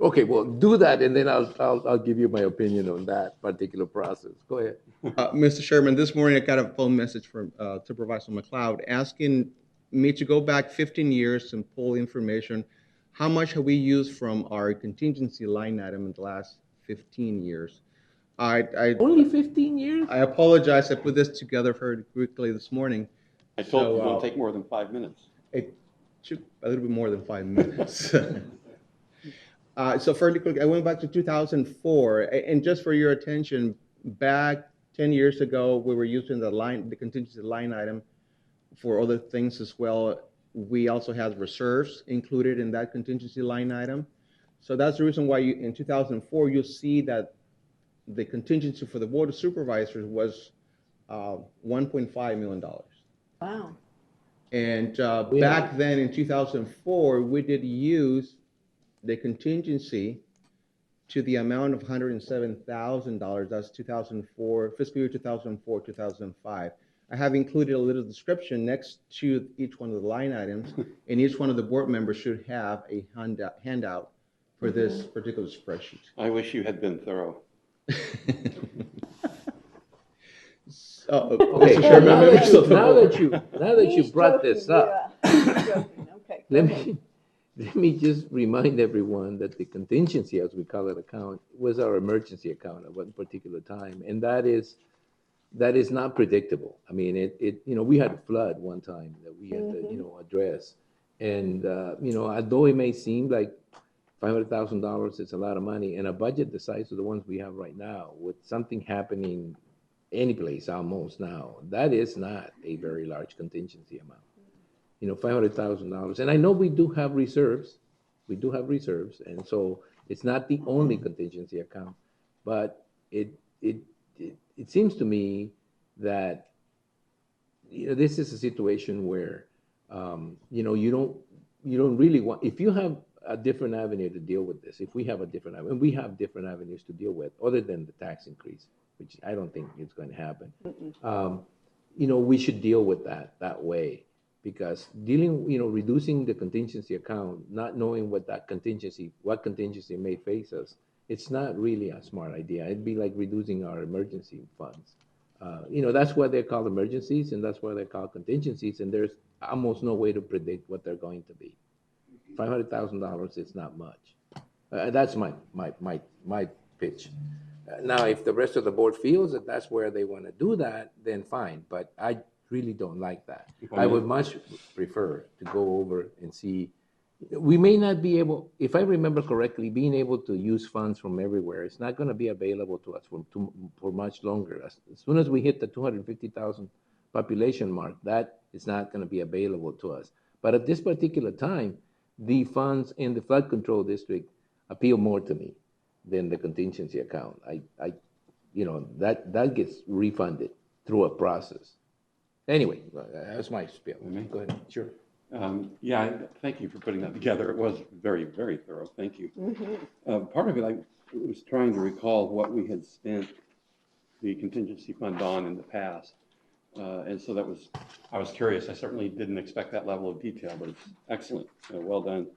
Okay, well, do that, and then I'll give you my opinion on that particular process. Go ahead. Mr. Chairman, this morning I got a phone message from Supervisor McLeod asking me to go back 15 years and pull information. How much have we used from our contingency line item in the last 15 years? Only 15 years? I apologize. I put this together very quickly this morning. I told you, don't take more than 5 minutes. It took a little bit more than 5 minutes. So fairly quick, I went back to 2004, and just for your attention, back 10 years ago, we were using the contingency line item for other things as well. We also had reserves included in that contingency line item. So that's the reason why in 2004, you'll see that the contingency for the Board of Supervisors was $1.5 million. Wow. And back then in 2004, we did use the contingency to the amount of $107,000. That's 2004, fiscal year 2004, 2005. I have included a little description next to each one of the line items, and each one of the board members should have a handout for this particular spreadsheet. I wish you had been thorough. Okay, Mr. Chairman, members of the now board. that you brought this up, Okay. let me just remind everyone that the contingency, as we call it, account was our emergency account at one particular time, and that is not predictable. I mean, we had a flood one time that we had to address, and although it may seem like $500,000 is a lot of money, and a budget the size of the ones we have right now, with something happening any place almost now, that is not a very large contingency amount. $500,000. And I know we do have reserves. We do have reserves. And so it's not the only contingency account, but it seems to me that this is a situation where you don't really want, if you have a different avenue to deal with this, if we have a different avenue, and we have different avenues to deal with other than the tax increase, which I don't think is going to happen. We should deal with that way, because reducing the contingency account, not knowing what contingency may face us, it's not really a smart idea. It'd be like reducing our emergency funds. That's why they're called emergencies, and that's why they're called contingencies, and there's almost no way to predict what they're going to be. $500,000 is not much. That's my pitch. Now, if the rest of the board feels that that's where they want to do that, then fine, but I really don't like that. I would much prefer to go over and see. We may not be able, if I remember correctly, being able to use funds from everywhere, it's not going to be available to us for much longer. As soon as we hit the 250,000 population mark, that is not going to be available to us. But at this particular time, the funds in the flood control district appeal more to me than the contingency account. That gets refunded through a process. Anyway, that's my spiel. Go ahead. Sure. Thank you for putting that together. It was very, very thorough. Thank you. Part of it, I was trying to recall what we had spent the contingency fund on in the past. And so I was curious. I certainly didn't expect that level of detail, but it's excellent. Well done.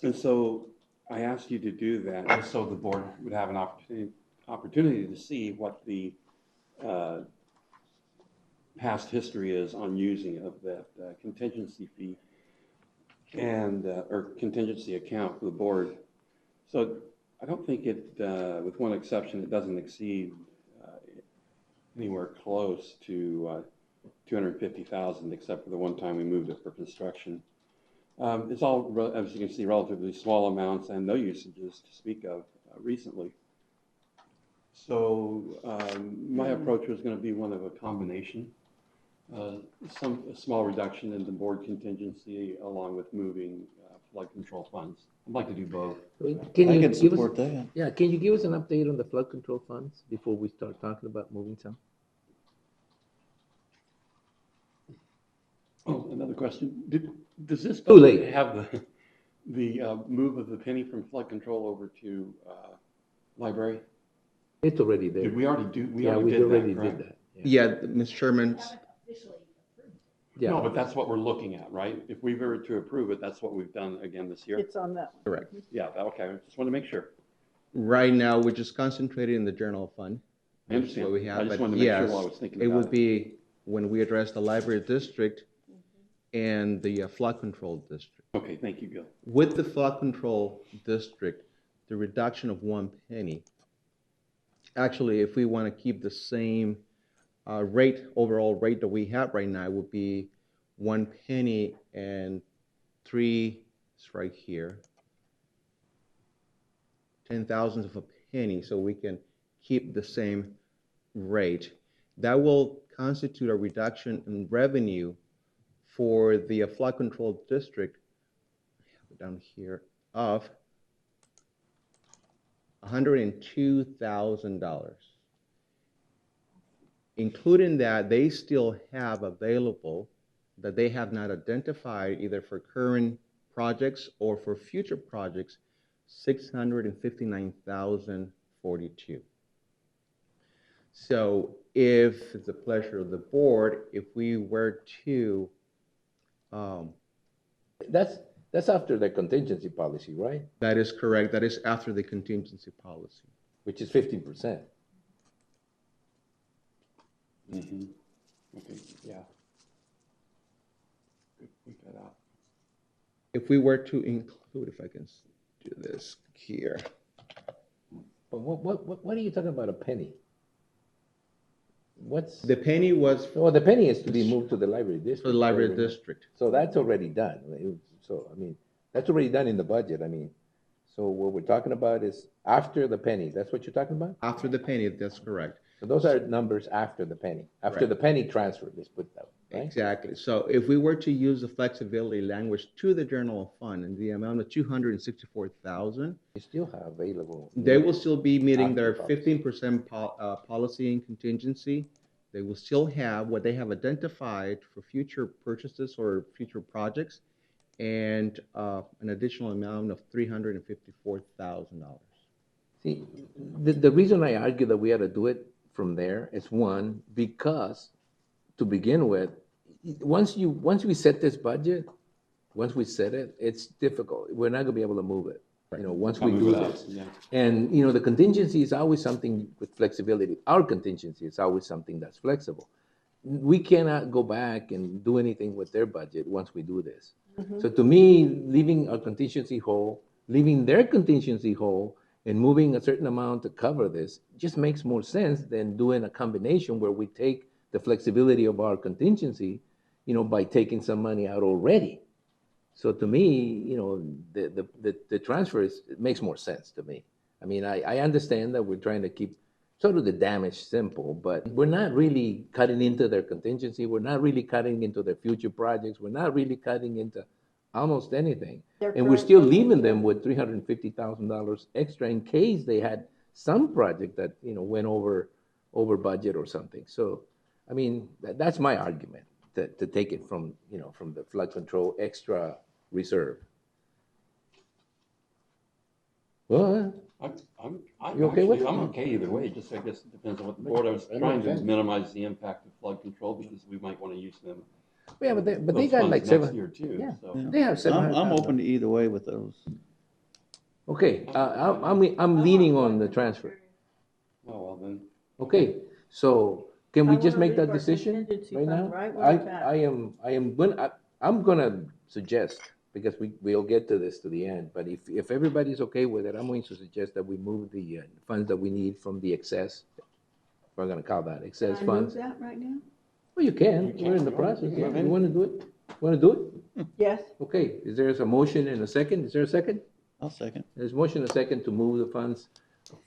And so I asked you to do that just so the board would have an opportunity to see what the past history is on using of that contingency fee and or contingency account for the board. So I don't think it, with one exception, it doesn't exceed anywhere close to 250,000, except for the one time we moved it for construction. It's all, as you can see, relatively small amounts and no usages to speak of recently. So my approach was going to be one of a combination. A small reduction in the board contingency along with moving flood control funds. I'd like to do both. Can you give us an update on the flood control funds before we start talking about moving some? Oh, another question. Does this have the move of the penny from flood control over to library? It's already there. Did we already do? We already did that. Yeah, Mr. Chairman. Yeah. No, but that's what we're looking at, right? If we were to approve it, that's what we've done again this year? It's on that. Correct. Yeah, okay, I just want to make sure. Right now, we're just concentrating in the general fund. I understand. What we have, I just but wanted to make sure yes, while I was thinking it about would it. be when we address the library district and the flood control district. Okay, thank you, Gil. With the flood control district, the reduction of 1 penny, actually, if we want to keep the same overall rate that we have right now, it would be 1 penny and 3, it's right here, 10,000ths of a penny, so we can keep the same rate. That will constitute a reduction in revenue for the flood control district down here of $102,000. Including that, they still have available that they have not identified either for current projects or for future projects, $659,042. So if it's the pleasure of the board, if we were to That's after the contingency policy, right? that is correct. That is after the contingency policy. Which is 15%. Mm-hmm. Okay, yeah. Good, point that out. If we were to include, if I can do this here. But what are you talking about, a penny? What's The penny was well, the penny is to be moved to the library district. for the library right? district. So that's already done. So I mean, that's already done in the budget. I mean, so what we're talking about is after the penny. That's what you're talking about? After the penny, that's correct. So those are numbers after the penny. After Right. the penny transfer, let's put that, right? Exactly. So if we were to use the flexibility language to the general fund in the amount of 264,000, You still have available. they will still be meeting After their policy. 15% policy and contingency. They will still have what they have identified for future purchases or future projects, and an additional amount of $354,000. See, the reason I argue that we ought to do it from there is one, because to begin with, once we set this budget, once we set it, it's difficult. We're not gonna be able to move it, once we do this. Yeah. And, the contingency is always something with flexibility. Our contingency is always something that's flexible. We cannot go back and do anything with their budget once we do this. So to me, leaving our contingency whole, leaving their contingency whole, and moving a certain amount to cover this just makes more sense than doing a combination where we take the flexibility of our contingency, by taking some money out already. So to me, the transfer it makes more sense to me. I mean, I understand that we're trying to keep sort of the damage simple, but we're not really cutting into their contingency. We're not really cutting into their future projects. We're not really cutting into almost anything. And we're still leaving them with $350,000 extra in case they had some project that, went over budget or something. So, I mean, that's my argument, to take it from, from the flood control extra reserve. Well, you okay with it? I'm okay either way, just I guess it depends on what the board, I was trying to minimize the impact of flood control because we might want to use them. Yeah, but they those got funds like next 7. year too, Yeah, so. they have 700. I'm open to either way with those. Okay, I'm leaning on the transfer. Oh, well then. Okay, so can we I just wanna make that leave our decision contingency right fund now? right where it's at. I'm gonna suggest, because we'll get to this to the end, but if everybody's okay with it, I'm going to suggest that we move the funds that we need from the excess, we're gonna call that excess Can I move funds. that right now? Well, you can, You we're in can. the process, You yeah. can. You wanna do it? Wanna do it? Yes. Okay, is there a motion and a second? Is there a second? I'll second. There's motion and a second to move the funds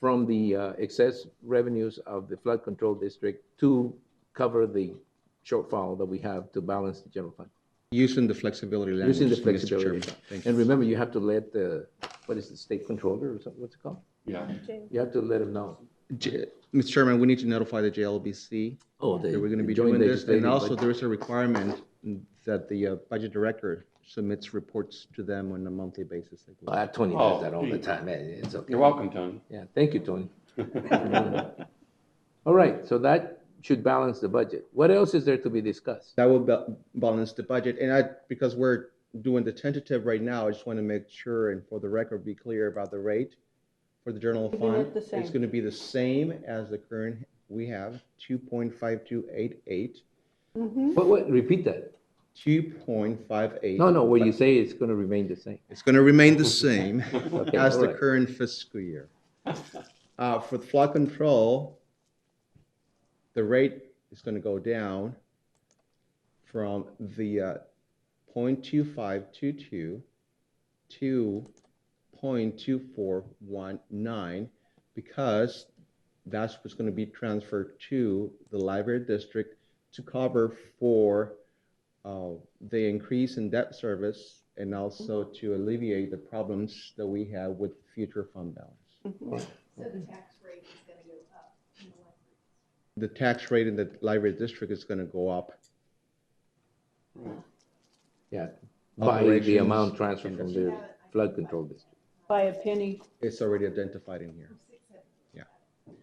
from the excess revenues of the flood control district to cover the shortfall that we have to balance the general fund. Using the flexibility language. Using the Mr. flexibility. Chairman. Thank you. And remember, you have to let what is the state controller or something, what's it called? Yeah. You have to let them know. Mr. Chairman, we need to notify the JLBC Oh, that we're going to be joint doing this. And legislative also, budget. there is a requirement that the budget director submits reports to them on a monthly basis. Tony does that all the time. It's okay. You're welcome, Tony. Yeah, thank you, Tony. All right, so that should balance the budget. What else is there to be discussed? That will balance the budget. And because we're doing the tentative right now, I just want to make sure and for the record be clear about the rate for the general Keeping it fund. the same. It's going to be the same as the current we have, 2.5288. What, repeat that. 2.58. No, where you say it's going to remain the same. It's going to remain the same Okay, as all the right. current fiscal year. For the flood control, the rate is going to go down from the 0.2522 to 0.2419 because that's what's going to be transferred to the library district to cover for the increase in debt service and also to alleviate the problems that we have with future fund balance. So the tax rate is going to go up. The tax rate in the library district is going to go up. Yeah, by the Operations amount transferred from the flood control district. By a penny. It's already identified in here. Yeah. The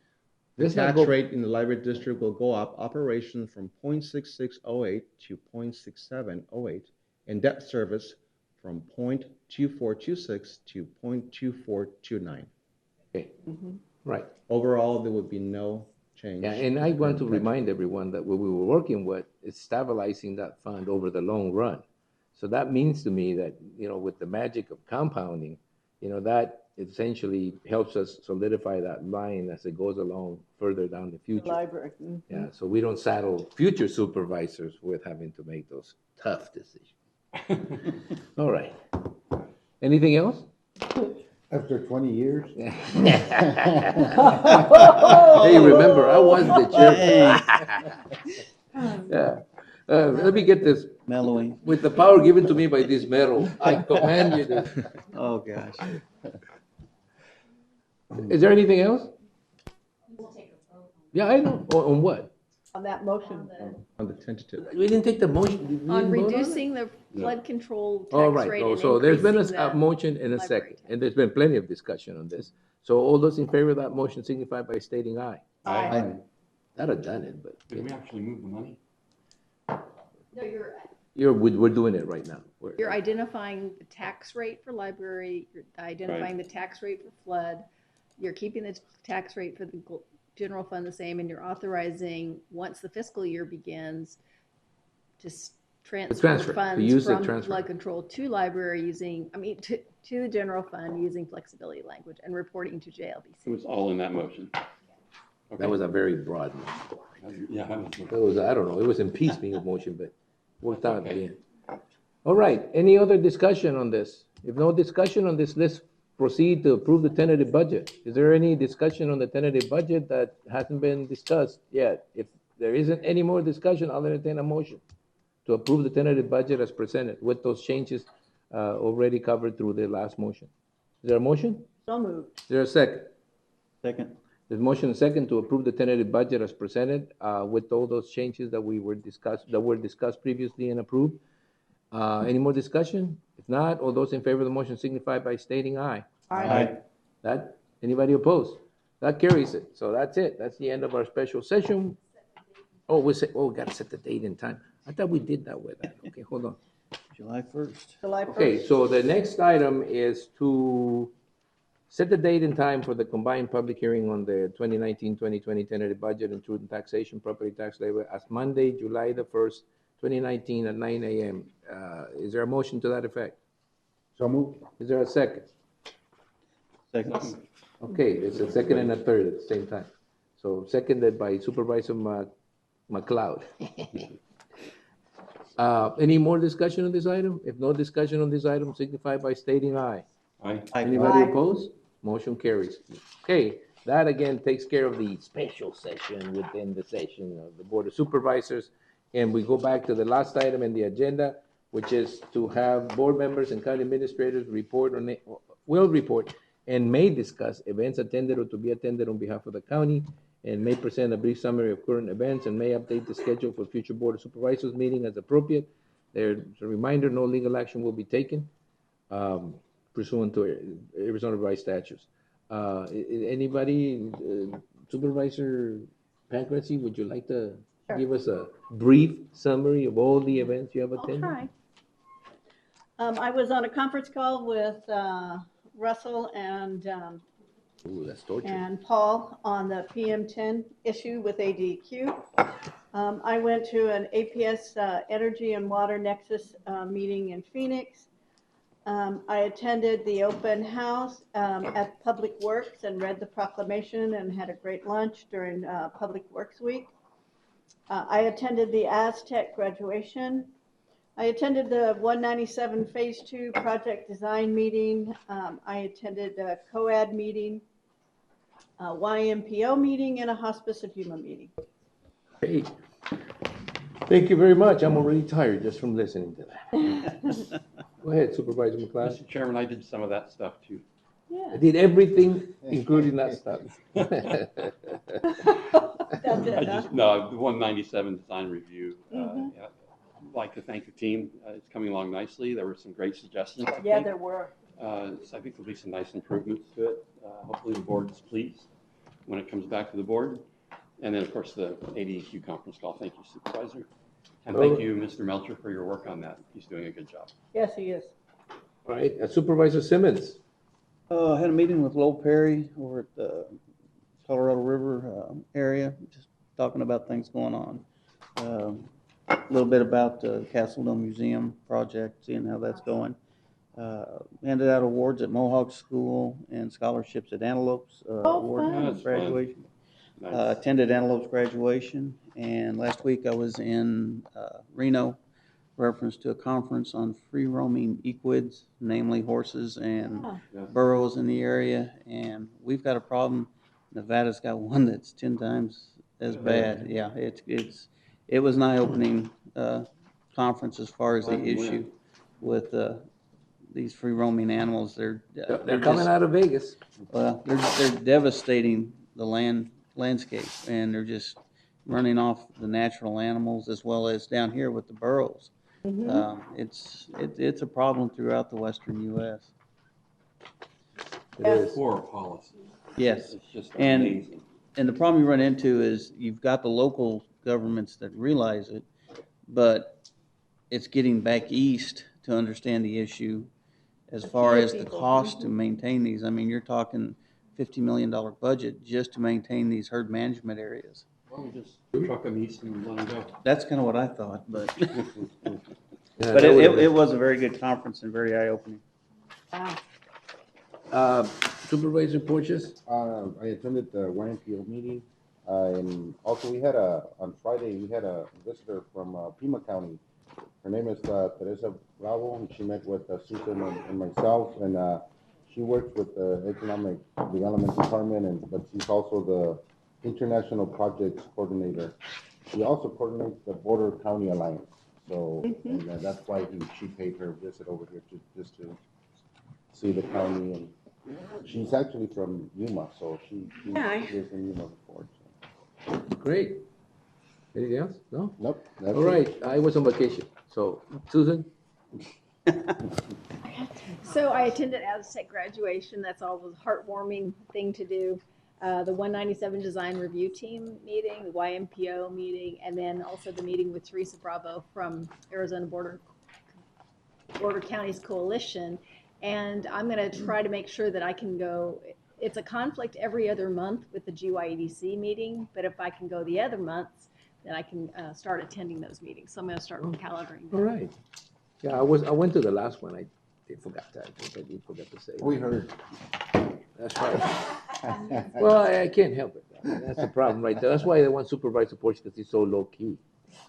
Let's not tax go- rate in the library district will go up, operations from 0.6608 to 0.6708, and debt service from 0.2426 to 0.2429. Okay, right. Overall, there would be no change. Yeah, and I want to remind everyone that what we were working with is stabilizing that fund over the long run. So that means to me that, with the magic of compounding, that essentially helps us solidify that line as it goes along further down the The future. library. Yeah, so we don't saddle future supervisors with having to make those tough decisions. All right. Anything else? After 20 years? Hey, remember, I was the chair. Yeah. Let me get this. Mellowing. With the power given to me by this medal, I command you to. Oh, gosh. Is there anything else? Yeah, I know. On what? On that motion. On the tentative. We didn't take the motion. We On didn't vote it? reducing the flood control All tax right, rate oh, and so there's been increasing a the motion and a library second, and there's been plenty of discussion on this. So all those in favor of that motion signify by stating aye. Aye. I'd have done it, but Did we actually move the money? No, we're doing it right now. you're identifying the tax rate for library, you're identifying the tax rate for flood, you're keeping the tax rate for the general fund the same, and you're authorizing, once the fiscal year begins, to transfer to funds use the from transfer. flood control to library to the general fund using flexibility language and reporting to JLBC. It was all in that motion. That was a very broad motion. Yeah. It was, I don't know, it was in piecemeal motion, but worked out at the end. All right, any other discussion on this? If no discussion on this, let's proceed to approve the tentative budget. Is there any discussion on the tentative budget that hasn't been discussed yet? If there isn't any more discussion, I'll entertain a motion to approve the tentative budget as presented with those changes already covered through the last motion. Is there a motion? So moved. Is there a second? Second. There's motion and second to approve the tentative budget as presented with all those changes that were discussed previously and approved. Any more discussion? If not, all those in favor of the motion signify by stating aye. Aye. Anybody opposed? That carries it. So that's it. That's the end of our special session. Oh, we gotta set the date and time. I thought we did that with that. Okay, hold on. July 1st. July 1st. Okay, so the next item is to set the date and time for the combined public hearing on the 2019-2020 tentative budget and truth and taxation, property tax levy as Monday, July the 1st, 2019 at 9 a.m. Is there a motion to that effect? So moved. Is there a second? Second. Okay, there's a second and a third at the same time. So seconded by Supervisor McLeod. Any more discussion on this item? If no discussion on this item, signify by stating aye. Aye. Anybody Aye. opposed? Motion carries. Okay, that again takes care of the special session within the session of the Board of Supervisors. And we go back to the last item in the agenda, which is to have board members and county administrators will report and may discuss events attended or to be attended on behalf of the county, and may present a brief summary of current events and may update the schedule for future Board of Supervisors meeting as appropriate. There's a reminder, no legal action will be taken pursuant to Arizona revised statutes. Anybody, Supervisor Pancracy, would you like to Sure. give us a brief summary of all the events you have I'll attended? try. I was on a conference call with Russell Ooh, that's torture. and Paul on the PM10 issue with ADQ. I went to an APS Energy and Water Nexus meeting in Phoenix. I attended the open house at Public Works and read the proclamation and had a great lunch during Public Works Week. I attended the Aztec graduation. I attended the 197 Phase 2 project design meeting. I attended a COAD meeting, a YMPO meeting, and a Hospice of Yuma meeting. Great. Thank you very much. I'm already tired just from listening to that. Go ahead, Supervisor McLeod. Mr. Chairman, I did some of that stuff too. I did everything, including that stuff. That's it, huh? No, the 197 design review. Yeah, I'd like to thank the team. It's coming along nicely. There were some great suggestions. I Yeah, think. there were. So I think there'll be some nice improvements to it. Hopefully the board is pleased when it comes back to the board. And then, of course, the ADEQ conference call. Thank you, Supervisor. And thank you, Mr. Melcher, for your work on that. He's doing a good job. Yes, he is. All right, Supervisor Simmons. I had a meeting with Lowell Perry over at the Colorado River area, just talking about things going on. A little bit about the Castle Dome Museum project, seeing how that's going. Handed out awards at Mohawk School and scholarships at Antelope's award graduation. Nice. Attended Antelope's graduation, and last week I was in Reno, reference to a conference on free roaming equids, namely horses and burros in the area, and we've got a problem. Nevada's got one that's 10 times as bad. Yeah, it was an eye-opening conference as far as the issue with these free roaming animals. They're coming out of Vegas. Well, they're devastating the landscape, and they're just running off the natural animals as well as down here with the burros. It's a problem throughout the western U.S. It is. Poor policy. Yes, It's just and amazing. the problem you run into is you've got the local governments that realize it, but it's getting back east to understand the issue as far as the cost to maintain these. I mean, you're talking $50 million budget just to maintain these herd management areas. Well, we just truck them east and let them go. That's kind of what I thought, but Yeah, but that would've it was a very good conference and very eye-opening. Wow. Supervisor Porches. I attended the YMPO meeting, and also on Friday, we had a visitor from Pima County. Her name is Teresa Bravo, and she met with Susan and myself, and she works with the Economic Development Department, but she's also the International Projects Coordinator. She also coordinates the Border County Alliance, so and that's why she paid her visit over here just to see the county. And she's actually from Yuma, so she lives in Yuma before. So. Great. Anything else? No? Nope. All right, I was on vacation. So, Susan? So I attended Aztec graduation. That's always a heartwarming thing to do. The 197 Design Review Team meeting, the YMPO meeting, and then also the meeting with Teresa Bravo from Arizona Border Counties Coalition. And I'm going to try to make sure that I can go. It's a conflict every other month with the GYEDC meeting, but if I can go the other months, then I can start attending those meetings. So I'm going to start calendaring. All right. Yeah, I went to the last one. I forgot that. I did forget to say. We heard. That's right. Well, I can't help it. I mean, that's the problem right there. That's why they want Supervisor Porch, because he's so low key,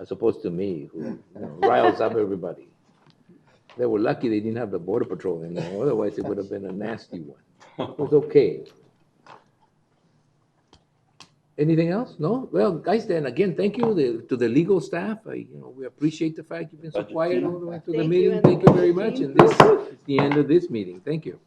as opposed to me, who riles up everybody. They were lucky they didn't have the Border Patrol in there. Otherwise, it would have been a nasty one. It was okay. Anything else? No? Well, guys, then again, thank you to the legal staff. We appreciate the fact you've been so quiet all the way through the meeting. Thank you very much. And this is the end of this meeting. Thank you.